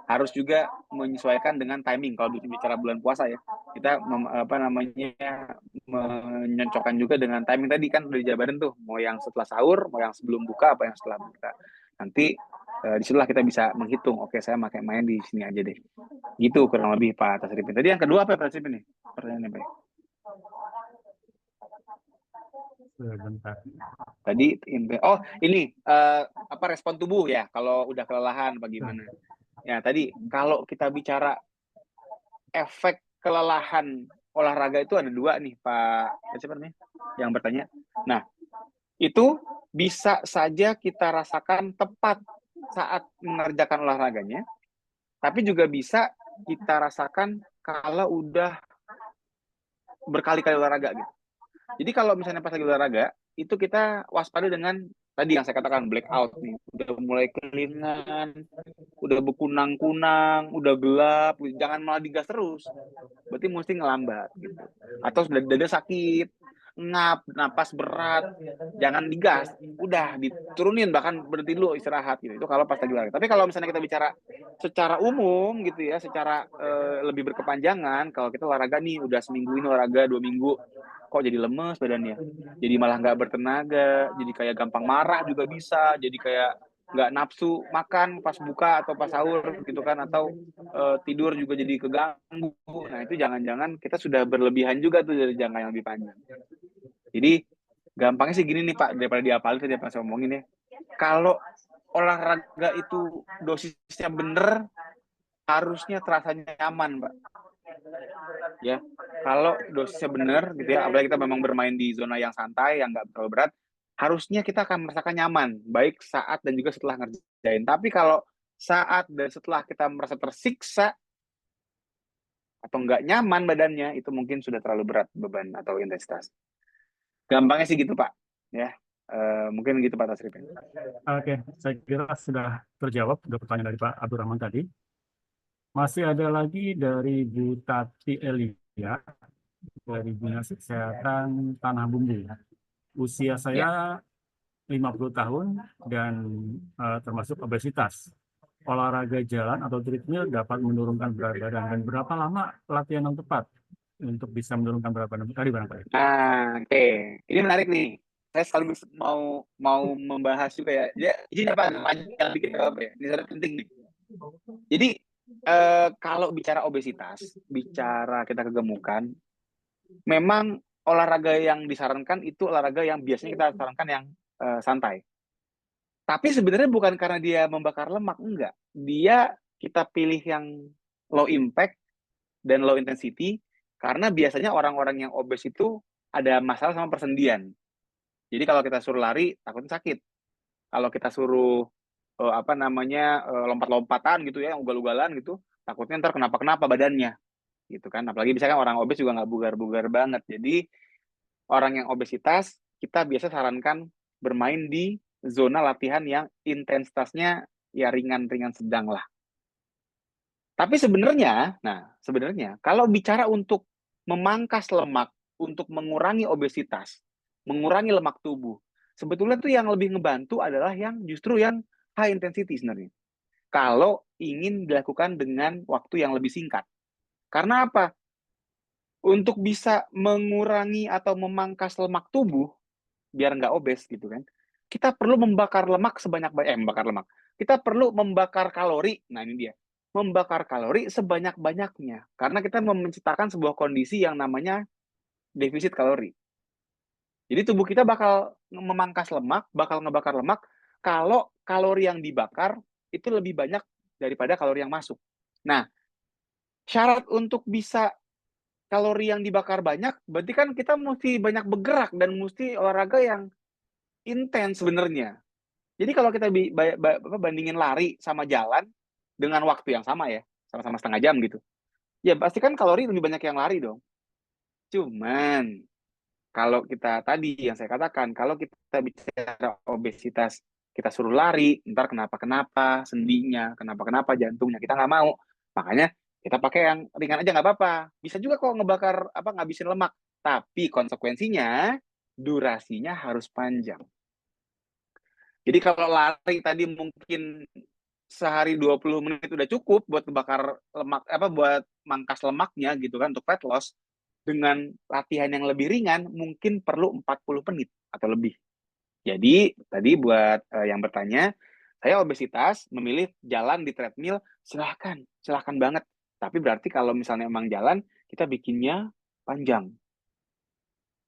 harus juga menyesuaikan dengan timing. Kalau bicara bulan puasa ya, kita menyocokkan juga dengan timing tadi kan udah dijabarin tuh, mau yang setelah sahur, mau yang sebelum buka, apa yang setelah buka. Nanti disitulah kita bisa menghitung, oke saya main di sini aja deh. Gitu kurang lebih Pak Tasripin. Tadi yang kedua apa Pak Tasripin nih? Pertanyaannya Pak. Sebentar. Tadi ini apa respon tubuh ya kalau udah kelelahan bagaimana? Ya tadi kalau kita bicara efek kelelahan olahraga itu ada dua nih Pak siapa namanya yang bertanya. Nah itu bisa saja kita rasakan tepat saat mengerjakan olahraganya, tapi juga bisa kita rasakan kalau udah berkali-kali olahraga gitu. Jadi kalau misalnya pas lagi olahraga, itu kita waspada dengan tadi yang saya katakan blackout nih. Udah mulai kelingan, udah berkunang-kunang, udah gelap, jangan malah digas terus. Berarti mesti ngelambat gitu. Atau sudah dada sakit, ngap, napas berat, jangan digas, udah diturunin, bahkan berhenti dulu istirahat gitu. Itu kalau pas lagi olahraga. Tapi kalau misalnya kita bicara secara umum gitu ya, secara lebih berkepanjangan, kalau kita olahraga nih udah seminggu ini olahraga 2 minggu, kok jadi lemes badannya, jadi malah nggak bertenaga, jadi kayak gampang marah juga bisa, jadi kayak nggak nafsu makan pas buka atau pas sahur gitu kan, atau tidur juga jadi keganggu. Nah itu jangan-jangan kita sudah berlebihan juga tuh dari jangka yang lebih panjang. Jadi gampangnya sih gini nih Pak, daripada diapalin tadi apa saya omongin ya, kalau olahraga itu dosisnya bener, harusnya terasa nyaman Pak. Ya, kalau dosisnya benar gitu ya, apalagi kita memang bermain di zona yang santai, yang nggak terlalu berat, harusnya kita akan merasakan nyaman, baik saat dan juga setelah ngerjain. Tapi kalau saat dan setelah kita merasa tersiksa atau nggak nyaman badannya, itu mungkin sudah terlalu berat beban atau intensitas. Gampangnya sih gitu Pak. Ya, mungkin gitu Pak Tasripin. Oke, saya kira sudah terjawab untuk pertanyaan dari Pak Abdurrahman tadi. Masih ada lagi dari Bu Tati Elia dari Dinas Kesehatan Tanah Bumbu. Usia saya 50 tahun dan termasuk obesitas. Olahraga jalan atau treadmill dapat menurunkan berat badan, dan berapa lama latihan yang tepat untuk bisa menurunkan berat badan? Tadi barangkali. Oke. Ini menarik nih. Saya selalu mau membahas juga ya. Ini apa? Panjang dikit apa ya? Ini sangat penting nih. Jadi kalau bicara obesitas, bicara kita kegemukan, memang olahraga yang disarankan itu olahraga yang biasanya kita sarankan yang santai. Tapi sebenarnya bukan karena dia membakar lemak, enggak. Dia kita pilih yang low impact dan low intensity karena biasanya orang-orang yang obes itu ada masalah sama persendian. Jadi kalau kita suruh lari, takutnya sakit. Kalau kita suruh lompat-lompatan gitu ya, yang ugal-ugalan gitu, takutnya ntar kenapa-kenapa badannya gitu kan. Apalagi misalkan orang obes juga nggak bugar-bugar banget. Jadi orang yang obesitas kita biasa sarankan bermain di zona latihan yang intensitasnya ya ringan-ringan sedang lah. Tapi sebenarnya kalau bicara untuk memangkas lemak, untuk mengurangi obesitas, mengurangi lemak tubuh, Sebetulnya tuh yang lebih ngebantu adalah yang justru yang high intensity sebenarnya. Kalau ingin dilakukan dengan waktu yang lebih singkat. Karena apa? Untuk bisa mengurangi atau memangkas lemak tubuh, biar nggak obes gitu kan, kita perlu membakar lemak membakar lemak. Kita perlu membakar kalori. Nah ini dia. Membakar kalori sebanyak-banyaknya. Karena kita menciptakan sebuah kondisi yang namanya defisit kalori. Jadi tubuh kita bakal memangkas lemak, bakal ngebakar lemak, kalau kalori yang dibakar itu lebih banyak daripada kalori yang masuk. Nah, syarat untuk bisa kalori yang dibakar banyak, berarti kan kita mesti banyak bergerak dan mesti olahraga yang intens sebenarnya. Jadi kalau kita bandingin lari sama jalan dengan waktu yang sama ya, sama-sama setengah jam gitu, ya pasti kan kalori lebih banyak yang lari dong. Cuman kalau kita tadi yang saya katakan, kalau kita bicara obesitas, kita suruh lari, ntar kenapa-kenapa, sendinya, kenapa-kenapa, jantungnya, kita nggak mau. Makanya kita pakai yang ringan aja nggak apa-apa. Bisa juga kok ngebakar, ngabisin lemak. Tapi konsekuensinya, durasinya harus panjang. Jadi kalau lari tadi mungkin sehari 20 menit udah cukup buat ngebakar lemak, buat mangkas lemaknya gitu kan, untuk fat loss, dengan latihan yang lebih ringan mungkin perlu 40 menit atau lebih. Jadi tadi buat yang bertanya, saya obesitas, memilih jalan di treadmill, silahkan banget. Tapi berarti kalau misalnya emang jalan, kita bikinnya panjang.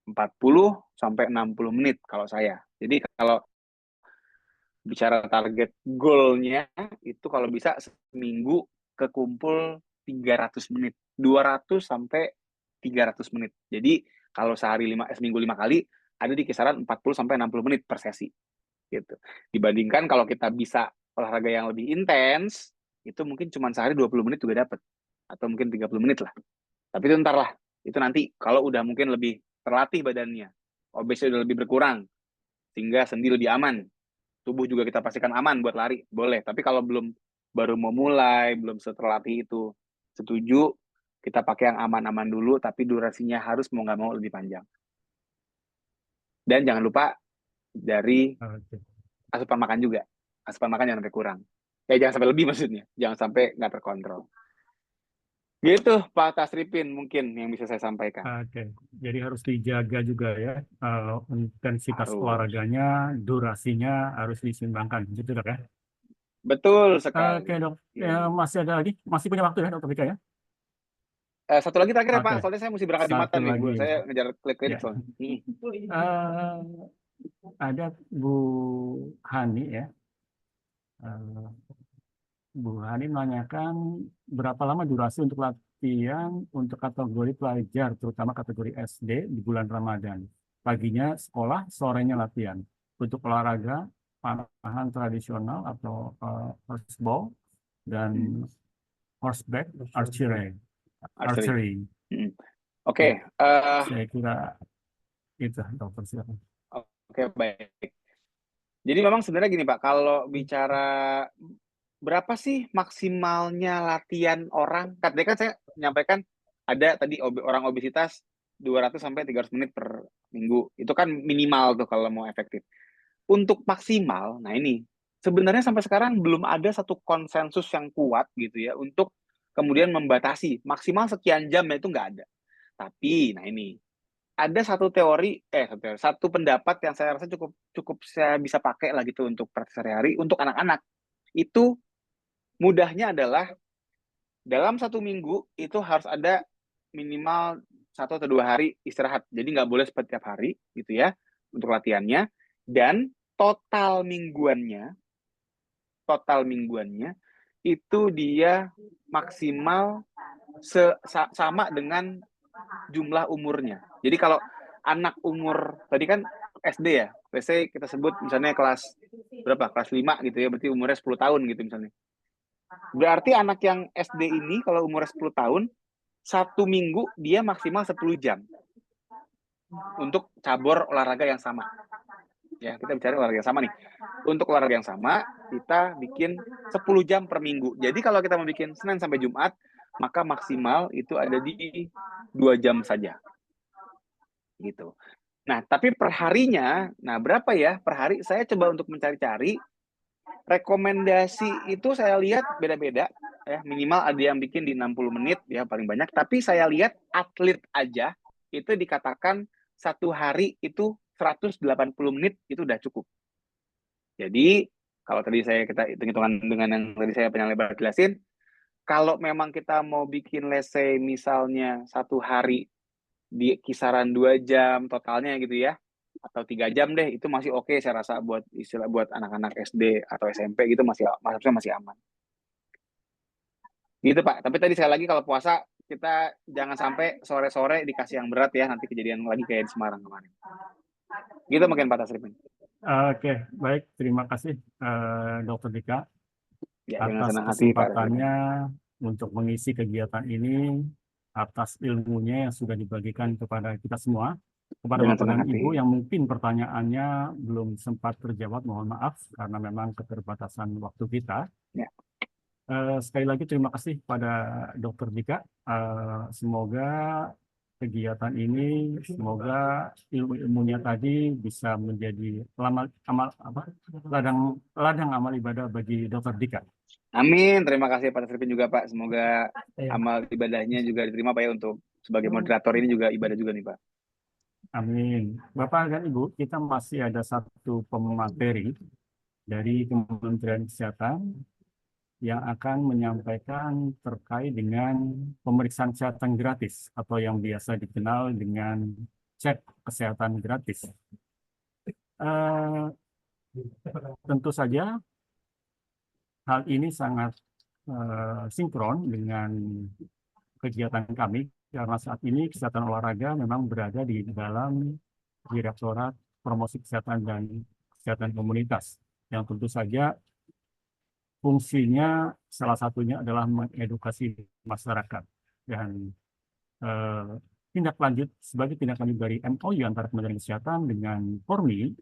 40 sampai 60 menit kalau saya. Jadi kalau bicara target goal-nya, itu kalau bisa seminggu kekumpul 300 menit. 200 sampai 300 menit. Jadi kalau seminggu 5 kali, ada di kisaran 40 sampai 60 menit per sesi. Gitu. Dibandingkan kalau kita bisa olahraga yang lebih intens, itu mungkin cuma sehari 20 menit juga dapat. Atau mungkin 30 menit lah. Tapi itu ntar lah. Itu nanti kalau udah mungkin lebih terlatih badannya. Obesnya udah lebih berkurang. Sehingga sendi lebih aman. Tubuh juga kita pastikan aman buat lari. Boleh. Tapi kalau baru mau mulai, belum terlatih itu, setuju, kita pakai yang aman-aman dulu, tapi durasinya harus mau nggak mau lebih panjang. Dan jangan lupa dari asupan makan juga. Asupan makan jangan sampai kurang. Jangan sampai lebih maksudnya. Jangan sampai nggak terkontrol. Gitu Pak Tasripin mungkin yang bisa saya sampaikan. Oke. Jadi harus dijaga juga ya, intensitas Harus. olahraganya, durasinya harus diseimbangkan. Gitu dok ya? Betul sekali. Oke dok. Ya, masih ada lagi? Masih punya waktu ya dokter Vika ya? Satu lagi terakhir ya Pak, Oke. soalnya saya mesti berangkat Jumatan Satu nih Bu. lagi. Saya ngejar klik-klik Ya. soalnya. Ada Bu Hani ya. Bu Hani menanyakan berapa lama durasi untuk latihan untuk kategori pelajar, terutama kategori SD di bulan Ramadan. Paginya sekolah, sorenya latihan. Untuk olahraga, panahan tradisional atau horseball dan horseback, archery. Oke. Saya kira itu, dokter silakan. Oke, baik. Jadi memang sebenarnya gini Pak, kalau bicara berapa sih maksimalnya latihan orang? Tadi kan saya menyampaikan ada tadi orang obesitas 200 sampai 300 menit per minggu. Itu kan minimal tuh kalau mau efektif. Untuk maksimal, nah ini sebenarnya sampai sekarang belum ada satu konsensus yang kuat gitu ya untuk kemudian membatasi maksimal sekian jam, itu nggak ada. Tapi nah ini ada satu satu pendapat yang saya rasa cukup saya bisa pakai lah gitu untuk praktek sehari-hari untuk anak-anak. Itu mudahnya adalah dalam 1 minggu itu harus ada minimal 1 atau 2 hari istirahat. Jadi nggak boleh setiap hari gitu ya untuk latihannya. Dan total mingguannya itu dia maksimal sama dengan jumlah umurnya. Jadi kalau anak umur tadi kan SD ya, let's kita sebut misalnya kelas berapa? Kelas 5 gitu ya, berarti umurnya 10 tahun gitu misalnya. Berarti anak yang SD ini kalau umurnya 10 tahun, 1 minggu dia maksimal 10 jam untuk cabur olahraga yang sama. Ya, kita bicara olahraga yang sama nih. Untuk olahraga yang sama, kita bikin 10 jam per minggu. Jadi kalau kita mau bikin Senin sampai Jumat, maka maksimal itu ada di 2 jam saja. Gitu. Nah, tapi per harinya, nah berapa ya per hari? Saya coba untuk mencari-cari, rekomendasi itu saya lihat beda-beda, ya minimal ada yang bikin di 60 menit ya paling banyak, tapi saya lihat atlet aja itu dikatakan satu hari itu 180 menit itu udah cukup. Jadi kalau tadi kita hitung-hitungan dengan yang tadi saya panjang lebar jelasin, kalau memang kita mau bikin let's say misalnya satu hari di kisaran 2 jam totalnya gitu ya, atau 3 jam deh, itu masih oke saya rasa buat istilah buat anak-anak SD atau SMP gitu masih aman. Gitu Pak. Tapi tadi sekali lagi kalau puasa kita jangan sampai sore-sore dikasih yang berat ya, nanti kejadian lagi kayak di Semarang kemarin. Gitu mungkin Pak Tasripin. Oke, baik. Terima kasih Dr. Dika Ya, dengan atas senang hati Pak Tasripin. kesempatannya untuk mengisi kegiatan ini, atas ilmunya yang sudah dibagikan kepada kita semua. Kepada Dengan Bapak senang dan hati. Ibu yang mungkin pertanyaannya belum sempat terjawab, mohon maaf karena memang keterbatasan waktu kita. Ya. Sekali lagi terima kasih pada Dr. Dika. Semoga kegiatan ini, semoga ilmu-ilmunya tadi bisa menjadi ladang amal ibadah bagi Dr. Dika. Amin. Terima kasih Pak Tasripin juga Pak. Semoga amal ibadahnya juga diterima Pak ya, untuk sebagai moderator ini juga ibadah juga nih Pak. Amin. Bapak dan Ibu, kita masih ada satu pemateri dari Kementerian Kesehatan yang akan menyampaikan terkait dengan pemeriksaan kesehatan gratis atau yang biasa dikenal dengan cek kesehatan gratis. Tentu saja hal ini sangat sinkron dengan kegiatan kami karena saat ini kesehatan olahraga memang berada di dalam Direktorat Promosi Kesehatan dan Kesehatan Komunitas yang tentu saja fungsinya salah satunya adalah mengedukasi masyarakat dan sebagai tindak lanjut dari MOU antara Kementerian Kesehatan dengan Kormi.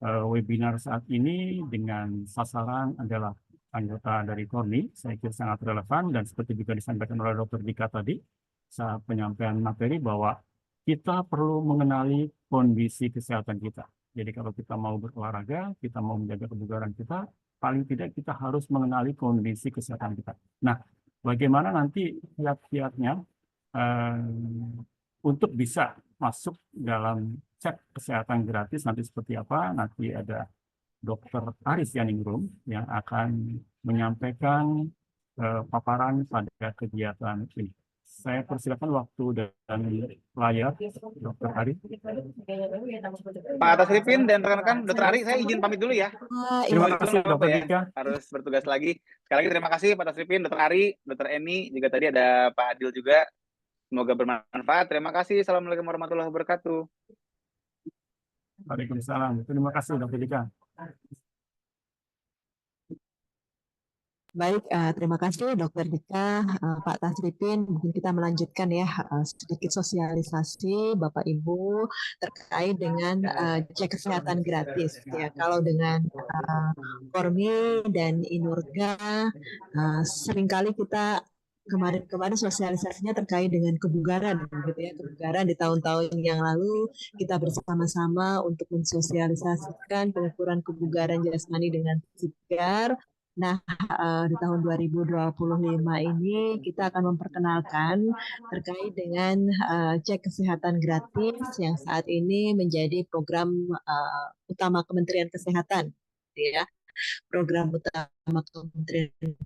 Webinar saat ini dengan sasaran adalah anggota dari Kormi, saya kira sangat relevan dan seperti juga disampaikan oleh Dr. Dika tadi saat penyampaian materi bahwa kita perlu mengenali kondisi kesehatan kita. Jadi kalau kita mau berolahraga, kita mau menjaga kebugaran kita, paling tidak kita harus mengenali kondisi kesehatan kita. Nah, bagaimana nanti kiat-kiatnya untuk bisa masuk dalam cek kesehatan gratis nanti seperti apa? Nanti ada Dr. Aris Yaningrum yang akan menyampaikan paparan pada kegiatan ini. Saya persilakan waktu dan layar, Dr. Aris. Pak Tasripin dan rekan-rekan, Dr. Ari, saya izin pamit dulu ya. Terima kasih, Dr. Dika. Harus bertugas lagi. Sekali lagi terima kasih Pak Tasripin, Dr. Ari, Dr. Eni, juga tadi ada Pak Adil juga. Semoga bermanfaat. Terima kasih. Assalamualaikum warahmatullahi wabarakatuh. Waalaikumsalam. Terima kasih, Dr. Dika. Baik, terima kasih Dr. Dika, Pak Tasripin. Mungkin kita melanjutkan ya sedikit sosialisasi Bapak Ibu terkait dengan cek kesehatan gratis. Ya, kalau dengan Kormi dan Inurga, seringkali kita kemarin sosialisasinya terkait dengan kebugaran, gitu ya, kebugaran di tahun-tahun yang lalu kita bersama-sama untuk mensosialisasikan pengukuran kebugaran jasmani dengan sigar. Nah, di tahun 2025 ini kita akan memperkenalkan terkait dengan cek kesehatan gratis yang saat ini menjadi program utama Kementerian Kesehatan, ya. Program utama Kementerian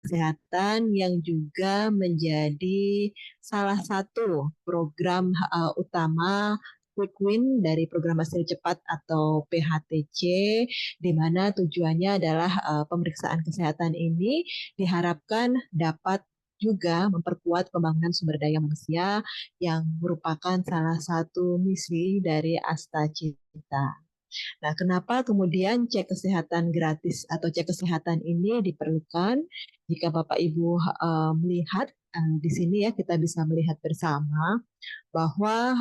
Kesehatan yang juga menjadi salah satu program utama Quick Win dari program hasil cepat atau PHTC, di mana tujuannya adalah pemeriksaan kesehatan ini diharapkan dapat juga memperkuat pembangunan sumber daya manusia yang merupakan salah satu misi dari Asta Cita. Nah, kenapa kemudian cek kesehatan gratis atau cek kesehatan ini diperlukan? Jika Bapak Ibu melihat di sini ya, kita bisa melihat bersama bahwa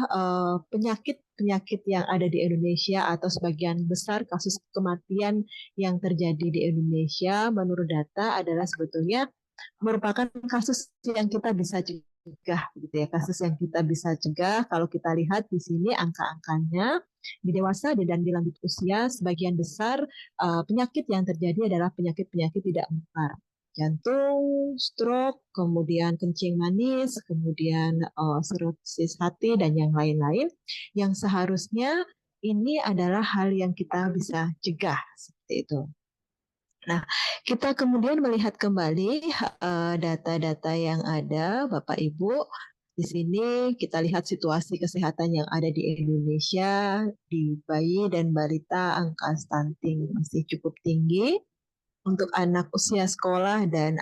penyakit-penyakit yang ada di Indonesia atau sebagian besar kasus kematian yang terjadi di Indonesia menurut data adalah sebetulnya merupakan kasus yang kita bisa cegah gitu ya, kasus yang kita bisa cegah. Kalau kita lihat di sini angka-angkanya di dewasa dan di lanjut usia sebagian besar penyakit yang terjadi adalah penyakit-penyakit tidak menular. Jantung, stroke, kemudian kencing manis, kemudian sirosis hati dan yang lain-lain yang seharusnya ini adalah hal yang kita bisa cegah seperti itu. Nah, kita kemudian melihat kembali data-data yang ada, Bapak Ibu. Di sini kita lihat situasi kesehatan yang ada di Indonesia, di bayi dan balita angka stunting masih cukup tinggi. Untuk anak usia sekolah dan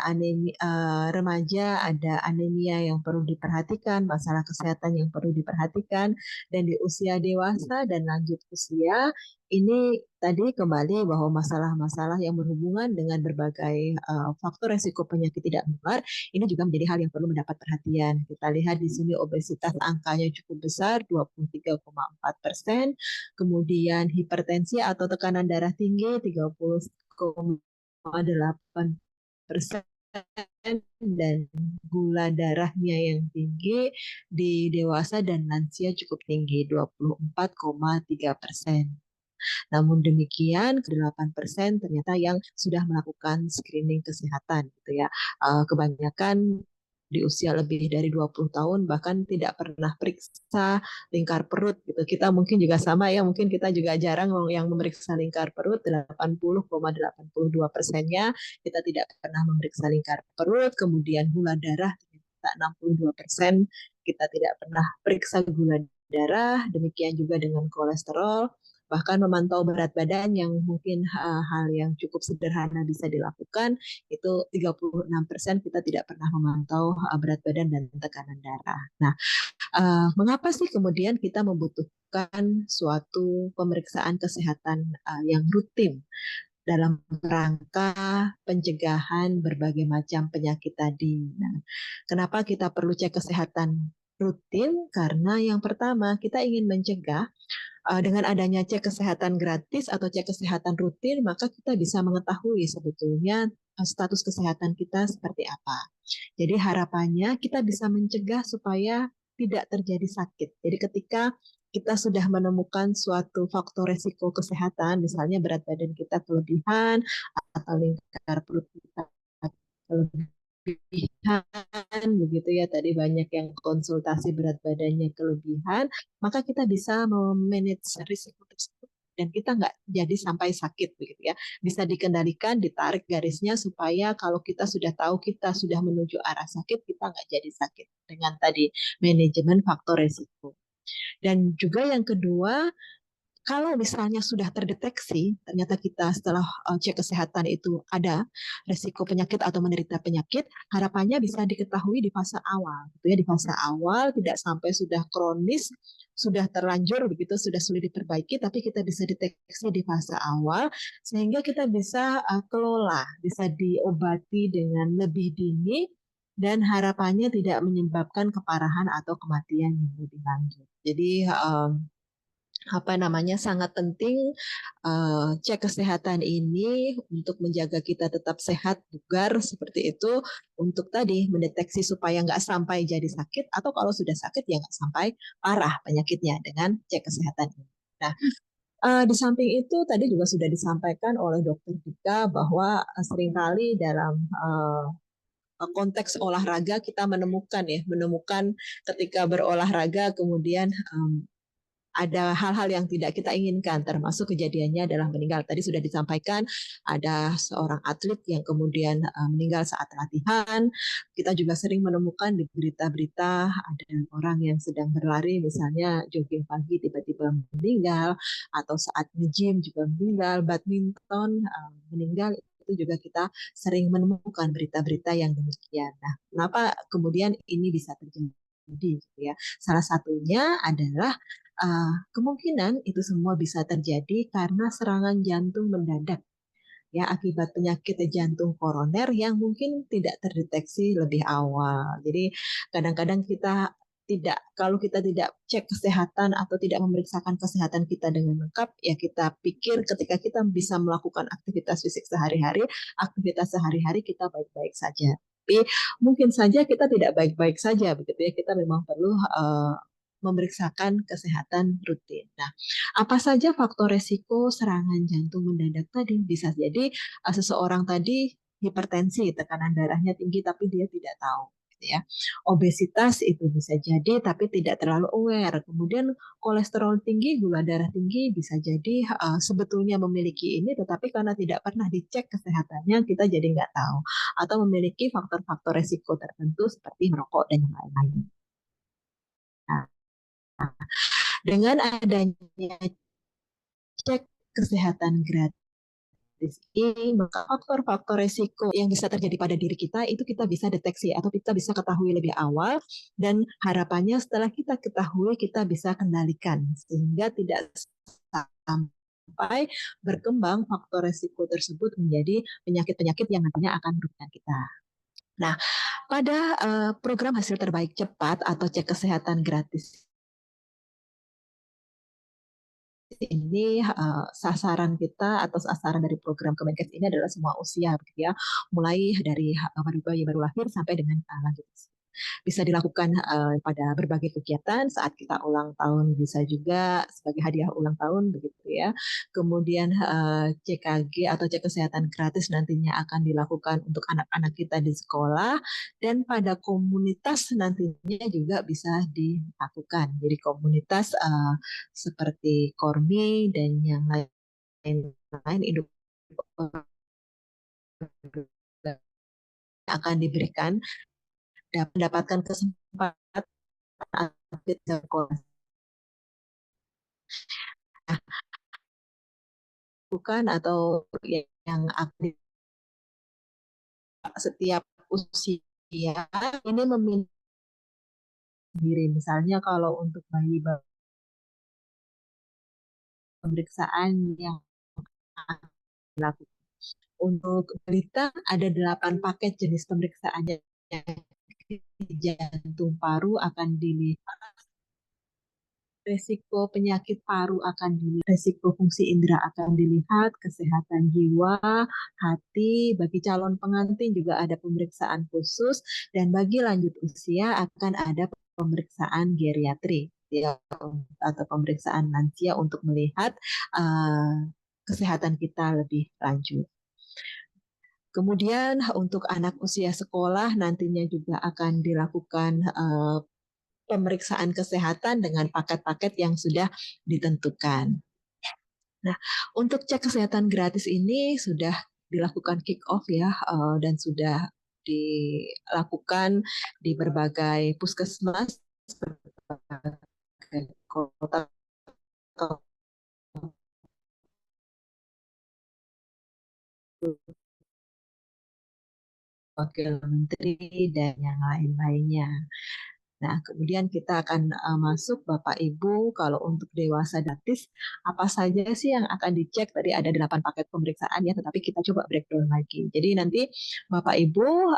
remaja ada anemia yang perlu diperhatikan, masalah kesehatan yang perlu diperhatikan, dan di usia dewasa dan lanjut usia ini tadi kembali bahwa masalah-masalah yang berhubungan dengan berbagai faktor resiko penyakit tidak menular ini juga menjadi hal yang perlu mendapat perhatian. Kita lihat di sini obesitas angkanya cukup besar 23,4%, kemudian hipertensi atau tekanan darah tinggi 30,8% dan gula darahnya yang tinggi di dewasa dan lansia cukup tinggi 24,3%. Namun demikian, 8% ternyata yang sudah melakukan screening kesehatan gitu ya. Kebanyakan di usia lebih dari 20 tahun bahkan tidak pernah periksa lingkar perut gitu. Kita mungkin juga sama ya, mungkin kita juga jarang yang memeriksa lingkar perut, 80,82%-nya kita tidak pernah memeriksa lingkar perut, kemudian gula darah ternyata 62% kita tidak pernah periksa gula darah, demikian juga dengan kolesterol, bahkan memantau berat badan yang mungkin hal yang cukup sederhana bisa dilakukan, itu 36% kita tidak pernah memantau berat badan dan tekanan darah. Nah, mengapa sih kemudian kita membutuhkan suatu pemeriksaan kesehatan yang rutin dalam rangka pencegahan berbagai macam penyakit tadi? Nah, kenapa kita perlu cek kesehatan rutin? Karena yang pertama, kita ingin mencegah dengan adanya cek kesehatan gratis atau cek kesehatan rutin, maka kita bisa mengetahui sebetulnya status kesehatan kita seperti apa. Jadi harapannya kita bisa mencegah supaya tidak terjadi sakit. Jadi ketika kita sudah menemukan suatu faktor resiko kesehatan, misalnya berat badan kita kelebihan atau lingkar perut kita kelebihan, begitu ya, tadi banyak yang konsultasi berat badannya kelebihan, maka kita bisa memanage risiko tersebut dan kita nggak jadi sampai sakit begitu ya, bisa dikendalikan, ditarik garisnya supaya kalau kita sudah tahu kita sudah menuju arah sakit, kita nggak jadi sakit dengan tadi manajemen faktor risiko. Dan juga yang kedua, kalau misalnya sudah terdeteksi, ternyata kita setelah cek kesehatan itu ada resiko penyakit atau menderita penyakit, harapannya bisa diketahui di fase awal, gitu ya, di fase awal tidak sampai sudah kronis, sudah terlanjur begitu, sudah sulit diperbaiki, tapi kita bisa deteksi di fase awal sehingga kita bisa kelola, bisa diobati dengan lebih dini dan harapannya tidak menyebabkan keparahan atau kematian yang lebih lanjut. Jadi sangat penting cek kesehatan ini untuk menjaga kita tetap sehat, bugar seperti itu, untuk tadi mendeteksi supaya nggak sampai jadi sakit, atau kalau sudah sakit ya nggak sampai parah penyakitnya dengan cek kesehatan ini. Nah, di samping itu tadi juga sudah disampaikan oleh Dr. Dika bahwa seringkali dalam konteks olahraga kita menemukan ketika berolahraga kemudian ada hal-hal yang tidak kita inginkan, termasuk kejadiannya adalah meninggal. Tadi sudah disampaikan ada seorang atlet yang kemudian meninggal saat latihan. Kita juga sering menemukan di berita-berita ada orang yang sedang berlari, misalnya jogging pagi tiba-tiba meninggal, atau saat nge-gym juga meninggal, badminton meninggal. Itu juga kita sering menemukan berita-berita yang demikian. Nah, kenapa kemudian ini bisa terjadi? Gitu ya. Salah satunya adalah kemungkinan itu semua bisa terjadi karena serangan jantung mendadak ya, akibat penyakit jantung koroner yang mungkin tidak terdeteksi lebih awal. Jadi kadang-kadang kalau kita tidak cek kesehatan atau tidak memeriksakan kesehatan kita dengan lengkap, ya kita pikir ketika kita bisa melakukan aktivitas fisik sehari-hari, aktivitas sehari-hari kita baik-baik saja. Tapi mungkin saja kita tidak baik-baik saja begitu ya. Kita memang perlu memeriksakan kesehatan rutin. Nah, apa saja faktor resiko serangan jantung mendadak tadi? Bisa jadi seseorang tadi hipertensi, tekanan darahnya tinggi tapi dia tidak tahu. Gitu ya. Obesitas itu bisa jadi tapi tidak terlalu aware. Kemudian kolesterol tinggi, gula darah tinggi bisa jadi sebetulnya memiliki ini tetapi karena tidak pernah dicek kesehatannya kita jadi nggak tahu. Atau memiliki faktor-faktor resiko tertentu seperti merokok dan yang lain-lain. Nah, dengan adanya cek kesehatan gratis ini, maka faktor-faktor resiko yang bisa terjadi pada diri kita itu kita bisa deteksi atau kita bisa ketahui lebih awal dan harapannya setelah kita ketahui kita bisa kendalikan sehingga tidak sampai berkembang faktor resiko tersebut menjadi penyakit-penyakit yang nantinya akan merugikan kita. Nah, pada program hasil terbaik cepat atau cek kesehatan gratis ini sasaran kita atau sasaran dari program Kemenkes ini adalah semua usia, begitu ya, mulai dari bayi baru lahir sampai dengan lanjut usia. Bisa dilakukan pada berbagai kegiatan saat kita ulang tahun, bisa juga sebagai hadiah ulang tahun begitu ya. Kemudian CKG atau cek kesehatan gratis nantinya akan dilakukan untuk anak-anak kita di sekolah dan pada komunitas nantinya juga bisa dilakukan. Jadi komunitas seperti Kormi dan yang lain induk akan diberikan mendapatkan kesempatan atlet sekolah. Nah, bukan atau yang aktif setiap usia ini memiliki diri. Misalnya kalau untuk bayi pemeriksaan yang dilakukan. Untuk balita ada 8 paket jenis pemeriksaannya. Jantung paru akan dilihat, resiko penyakit paru akan dilihat, resiko fungsi indera akan dilihat, kesehatan jiwa, hati, bagi calon pengantin juga ada pemeriksaan khusus, dan bagi lanjut usia akan ada pemeriksaan geriatri ya, atau pemeriksaan lansia untuk melihat kesehatan kita lebih lanjut. Kemudian untuk anak usia sekolah nantinya juga akan dilakukan pemeriksaan kesehatan dengan paket-paket yang sudah ditentukan. Nah, untuk cek kesehatan gratis ini sudah dilakukan kick off ya dan sudah dilakukan di berbagai puskesmas, berbagai kota, wakil menteri dan yang lain-lainnya. Nah, kemudian kita akan masuk Bapak Ibu kalau untuk dewasa gratis apa saja sih yang akan dicek? Tadi ada 8 paket pemeriksaan ya, tetapi kita coba breakdown lagi. Jadi nanti Bapak Ibu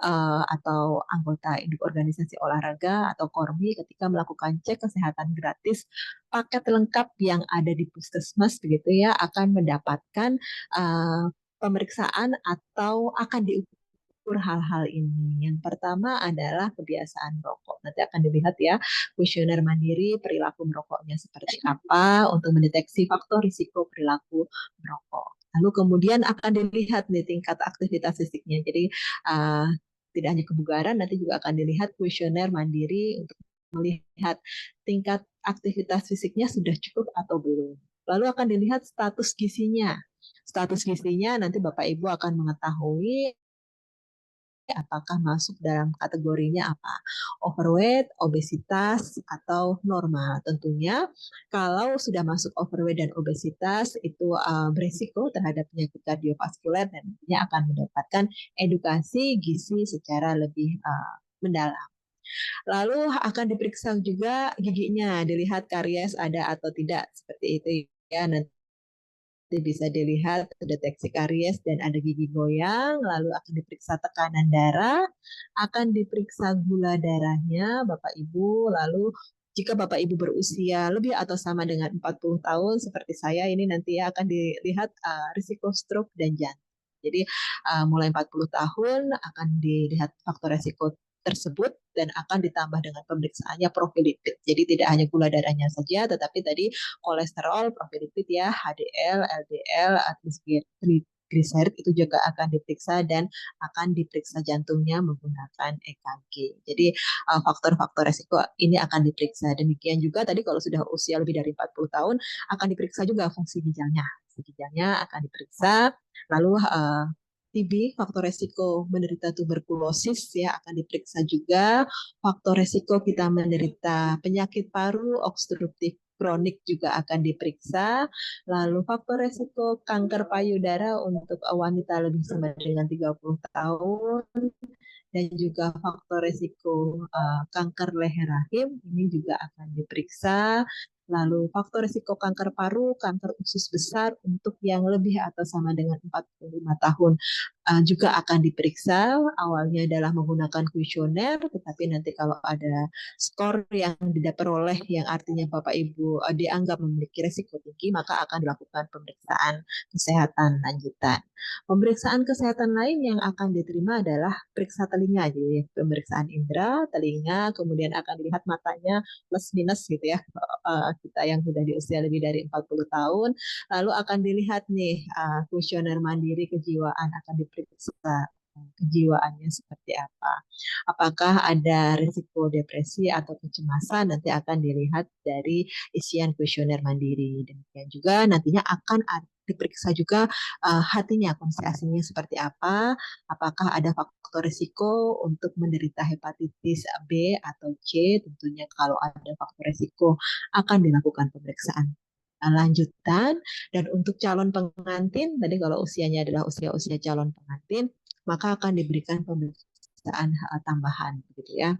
atau anggota induk organisasi olahraga atau Kormi ketika melakukan cek kesehatan gratis paket lengkap yang ada di puskesmas begitu ya akan mendapatkan pemeriksaan atau akan diukur hal-hal ini. Yang pertama adalah kebiasaan merokok. Nanti akan dilihat ya kuesioner mandiri perilaku merokoknya seperti apa untuk mendeteksi faktor risiko perilaku merokok. Lalu kemudian akan dilihat nih tingkat aktivitas fisiknya. Jadi tidak hanya kebugaran, nanti juga akan dilihat kuesioner mandiri untuk melihat tingkat aktivitas fisiknya sudah cukup atau belum. Lalu akan dilihat status gizinya. Status gizinya nanti Bapak Ibu akan mengetahui apakah masuk dalam kategorinya apa, overweight, obesitas, atau normal. Tentunya kalau sudah masuk overweight dan obesitas itu berisiko terhadap penyakit kardiovaskuler dan tentunya akan mendapatkan edukasi gizi secara lebih mendalam. Lalu akan diperiksa juga giginya, dilihat karies ada atau tidak, seperti itu ya. Nanti bisa dilihat deteksi karies dan ada gigi goyang, lalu akan diperiksa tekanan darah, akan diperiksa gula darahnya Bapak Ibu, lalu jika Bapak Ibu berusia lebih atau sama dengan 40 tahun seperti saya ini nanti akan dilihat risiko stroke dan jantung. Jadi mulai 40 tahun akan dilihat faktor resiko tersebut dan akan ditambah dengan pemeriksaannya profil lipid. Jadi tidak hanya gula darahnya saja, tetapi tadi kolesterol, profil lipid ya, HDL, LDL, triglycerid itu juga akan diperiksa dan akan diperiksa jantungnya menggunakan EKG. Jadi faktor-faktor resiko ini akan diperiksa. Demikian juga tadi kalau sudah usia lebih dari 40 tahun akan diperiksa juga fungsi ginjalnya. Fungsi ginjalnya akan diperiksa. Lalu TB, faktor resiko menderita tuberkulosis ya akan diperiksa juga. Faktor resiko kita menderita penyakit paru obstruktif kronik juga akan diperiksa. Lalu faktor resiko kanker payudara untuk wanita lebih sama dengan 30 tahun dan juga faktor resiko kanker leher rahim ini juga akan diperiksa. Lalu faktor risiko kanker paru, kanker usus besar untuk yang lebih atau sama dengan 45 tahun juga akan diperiksa. Awalnya adalah menggunakan kuesioner, tetapi nanti kalau ada skor yang diperoleh yang artinya Bapak Ibu dianggap memiliki risiko tinggi, maka akan dilakukan pemeriksaan kesehatan lanjutan. Pemeriksaan kesehatan lain yang akan diterima adalah periksa telinga, jadi pemeriksaan indera, telinga, kemudian akan dilihat matanya plus minus gitu ya. Kita yang sudah di usia lebih dari 40 tahun, lalu akan dilihat nih kuesioner mandiri kejiwaan akan diperiksa kejiwaannya seperti apa. Apakah ada risiko depresi atau kecemasan nanti akan dilihat dari isian kuesioner mandiri. Demikian juga nantinya akan diperiksa juga hatinya, kondisi aslinya seperti apa, apakah ada faktor risiko untuk menderita hepatitis B atau C, tentunya kalau ada faktor risiko akan dilakukan pemeriksaan lanjutan. Dan untuk calon pengantin, tadi kalau usianya adalah usia-usia calon pengantin, maka akan diberikan pemeriksaan tambahan, begitu ya,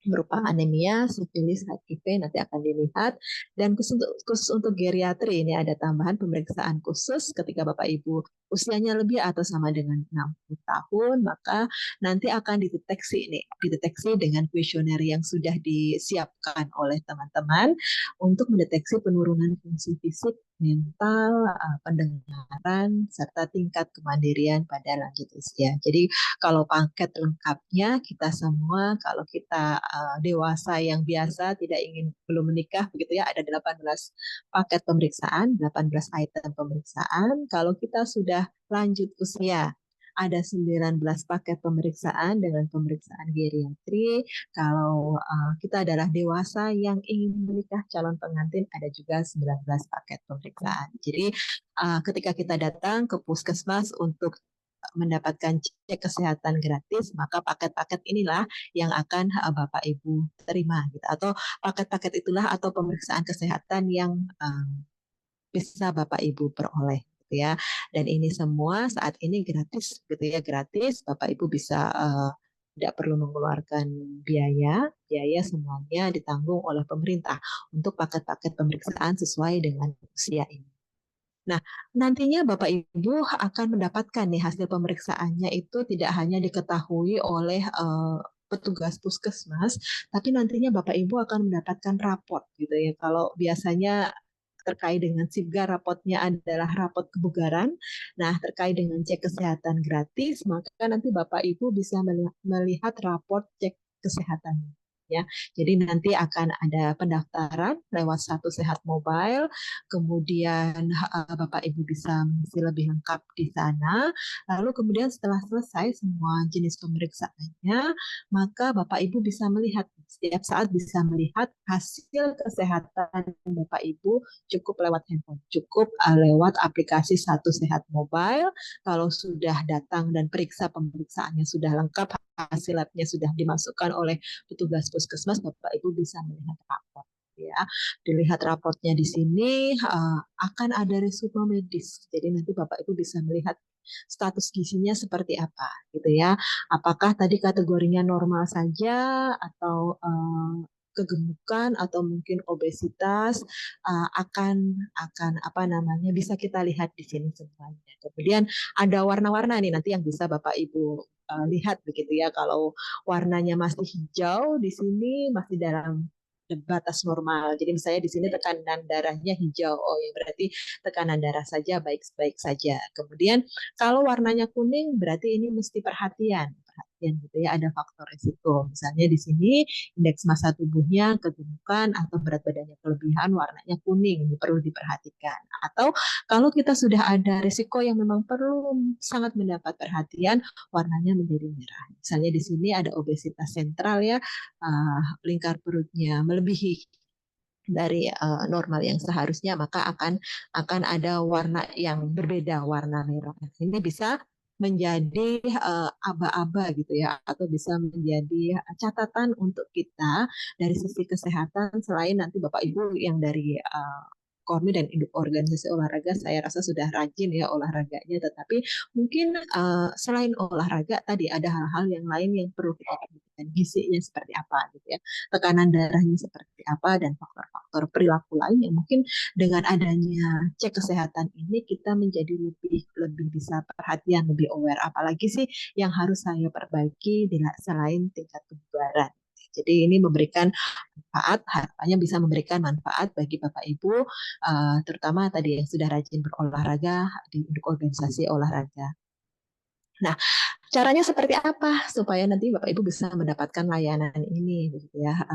berupa anemia, sifilis, HIV nanti akan dilihat. Dan khusus untuk geriatri ini ada tambahan pemeriksaan khusus ketika Bapak Ibu usianya lebih atau sama dengan 60 tahun, maka nanti akan dideteksi dengan kuesioner yang sudah disiapkan oleh teman-teman untuk mendeteksi penurunan fungsi fisik, mental, pendengaran, serta tingkat kemandirian pada lanjut usia. Jadi kalau paket lengkapnya kita semua, kalau kita dewasa yang biasa tidak ingin belum menikah begitu ya, ada 18 paket pemeriksaan, 18 item pemeriksaan. Kalau kita sudah lanjut usia, ada 19 paket pemeriksaan dengan pemeriksaan geriatri. Kalau kita adalah dewasa yang ingin menikah calon pengantin, ada juga 19 paket pemeriksaan. Jadi ketika kita datang ke puskesmas untuk mendapatkan cek kesehatan gratis, maka paket-paket inilah yang akan Bapak Ibu terima gitu. Atau paket-paket itulah atau pemeriksaan kesehatan yang bisa Bapak Ibu peroleh gitu ya. Dan ini semua saat ini gratis gitu ya, gratis. Bapak Ibu bisa tidak perlu mengeluarkan biaya semuanya ditanggung oleh pemerintah untuk paket-paket pemeriksaan sesuai dengan usia ini. Nah, nantinya Bapak Ibu akan mendapatkan nih hasil pemeriksaannya itu tidak hanya diketahui oleh petugas puskesmas, tapi nantinya Bapak Ibu akan mendapatkan raport gitu ya. Kalau biasanya terkait dengan SIPGA rapotnya adalah rapot kebugaran. Nah, terkait dengan cek kesehatan gratis, maka nanti Bapak Ibu bisa melihat raport cek kesehatan. Ya, jadi nanti akan ada pendaftaran lewat Satu Sehat Mobile, kemudian Bapak Ibu bisa mengisi lebih lengkap di sana. Lalu kemudian setelah selesai semua jenis pemeriksaannya, maka Bapak Ibu bisa melihat setiap saat bisa melihat hasil kesehatan Bapak Ibu cukup lewat handphone, cukup lewat aplikasi Satu Sehat Mobile. Kalau sudah datang dan periksa pemeriksaannya sudah lengkap, hasil labnya sudah dimasukkan oleh petugas puskesmas, Bapak Ibu bisa melihat raport. Ya, dilihat raportnya di sini akan ada resume medis. Jadi nanti Bapak Ibu bisa melihat status gizinya seperti apa, gitu ya. Apakah tadi kategorinya normal saja atau kegemukan atau mungkin obesitas akan apa namanya bisa kita lihat di sini semuanya. Kemudian ada warna-warna nih nanti yang bisa Bapak Ibu lihat begitu ya. Kalau warnanya masih hijau di sini masih dalam batas normal. Jadi misalnya di sini tekanan darahnya hijau, oh ya berarti tekanan darah saja baik-baik saja. Kemudian kalau warnanya kuning berarti ini mesti perhatian gitu ya, ada faktor risiko. Misalnya di sini indeks massa tubuhnya, kegemukan atau berat badannya kelebihan, warnanya kuning, ini perlu diperhatikan. Atau kalau kita sudah ada risiko yang memang perlu sangat mendapat perhatian, warnanya menjadi merah. Misalnya di sini ada obesitas sentral ya, lingkar perutnya melebihi dari normal yang seharusnya, maka akan ada warna yang berbeda, warna merah. Ini bisa menjadi aba-aba gitu ya, atau bisa menjadi catatan untuk kita dari sisi kesehatan. Selain nanti Bapak Ibu yang dari Kormi dan induk organisasi olahraga, saya rasa sudah rajin ya olahraganya, tetapi mungkin selain olahraga tadi ada hal-hal yang lain yang perlu kita perhatikan, gizinya seperti apa gitu ya, tekanan darahnya seperti apa, dan faktor-faktor perilaku lain yang mungkin dengan adanya cek kesehatan ini kita menjadi lebih bisa perhatian, lebih aware, apalagi sih yang harus saya perbaiki selain tingkat kebugaran. Jadi ini memberikan manfaat, harapannya bisa memberikan manfaat bagi Bapak Ibu, terutama tadi yang sudah rajin berolahraga di induk organisasi olahraga. Nah, caranya seperti apa supaya nanti Bapak Ibu bisa mendapatkan layanan ini, gitu ya?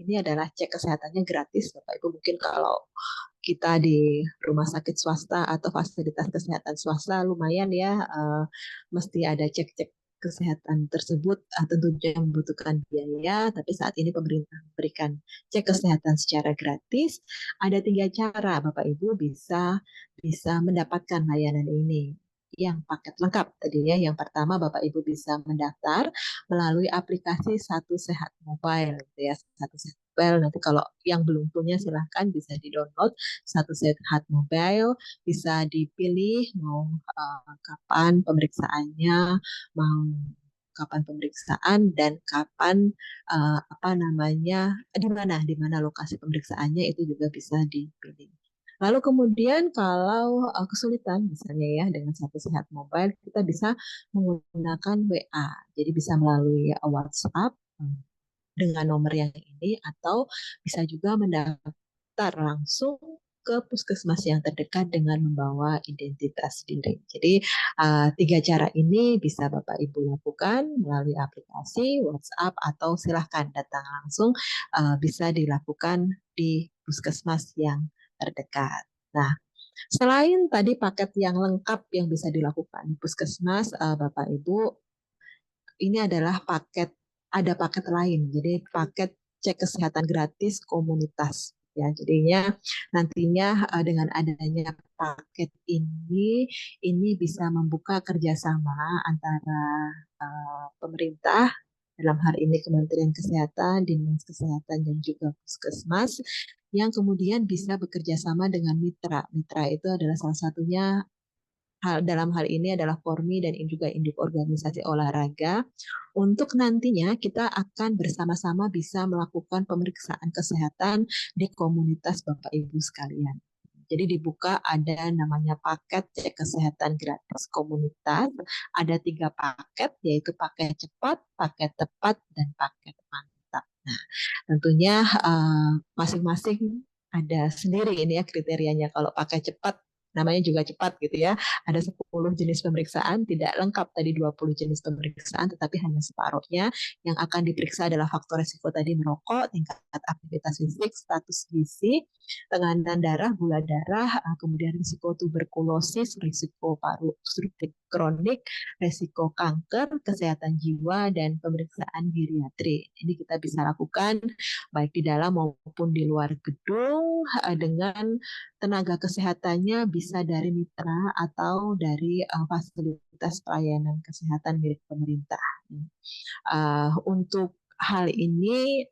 Ini adalah cek kesehatannya gratis, Bapak Ibu. Mungkin kalau kita di rumah sakit swasta atau fasilitas kesehatan swasta lumayan ya, mesti ada cek-cek kesehatan tersebut, tentunya membutuhkan biaya, tapi saat ini pemerintah memberikan cek kesehatan secara gratis. Ada 3 cara Bapak Ibu bisa mendapatkan layanan ini yang paket lengkap tadinya. Yang pertama, Bapak Ibu bisa mendaftar melalui aplikasi Satu Sehat Mobile gitu ya. Satu Sehat Mobile, nanti kalau yang belum punya silahkan bisa di-download Satu Sehat Mobile, bisa dipilih mau kapan pemeriksaannya, mau kapan pemeriksaan dan kapan di mana lokasi pemeriksaannya, itu juga bisa dipilih. Lalu kemudian kalau kesulitan misalnya ya dengan Satu Sehat Mobile, kita bisa menggunakan WA. Jadi bisa melalui WhatsApp dengan nomor yang ini, atau bisa juga mendaftar langsung ke puskesmas yang terdekat dengan membawa identitas diri. Jadi 3 cara ini bisa Bapak Ibu lakukan melalui aplikasi, WhatsApp, atau silahkan datang langsung, bisa dilakukan di puskesmas yang terdekat. Nah, selain tadi paket yang lengkap yang bisa dilakukan di puskesmas, Bapak Ibu, ini adalah ada paket lain. Jadi paket cek kesehatan gratis komunitas. Ya, jadinya nantinya dengan adanya paket ini bisa membuka kerjasama antara pemerintah, dalam hal ini Kementerian Kesehatan, Dinas Kesehatan, dan juga Puskesmas, yang kemudian bisa bekerja sama dengan mitra. Mitra itu adalah salah satunya, dalam hal ini adalah Kormi dan juga induk organisasi olahraga, untuk nantinya kita akan bersama-sama bisa melakukan pemeriksaan kesehatan di komunitas Bapak Ibu sekalian. Jadi dibuka ada namanya paket cek kesehatan gratis komunitas. Ada 3 paket, yaitu paket cepat, paket tepat, dan paket mantap. Nah, tentunya masing-masing ada sendiri ini ya kriterianya. Kalau paket cepat, namanya juga cepat gitu ya. Ada 10 jenis pemeriksaan, tidak lengkap tadi 20 jenis pemeriksaan, tetapi hanya separuhnya. Yang akan diperiksa adalah faktor risiko tadi, merokok, tingkat aktivitas fisik, status gizi, tekanan darah, gula darah, kemudian risiko tuberkulosis, risiko paru obstruktif kronik, risiko kanker, kesehatan jiwa, dan pemeriksaan geriatri. Ini kita bisa lakukan baik di dalam maupun di luar gedung dengan tenaga kesehatannya bisa dari mitra atau dari fasilitas pelayanan kesehatan milik pemerintah. Untuk hal ini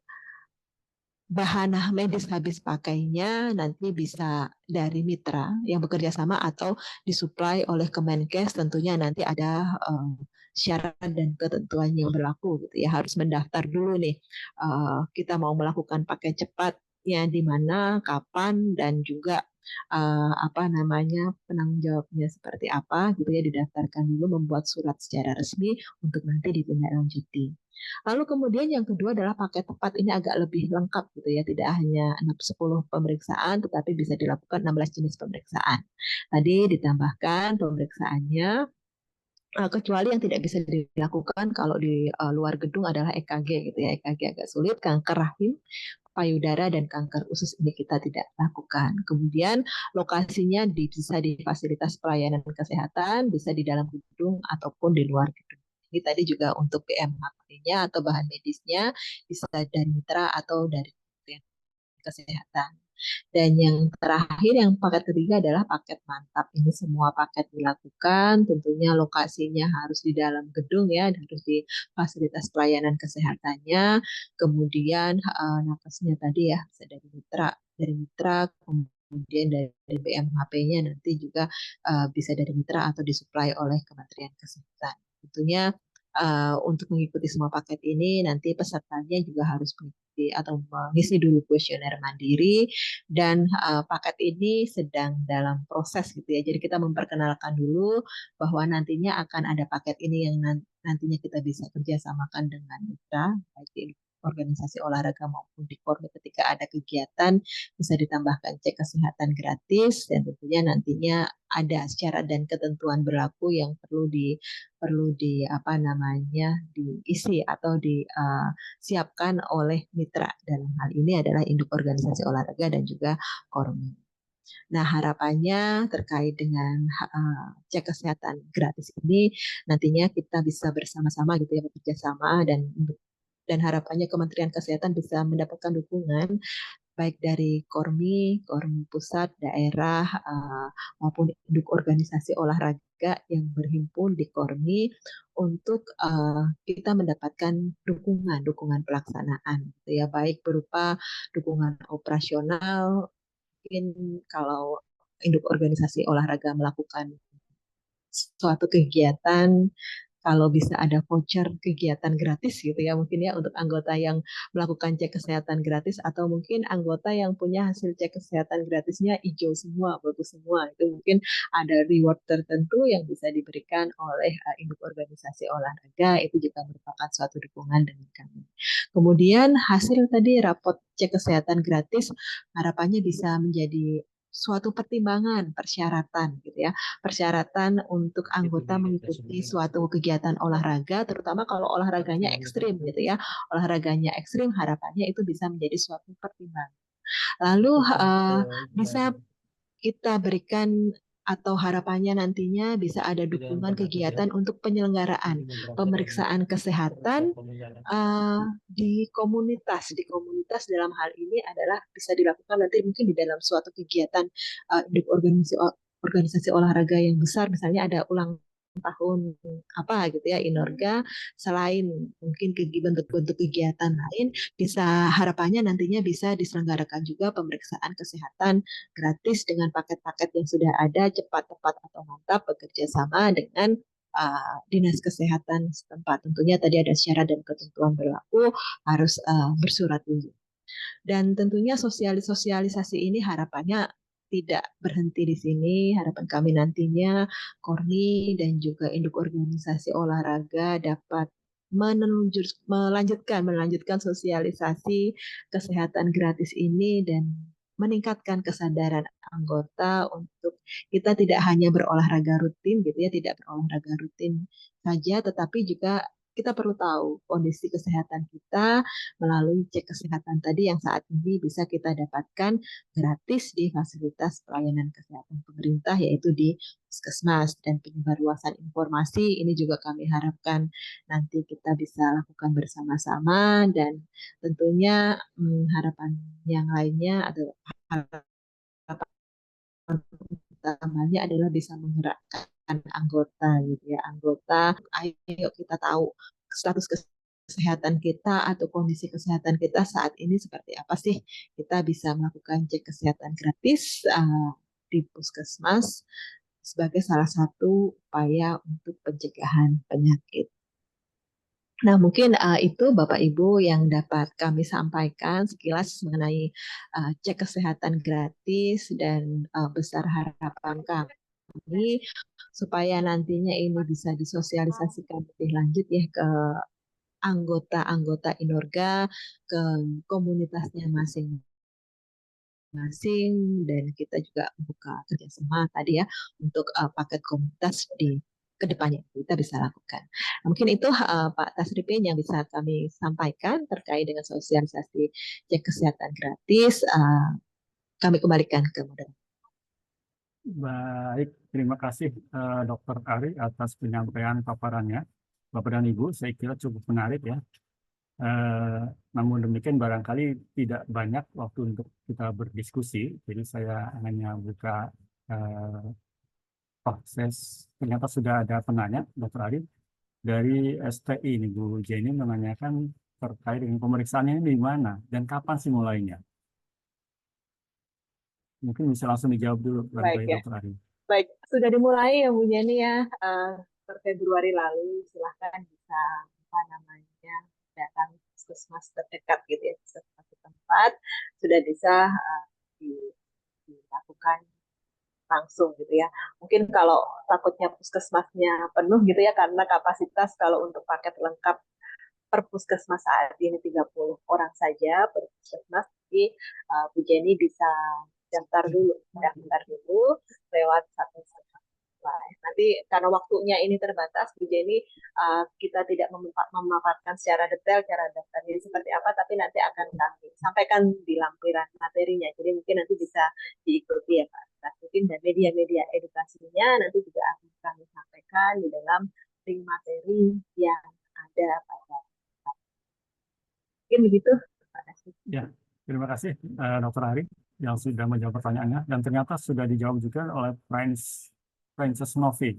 bahan medis habis pakainya nanti bisa dari mitra yang bekerja sama atau disuplai oleh Kemenkes. Tentunya nanti ada syarat dan ketentuan yang berlaku gitu ya. Harus mendaftar dulu nih, kita mau melakukan pakai cepatnya di mana, kapan, dan juga penanggung jawabnya seperti apa gitu ya, didaftarkan dulu, membuat surat secara resmi untuk nanti ditindaklanjuti. Lalu kemudian yang kedua adalah paket tepat, ini agak lebih lengkap gitu ya, tidak hanya 10 pemeriksaan tetapi bisa dilakukan 16 jenis pemeriksaan. Tadi ditambahkan pemeriksaannya kecuali yang tidak bisa dilakukan kalau di luar gedung adalah EKG gitu ya. EKG agak sulit, kanker rahim, payudara dan kanker usus ini kita tidak lakukan. Kemudian lokasinya bisa di fasilitas pelayanan kesehatan, bisa di dalam gedung ataupun di luar gedung. Ini tadi juga untuk PMHP-nya atau bahan medisnya bisa dari mitra atau dari Kementerian Kesehatan. Dan yang terakhir, yang paket ketiga adalah paket mantap. Ini semua paket dilakukan, tentunya lokasinya harus di dalam gedung ya, harus di fasilitas pelayanan kesehatannya. Kemudian nakesnya tadi ya, bisa dari mitra, kemudian dari BMHP-nya nanti juga bisa dari mitra atau disuplai oleh Kementerian Kesehatan. Tentunya untuk mengikuti semua paket ini nanti pesertanya juga harus mengikuti atau mengisi dulu kuesioner mandiri dan paket ini sedang dalam proses gitu ya. Jadi kita memperkenalkan dulu bahwa nantinya akan ada paket ini yang nantinya kita bisa kerjasamakan dengan mitra, baik di organisasi olahraga maupun di Kormi ketika ada kegiatan bisa ditambahkan cek kesehatan gratis dan tentunya nantinya ada syarat dan ketentuan berlaku yang perlu di apa namanya diisi atau disiapkan oleh mitra. Dalam hal ini adalah induk organisasi olahraga dan juga Kormi. Nah, harapannya terkait dengan cek kesehatan gratis ini nantinya kita bisa bersama-sama gitu ya, bekerja sama dan harapannya Kementerian Kesehatan bisa mendapatkan dukungan baik dari Kormi, Kormi pusat, daerah, maupun induk organisasi olahraga yang berhimpun di Kormi untuk kita mendapatkan dukungan pelaksanaan, gitu ya, baik berupa dukungan operasional, mungkin kalau induk organisasi olahraga melakukan suatu kegiatan kalau bisa ada voucher kegiatan gratis gitu ya mungkin ya untuk anggota yang melakukan cek kesehatan gratis atau mungkin anggota yang punya hasil cek kesehatan gratisnya hijau semua, bagus semua, itu mungkin ada reward tertentu yang bisa diberikan oleh induk organisasi olahraga, itu juga merupakan suatu dukungan dari kami. Kemudian hasil tadi rapot cek kesehatan gratis harapannya bisa menjadi suatu pertimbangan persyaratan gitu ya, persyaratan untuk anggota mengikuti suatu kegiatan olahraga, terutama kalau olahraganya ekstrim gitu ya. Olahraganya ekstrim, harapannya itu bisa menjadi suatu pertimbangan. Lalu bisa kita berikan atau harapannya nantinya bisa ada dukungan kegiatan untuk penyelenggaraan pemeriksaan kesehatan di komunitas. Di komunitas dalam hal ini adalah bisa dilakukan nanti mungkin di dalam suatu kegiatan induk organisasi olahraga yang besar, misalnya ada ulang tahun apa gitu ya Inorga, selain mungkin bentuk-bentuk kegiatan lain, bisa harapannya nantinya bisa diselenggarakan juga pemeriksaan kesehatan gratis dengan paket-paket yang sudah ada, cepat, tepat, atau mantap, bekerja sama dengan dinas kesehatan setempat. Tentunya tadi ada syarat dan ketentuan berlaku, harus bersurat izin. Dan tentunya sosialisasi ini harapannya tidak berhenti di sini. Harapan kami nantinya Korni dan juga induk organisasi olahraga dapat melanjutkan sosialisasi kesehatan gratis ini dan meningkatkan kesadaran anggota untuk kita tidak hanya berolahraga rutin gitu ya, tidak berolahraga rutin saja, tetapi juga kita perlu tahu kondisi kesehatan kita melalui cek kesehatan tadi yang saat ini bisa kita dapatkan gratis di fasilitas pelayanan kesehatan pemerintah yaitu di Puskesmas, dan penyebarluasan informasi ini juga kami harapkan nanti kita bisa lakukan bersama-sama, dan tentunya harapan yang lainnya adalah harapan utamanya adalah bisa menggerakkan anggota gitu ya, anggota ayo kita tahu status kesehatan kita atau kondisi kesehatan kita saat ini seperti apa sih, kita bisa melakukan cek kesehatan gratis di Puskesmas sebagai salah satu upaya untuk pencegahan penyakit. Nah, mungkin itu Bapak Ibu yang dapat kami sampaikan sekilas mengenai cek kesehatan gratis dan besar harapan kami supaya nantinya ini bisa disosialisasikan lebih lanjut ya ke anggota-anggota Inorga ke komunitasnya masing-masing, dan kita juga buka kerjasama tadi ya untuk paket komunitas di kedepannya kita bisa lakukan. Mungkin itu Pak Tasripin yang bisa kami sampaikan terkait dengan sosialisasi cek kesehatan gratis. Kami kembalikan ke moderator. Baik, terima kasih Dr. Ari atas penyampaian paparannya. Bapak dan Ibu, saya kira cukup menarik ya. Namun demikian barangkali tidak banyak waktu untuk kita berdiskusi, jadi saya hanya buka proses. Ternyata sudah ada penanya, Dr. Ari, dari STI ini Bu Jenny menanyakan terkait dengan pemeriksaannya ini di mana dan kapan sih mulainya? Mungkin bisa langsung dijawab dulu Baik ya. Dr. Ari. Baik, sudah dimulai ya Bu Jenny ya, per Februari lalu. Silahkan bisa datang puskesmas terdekat gitu ya, puskesmas tempat sudah bisa dilakukan langsung gitu ya. Mungkin kalau takutnya puskesmasnya penuh gitu ya, karena kapasitas kalau untuk paket lengkap per puskesmas saat ini 30 orang saja per puskesmas. Jadi Bu Jenny bisa daftar dulu lewat satu. Nanti karena waktunya ini terbatas, Bu Jenny, kita tidak memaparkan secara detail cara daftarnya seperti apa, tapi nanti akan kami sampaikan di lampiran materinya. Jadi mungkin nanti bisa diikuti ya Pak Tasripin, dan media-media edukasinya nanti juga akan kami sampaikan di dalam link materi yang ada pada. Mungkin begitu Pak Tasripin. Ya, terima kasih Dr. Ari yang sudah menjawab pertanyaannya, dan ternyata sudah dijawab juga oleh Princess Novi.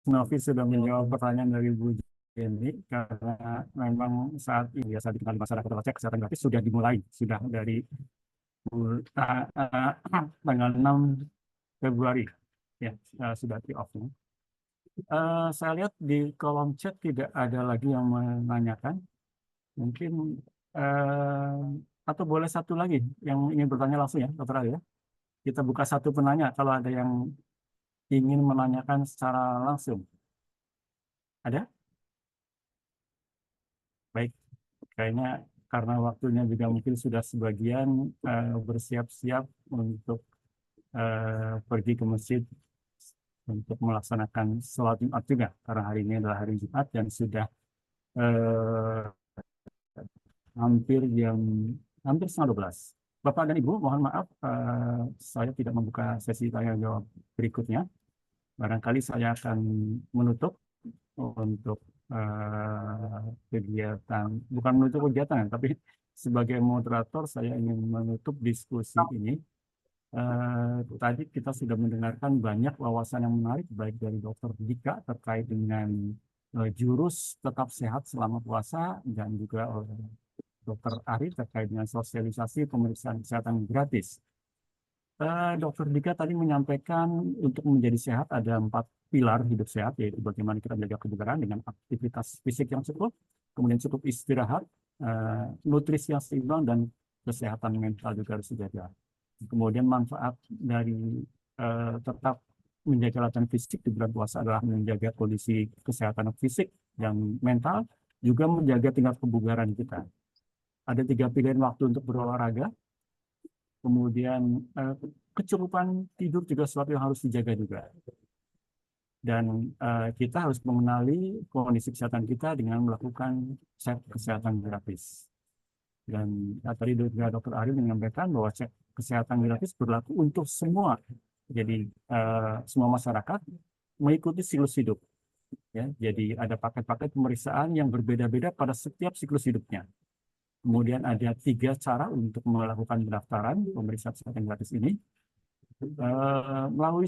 Novi sudah menjawab pertanyaan dari Bu Jenny, karena memang saat ini biasa dikenal di masyarakat cek kesehatan gratis sudah dimulai, sudah dari tanggal 6 Februari ya, sudah di-off-nya. Saya lihat di kolom chat tidak ada lagi yang menanyakan. Mungkin atau boleh satu lagi yang ingin bertanya langsung ya, Dr. Ali ya. Kita buka satu penanya kalau ada yang ingin menanyakan secara langsung. Ada? Baik, kayaknya karena waktunya juga mungkin sudah sebagian bersiap-siap untuk pergi ke masjid untuk melaksanakan sholat Jumat juga, karena hari ini adalah hari Jumat dan sudah hampir setengah 12. Bapak dan Ibu, mohon maaf, saya tidak membuka sesi tanya jawab berikutnya. Barangkali saya akan menutup untuk kegiatan, bukan menutup kegiatan, tapi sebagai moderator saya ingin menutup diskusi ini. Tadi kita sudah mendengarkan banyak wawasan yang menarik, baik dari Dr. Dika terkait dengan jurus tetap sehat selama puasa, dan juga oleh Dr. Ari terkait dengan sosialisasi pemeriksaan kesehatan gratis. Dr. Dika tadi menyampaikan untuk menjadi sehat ada 4 pilar hidup sehat, yaitu bagaimana kita menjaga kebugaran dengan aktivitas fisik yang cukup, kemudian cukup istirahat, nutrisi yang seimbang, dan kesehatan mental juga harus dijaga. Kemudian manfaat dari tetap menjaga latihan fisik di bulan puasa adalah menjaga kondisi kesehatan fisik dan mental, juga menjaga tingkat kebugaran kita. Ada 3 pilihan waktu untuk berolahraga. Kemudian kecukupan tidur juga sesuatu yang harus dijaga juga. Dan kita harus mengenali kondisi kesehatan kita dengan melakukan cek kesehatan gratis. Dan tadi juga Dr. Ari menyampaikan bahwa cek kesehatan gratis berlaku untuk semua. Jadi semua masyarakat mengikuti siklus hidup. Ya, jadi ada paket-paket pemeriksaan yang berbeda-beda pada setiap siklus hidupnya. Kemudian ada 3 cara untuk melakukan pendaftaran pemeriksaan kesehatan gratis ini. Melalui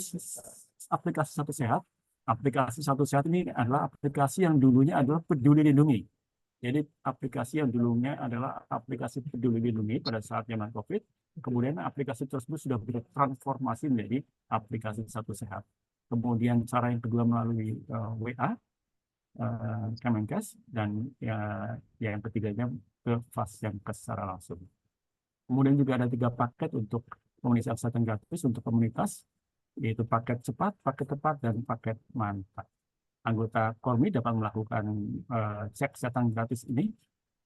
aplikasi Satu Sehat. Aplikasi Satu Sehat ini adalah aplikasi yang dulunya adalah Peduli Lindungi. Jadi aplikasi yang dulunya adalah aplikasi Peduli Lindungi pada saat zaman COVID. Kemudian aplikasi tersebut sudah bertransformasi menjadi aplikasi Satu Sehat. Kemudian cara yang kedua melalui WA, Kemenkes, dan yang ketiganya ke Fasiankes secara langsung. Kemudian juga ada 3 paket untuk pemeriksaan kesehatan gratis untuk komunitas. yaitu paket cepat, paket tepat, dan paket mantap. Anggota Kormi dapat melakukan cek kesehatan gratis ini,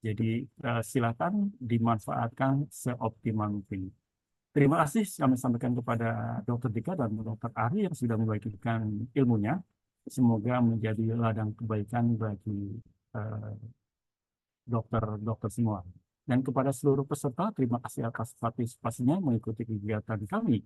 jadi silakan dimanfaatkan seoptimal mungkin. Terima kasih kami sampaikan kepada Dr. Dika dan Dr. Ari yang sudah membagikan ilmunya. Semoga menjadi ladang kebaikan bagi dokter-dokter semua. Dan kepada seluruh peserta, terima kasih atas partisipasinya mengikuti kegiatan kami.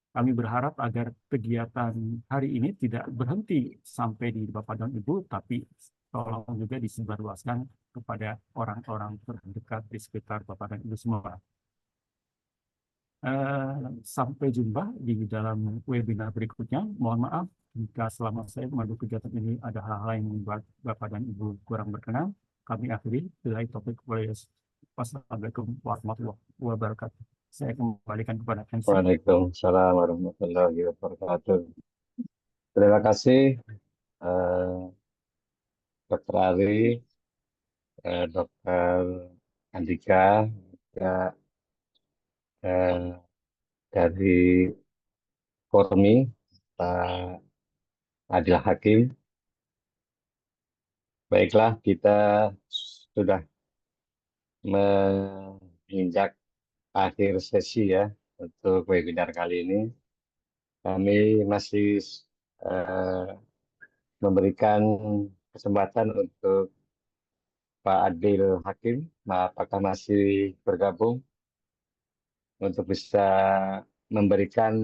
Kami berharap agar kegiatan hari ini tidak berhenti sampai di Bapak dan Ibu, tapi tolong juga disebarluaskan kepada orang-orang terdekat di sekitar Bapak dan Ibu semua. Sampai jumpa di dalam webinar berikutnya. Mohon maaf jika selama saya memandu kegiatan ini ada hal-hal yang membuat Bapak dan Ibu kurang berkenan. Kami akhiri dari topik wassalamualaikum warahmatullahi wabarakatuh. Saya kembalikan kepada MC. Waalaikumsalam warahmatullahi wabarakatuh. Terima kasih Dr. Ari, Dr. Andika, juga dari Kormi, Pak Adil Hakim. Baiklah, kita sudah menginjak akhir sesi ya untuk webinar kali ini. Kami masih memberikan kesempatan untuk Pak Adil Hakim, apakah masih bergabung untuk bisa memberikan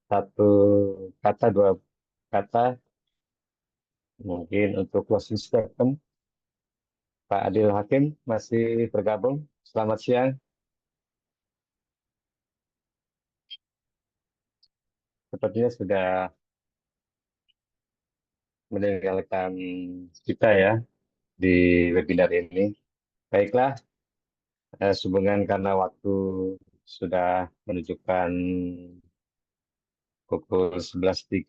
satu kata, dua kata, mungkin untuk closing statement. Pak Adil Hakim masih bergabung. Selamat siang. Sepertinya sudah meninggalkan kita ya di webinar ini. Baiklah, sehubungan karena waktu sudah menunjukkan pukul 11.37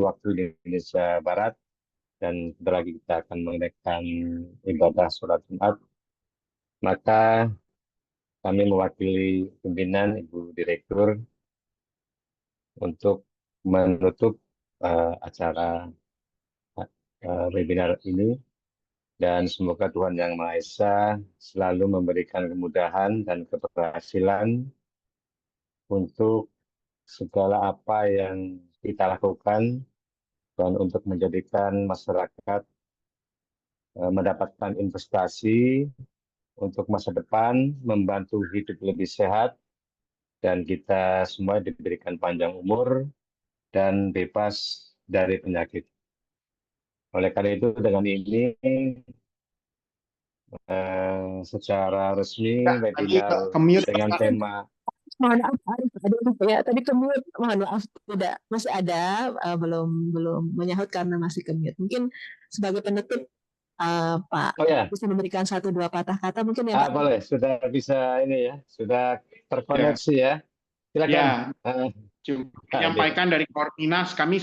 waktu Indonesia Barat, dan sebentar lagi kita akan menunaikan ibadah sholat Jumat, maka kami mewakili pimpinan Ibu Direktur untuk menutup acara webinar ini, dan semoga Tuhan Yang Maha Esa selalu memberikan kemudahan dan keberhasilan untuk segala apa yang kita lakukan, dan untuk menjadikan masyarakat mendapatkan investasi untuk masa depan, membantu hidup lebih sehat, dan kita semua diberikan panjang umur dan bebas dari penyakit. Oleh karena itu, dengan ini secara resmi webinar dengan tema Mohon maaf, ya tadi kemute. Mohon maaf, tidak masih ada, belum menyahut karena masih kemute. Mungkin sebagai penutup, Pak bisa memberikan 1-2 patah kata mungkin ya Pak. boleh, sudah bisa ini ya, sudah terkoneksi ya. Silakan. Menyampaikan dari Korminas, kami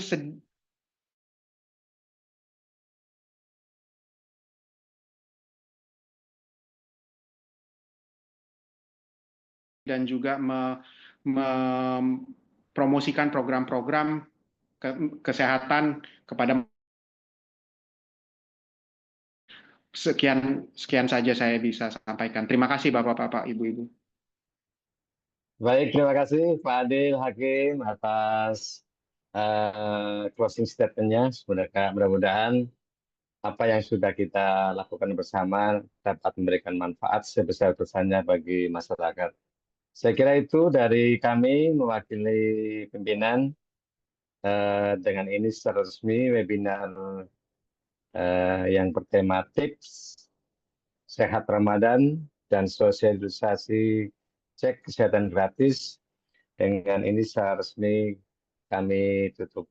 dan juga mempromosikan program-program kesehatan kepada sekian saja saya bisa sampaikan. Terima kasih Bapak-bapak, Ibu-ibu. Baik, terima kasih Pak Adil Hakim atas closing statement-nya. Mudah-mudahan apa yang sudah kita lakukan bersama dapat memberikan manfaat sebesar-besarnya bagi masyarakat. Saya kira itu dari kami mewakili pimpinan. Dengan ini secara resmi webinar yang bertema tips sehat Ramadan dan sosialisasi cek kesehatan gratis. Dengan ini secara resmi kami tutup.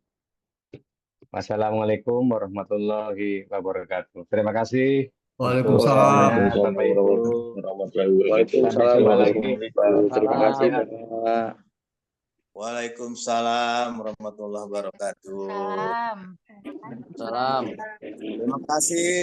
Wassalamualaikum warahmatullahi wabarakatuh. Terima kasih. Waalaikumsalam. Waalaikumsalam. Terima kasih Pak. Waalaikumsalam warahmatullahi wabarakatuh. Salam. Terima kasih.